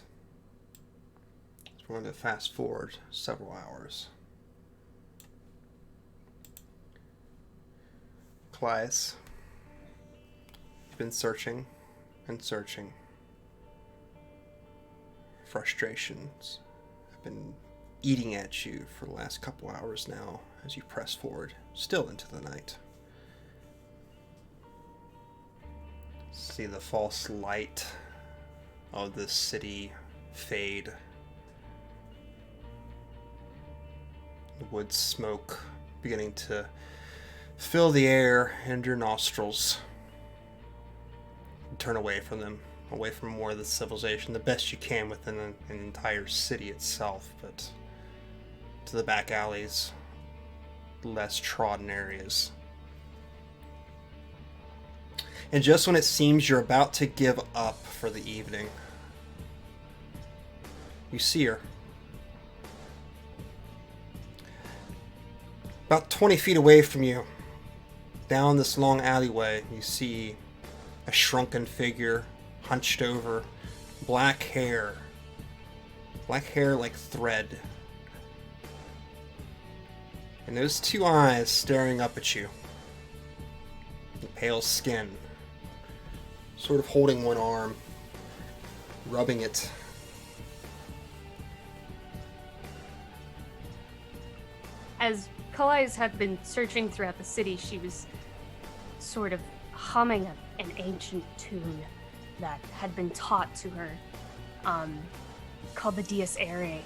So we're going to fast forward several hours. Colias, you've been searching and searching. Frustrations have been eating at you for the last couple hours now as you press forward, still into the night. See the false light of the city fade. The wood smoke beginning to fill the air and your nostrils. Turn away from them, away from more of the civilization, the best you can within an entire city itself, but to the back alleys, less trodden areas. And just when it seems you're about to give up for the evening, you see her. About 20 feet away from you, down this long alleyway, you see a shrunken figure, hunched over, black hair like thread. And those two eyes staring up at you. The pale skin, sort of holding one arm, rubbing it. As Colias had been searching throughout the city, she was sort of humming an ancient tune that had been taught to her, called the Dies Irae,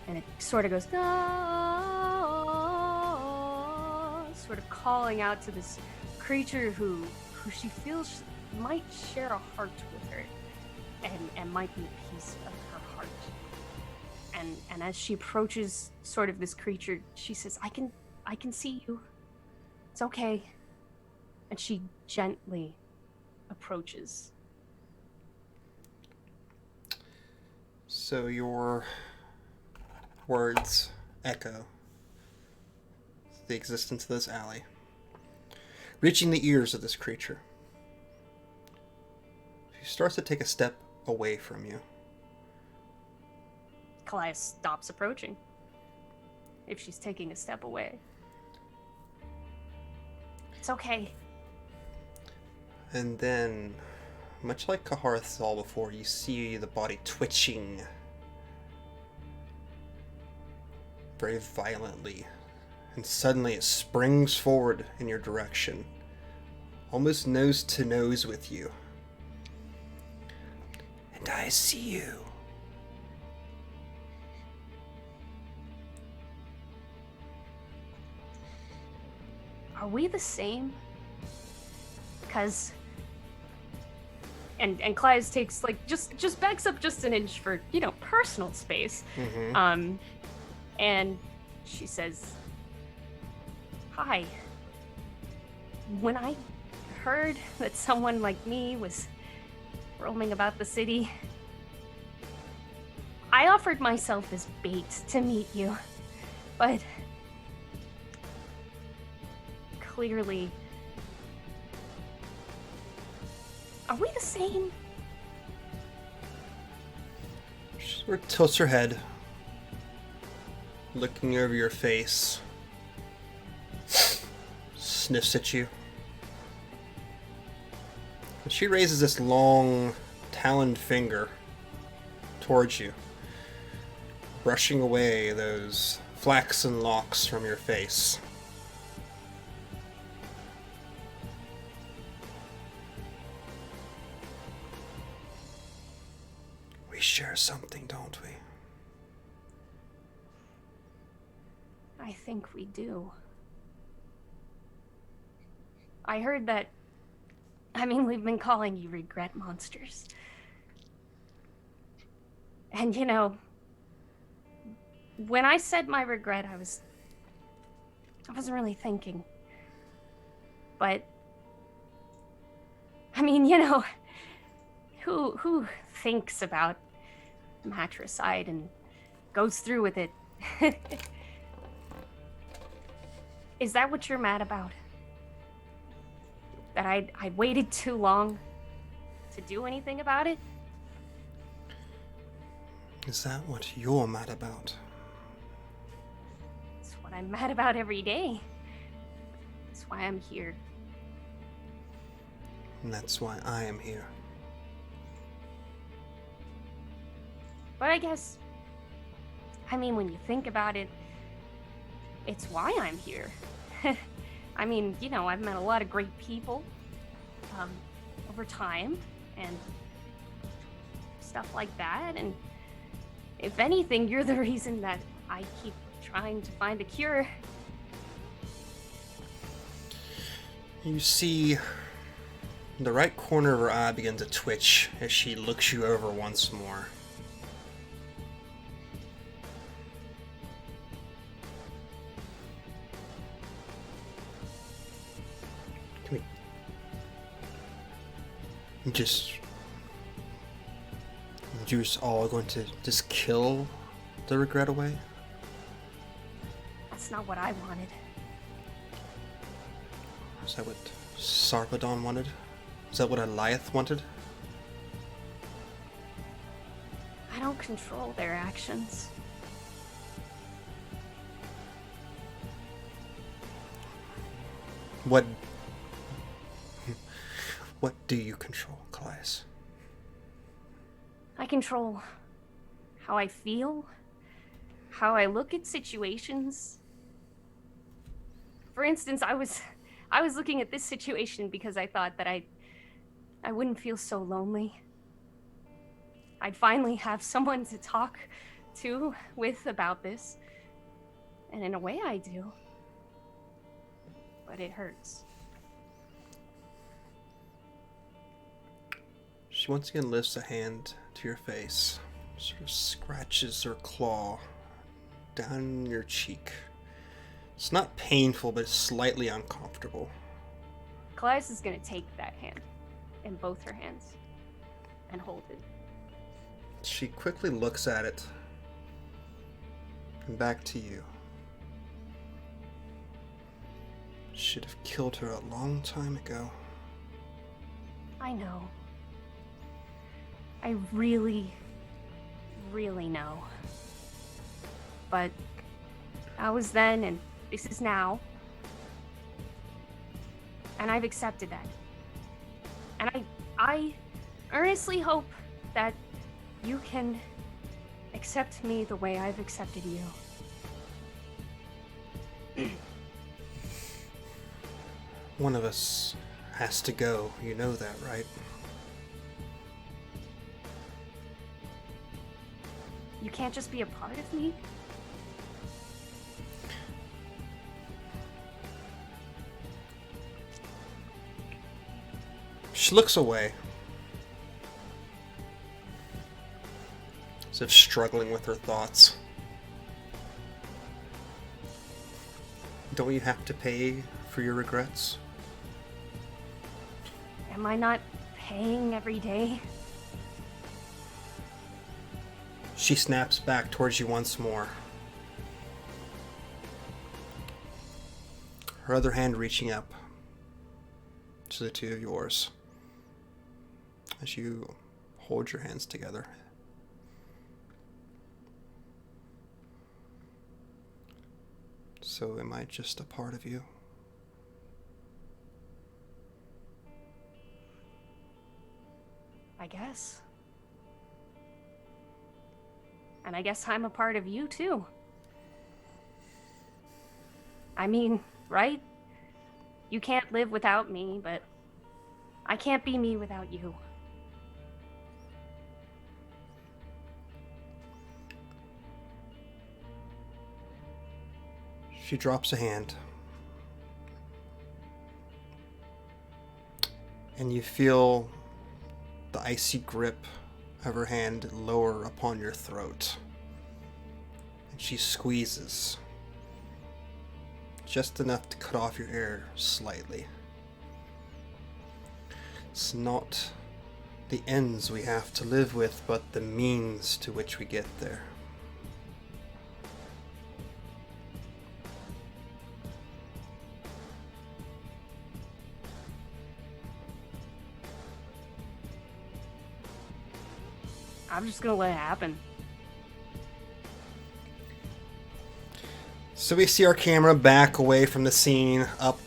and it sort of goes, "Ah," sort of calling out to this creature who she feels might share a heart with her, and might be a piece of her heart. And as she approaches sort of this creature, she says, I can see you. It's okay." And she gently approaches. So your words echo the existence of this alley, reaching the ears of this creature. She starts to take a step away from you. Colias stops approaching. If she's taking a step away. It's okay. And then, much like Kahareth saw before, you see the body twitching very violently. And suddenly it springs forward in your direction, almost nose to nose with you. And I see you. Are we the same? Because... And Colias takes, like, just backs up just an inch for, you know, personal space. Mm-hmm. And she says, "Hi. When I heard that someone like me was roaming about the city, I offered myself as bait to meet you. But clearly... Are we the same?" She sort of tilts her head, looking over your face, sniffs at you. And she raises this long, taloned finger towards you, brushing away those flaxen locks from your face. We share something, don't we? I think we do. I heard that... I mean, we've been calling you regret monsters. And, you know, when I said my regret, I wasn't really thinking. But, I mean, you know, who thinks about matricide and goes through with it? Is that what you're mad about? That I waited too long to do anything about it? Is that what you're mad about? It's what I'm mad about every day. That's why I'm here. And that's why I am here. But I guess, I mean, when you think about it, it's why I'm here. I mean, you know, I've met a lot of great people over time and stuff like that. And if anything, you're the reason that I keep trying to find a cure. You see the right corner of her eye begin to twitch as she looks you over once more. You're just all going to just kill the regret away? That's not what I wanted. Is that what Sarpedon wanted? Is that what Eliath wanted? I don't control their actions. What do you control, Colias? I control how I feel, how I look at situations. For instance, I was looking at this situation because I thought that I wouldn't feel so lonely. I'd finally have someone to talk to with about this. And in a way I do. But it hurts. She once again lifts a hand to your face, sort of scratches her claw down your cheek. It's not painful, but it's slightly uncomfortable. Colias is going to take that hand in both her hands and hold it. She quickly looks at it and back to you. Should have killed her a long time ago. I know. I really, really know. But that was then and this is now. And I've accepted that. And I earnestly hope that you can accept me the way I've accepted you. One of us has to go. You know that, right? You can't just be a part of me? She looks away, as if struggling with her thoughts. Don't you have to pay for your regrets? Am I not paying every day? She snaps back towards you once more. Her other hand reaching up to the two of yours as you hold your hands together. So am I just a part of you? I guess. And I guess I'm a part of you too. I mean, right? You can't live without me, but I can't be me without you. She drops a hand. And you feel the icy grip of her hand lower upon your throat. And she squeezes. Just enough to cut off your air slightly. It's not the ends we have to live with, but the means to which we get there. I'm just gonna let it happen. So we see our camera back away from the scene, up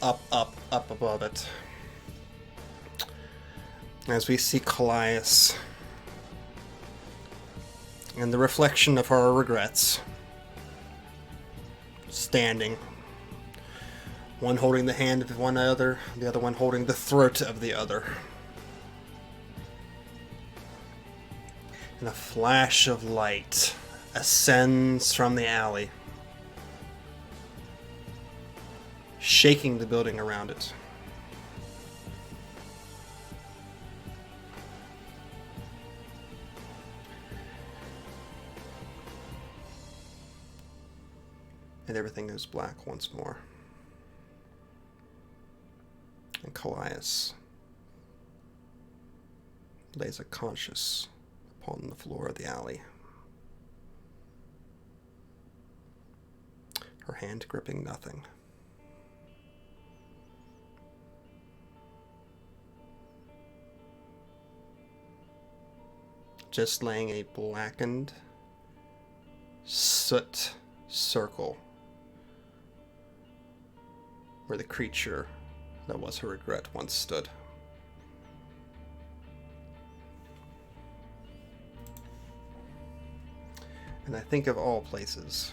above it. As we see Colias and the reflection of her regrets standing. One holding the hand of one other, the other one holding the throat of the other. And a flash of light ascends from the alley, shaking the building around it. And everything goes black once more. And Colias lays unconscious upon the floor of the alley, her hand gripping nothing. Just laying a blackened soot circle where the creature that was her regret once stood. And I think of all places,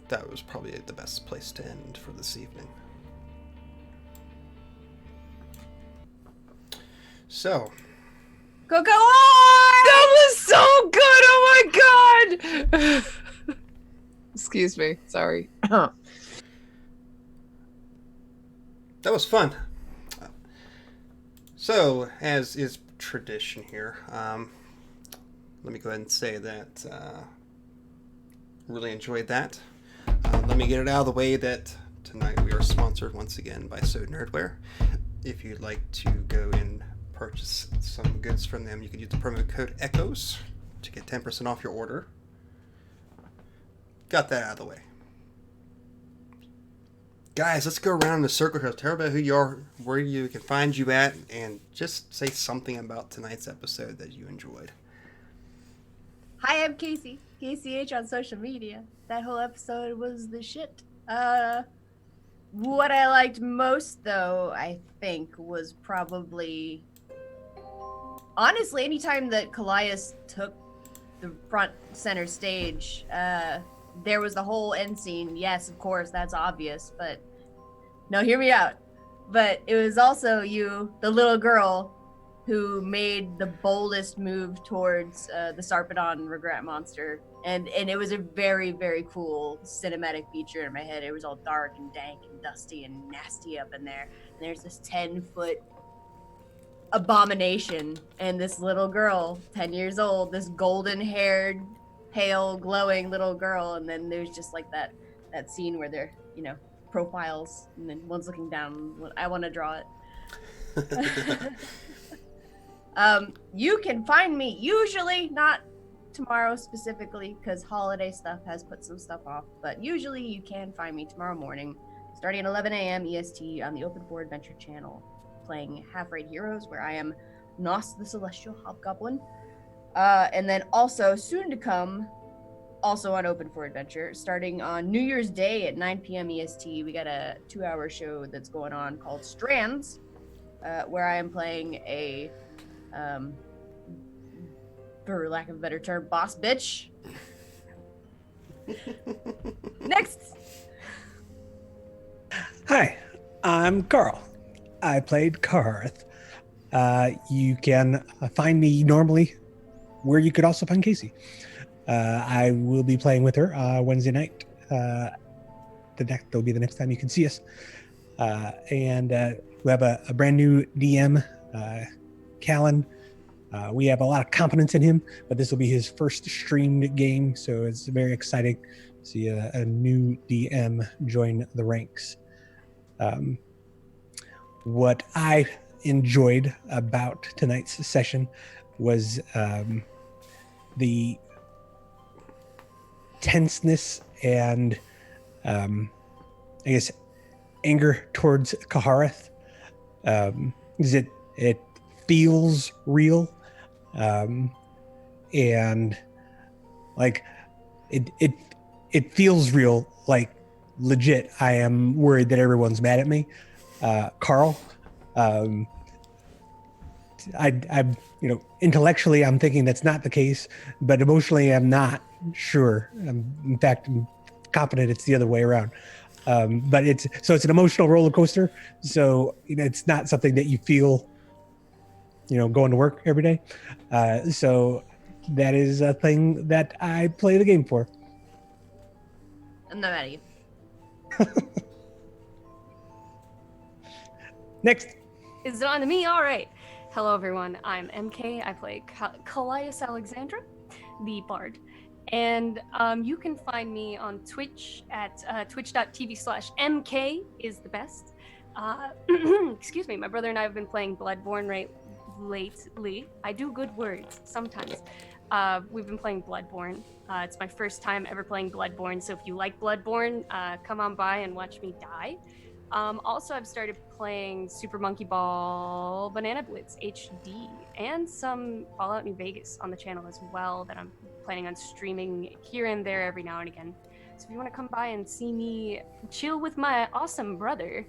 that was probably the best place to end for this evening. So, Go on! That was so good! Oh my god! Excuse me. Sorry. that was fun. So, as is tradition here, let me go ahead and say that really enjoyed that. Let me get it out of the way that tonight we are sponsored once again by So Nerdware. If you'd like to go and purchase some goods from them, you can use the promo code ECHOES to get 10% off your order. Got that out of the way. Guys, let's go around in the circle here. Tell everybody who you are, where you can find you at, and just say something about tonight's episode that you enjoyed. Hi, I'm Casey. KCH on social media. That whole episode was the shit. What I liked most, though, I think, was probably honestly anytime that Colias took the front center stage. There was the whole end scene. Yes, of course, that's obvious, but no, hear me out. But it was also you, the little girl, who made the boldest move towards the Sarpedon regret monster. And it was a very, very cool cinematic feature in my head. It was all dark and dank and dusty and nasty up in there. And there's this 10-foot abomination and this little girl, 10 years old, this golden-haired, pale, glowing little girl. And then there's just like that scene where they're, profiles, and then one's looking down. I want to draw it. You can find me, usually not tomorrow specifically because holiday stuff has put some stuff off, but usually you can find me tomorrow morning starting at 11 a.m. EST on the Open for Adventure channel, playing Half-Rate Heroes, where I am Nos the Celestial Hobgoblin. And then also soon to come, also on Open for Adventure, starting on New Year's Day at 9 p.m. EST, we got a 2-hour show that's going on called Strands, where I am playing a, for lack of a better term, boss bitch. Next! Hi, I'm Karl. I played Kahareth. You can find me normally where you could also find Casey. I will be playing with her Wednesday night. That'll be the next time you can see us. And we have a brand new DM, Callan. We have a lot of confidence in him, but this will be his first streamed game, so it's very exciting to see a new DM join the ranks. What I enjoyed about tonight's session was the tenseness and I guess anger towards Kahareth. Is it feels real, and like it feels real, like legit. I am worried that everyone's mad at me. Karl, I'm intellectually I'm thinking that's not the case, but emotionally I'm not sure. In fact, I'm confident it's the other way around. But it's an emotional roller coaster. So it's not something that you feel, going to work every day. So that is a thing that I play the game for. I'm not mad at you. Next. Is it on to me? All right. Hello, everyone. I'm MK. I play Colias Alexandra, the Bard. And you can find me on Twitch at twitch.tv/MK is the best. Excuse me. My brother and I have been playing Bloodborne lately. I do good words sometimes. We've been playing Bloodborne. It's my first time ever playing Bloodborne, so if you like Bloodborne, come on by and watch me die. Also, I've started playing Super Monkey Ball Banana Blitz HD and some Fallout New Vegas on the channel as well that I'm planning on streaming here and there every now and again. So if you want to come by and see me chill with my awesome brother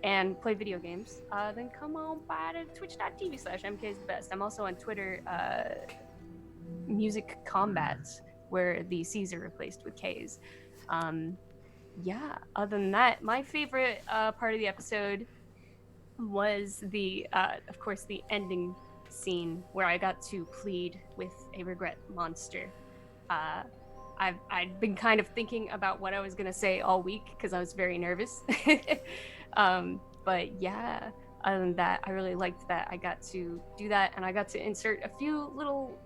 and play video games, then come on by to twitch.tv/MK is the best. I'm also on Twitter, Music Combats, where the C's are replaced with K's. Yeah, other than that, my favorite part of the episode was of course, the ending scene where I got to plead with a regret monster. I'd been kind of thinking about what I was gonna say all week because I was very nervous. But yeah, other than that, I really liked that I got to do that, and I got to insert a few little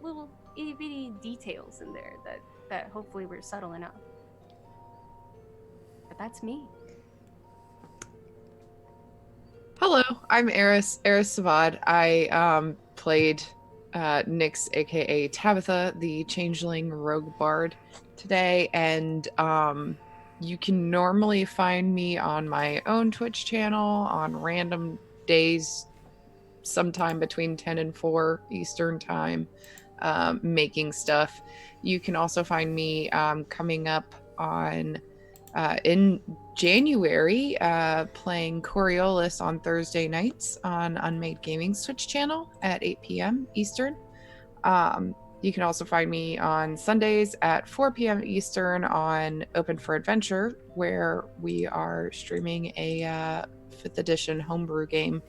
itty bitty details in there that hopefully were subtle enough. But that's me. Hello, I'm Aras Savad. I played Nyx, aka Tabitha, the Changeling Rogue Bard today, and you can normally find me on my own Twitch channel on random days, sometime between 10 and 4 Eastern time, making stuff. You can also find me coming up on in January, playing Coriolis on Thursday nights on Unmade Gaming's Twitch channel at 8 p.m. Eastern. You can also find me on Sundays at 4 p.m. Eastern on Open for Adventure, where we are streaming a 5th edition homebrew game.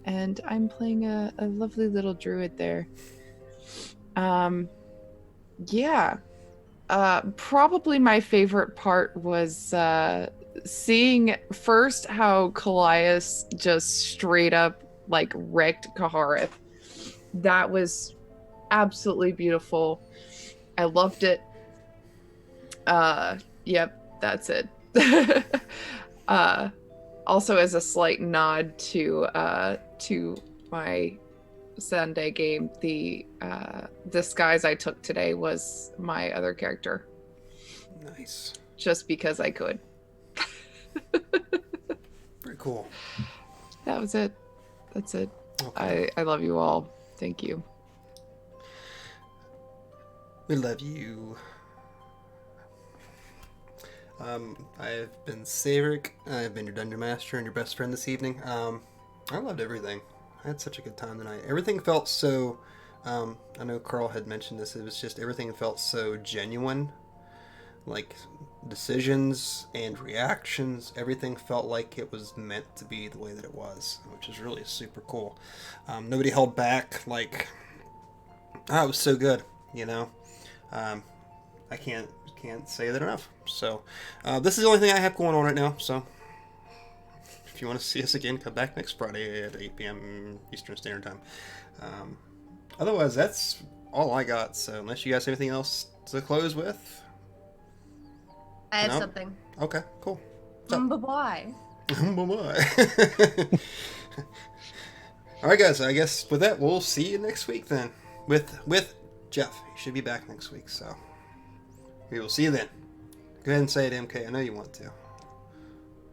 And I'm playing a lovely little druid there. Yeah. Probably my favorite part was seeing first how Colias just straight up like wrecked Kahareth. That was absolutely beautiful. I loved it. Yep, that's it. Also, as a slight nod to my Sunday game, the disguise I took today was my other character. Nice. Just because I could. Very cool. That was it. That's it. Okay. I love you all. Thank you. We love you. I've been Saevrick. I've been your Dungeon Master and your best friend this evening. I loved everything. I had such a good time tonight. Everything felt so... I know Karl had mentioned this. It was just everything felt so genuine. Like, decisions and reactions, everything felt like it was meant to be the way that it was, which is really super cool. Nobody held back. Like, it was so good, you know? I can't say that enough. So, this is the only thing I have going on right now, so if you want to see us again, come back next Friday at 8 p.m. Eastern Standard Time. Otherwise, that's all I got, so unless you guys have anything else to close with? I have No? something. Okay, cool. Bye-bye. Bye-bye. Alright guys, I guess with that, we'll see you next week then. With Jeff. He should be back next week, so we will see you then. Go ahead and say it, MK. I know you want to.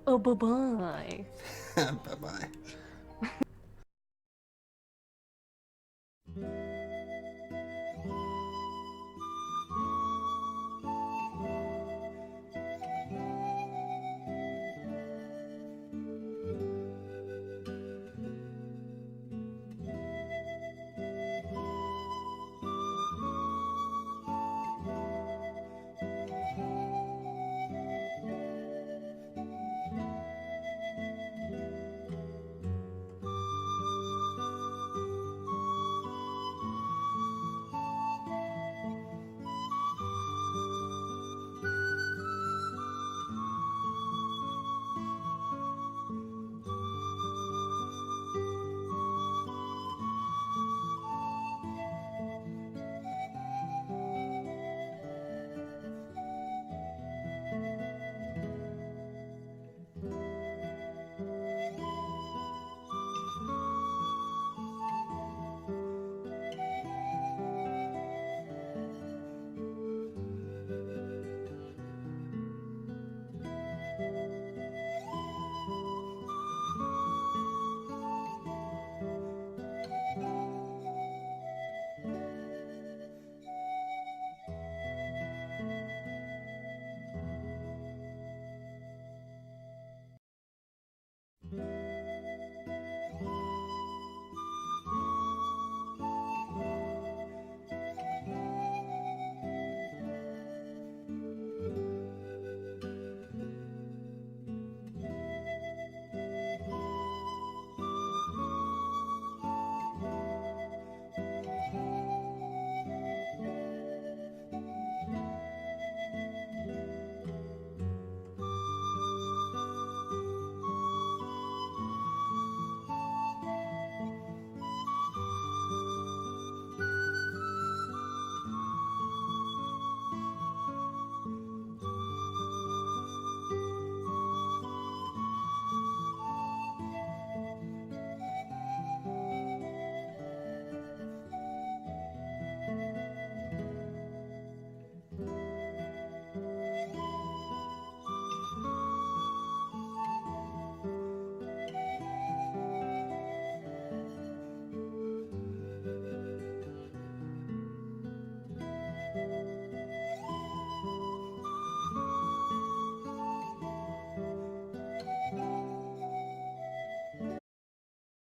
Oh, bye-bye. Bye-bye.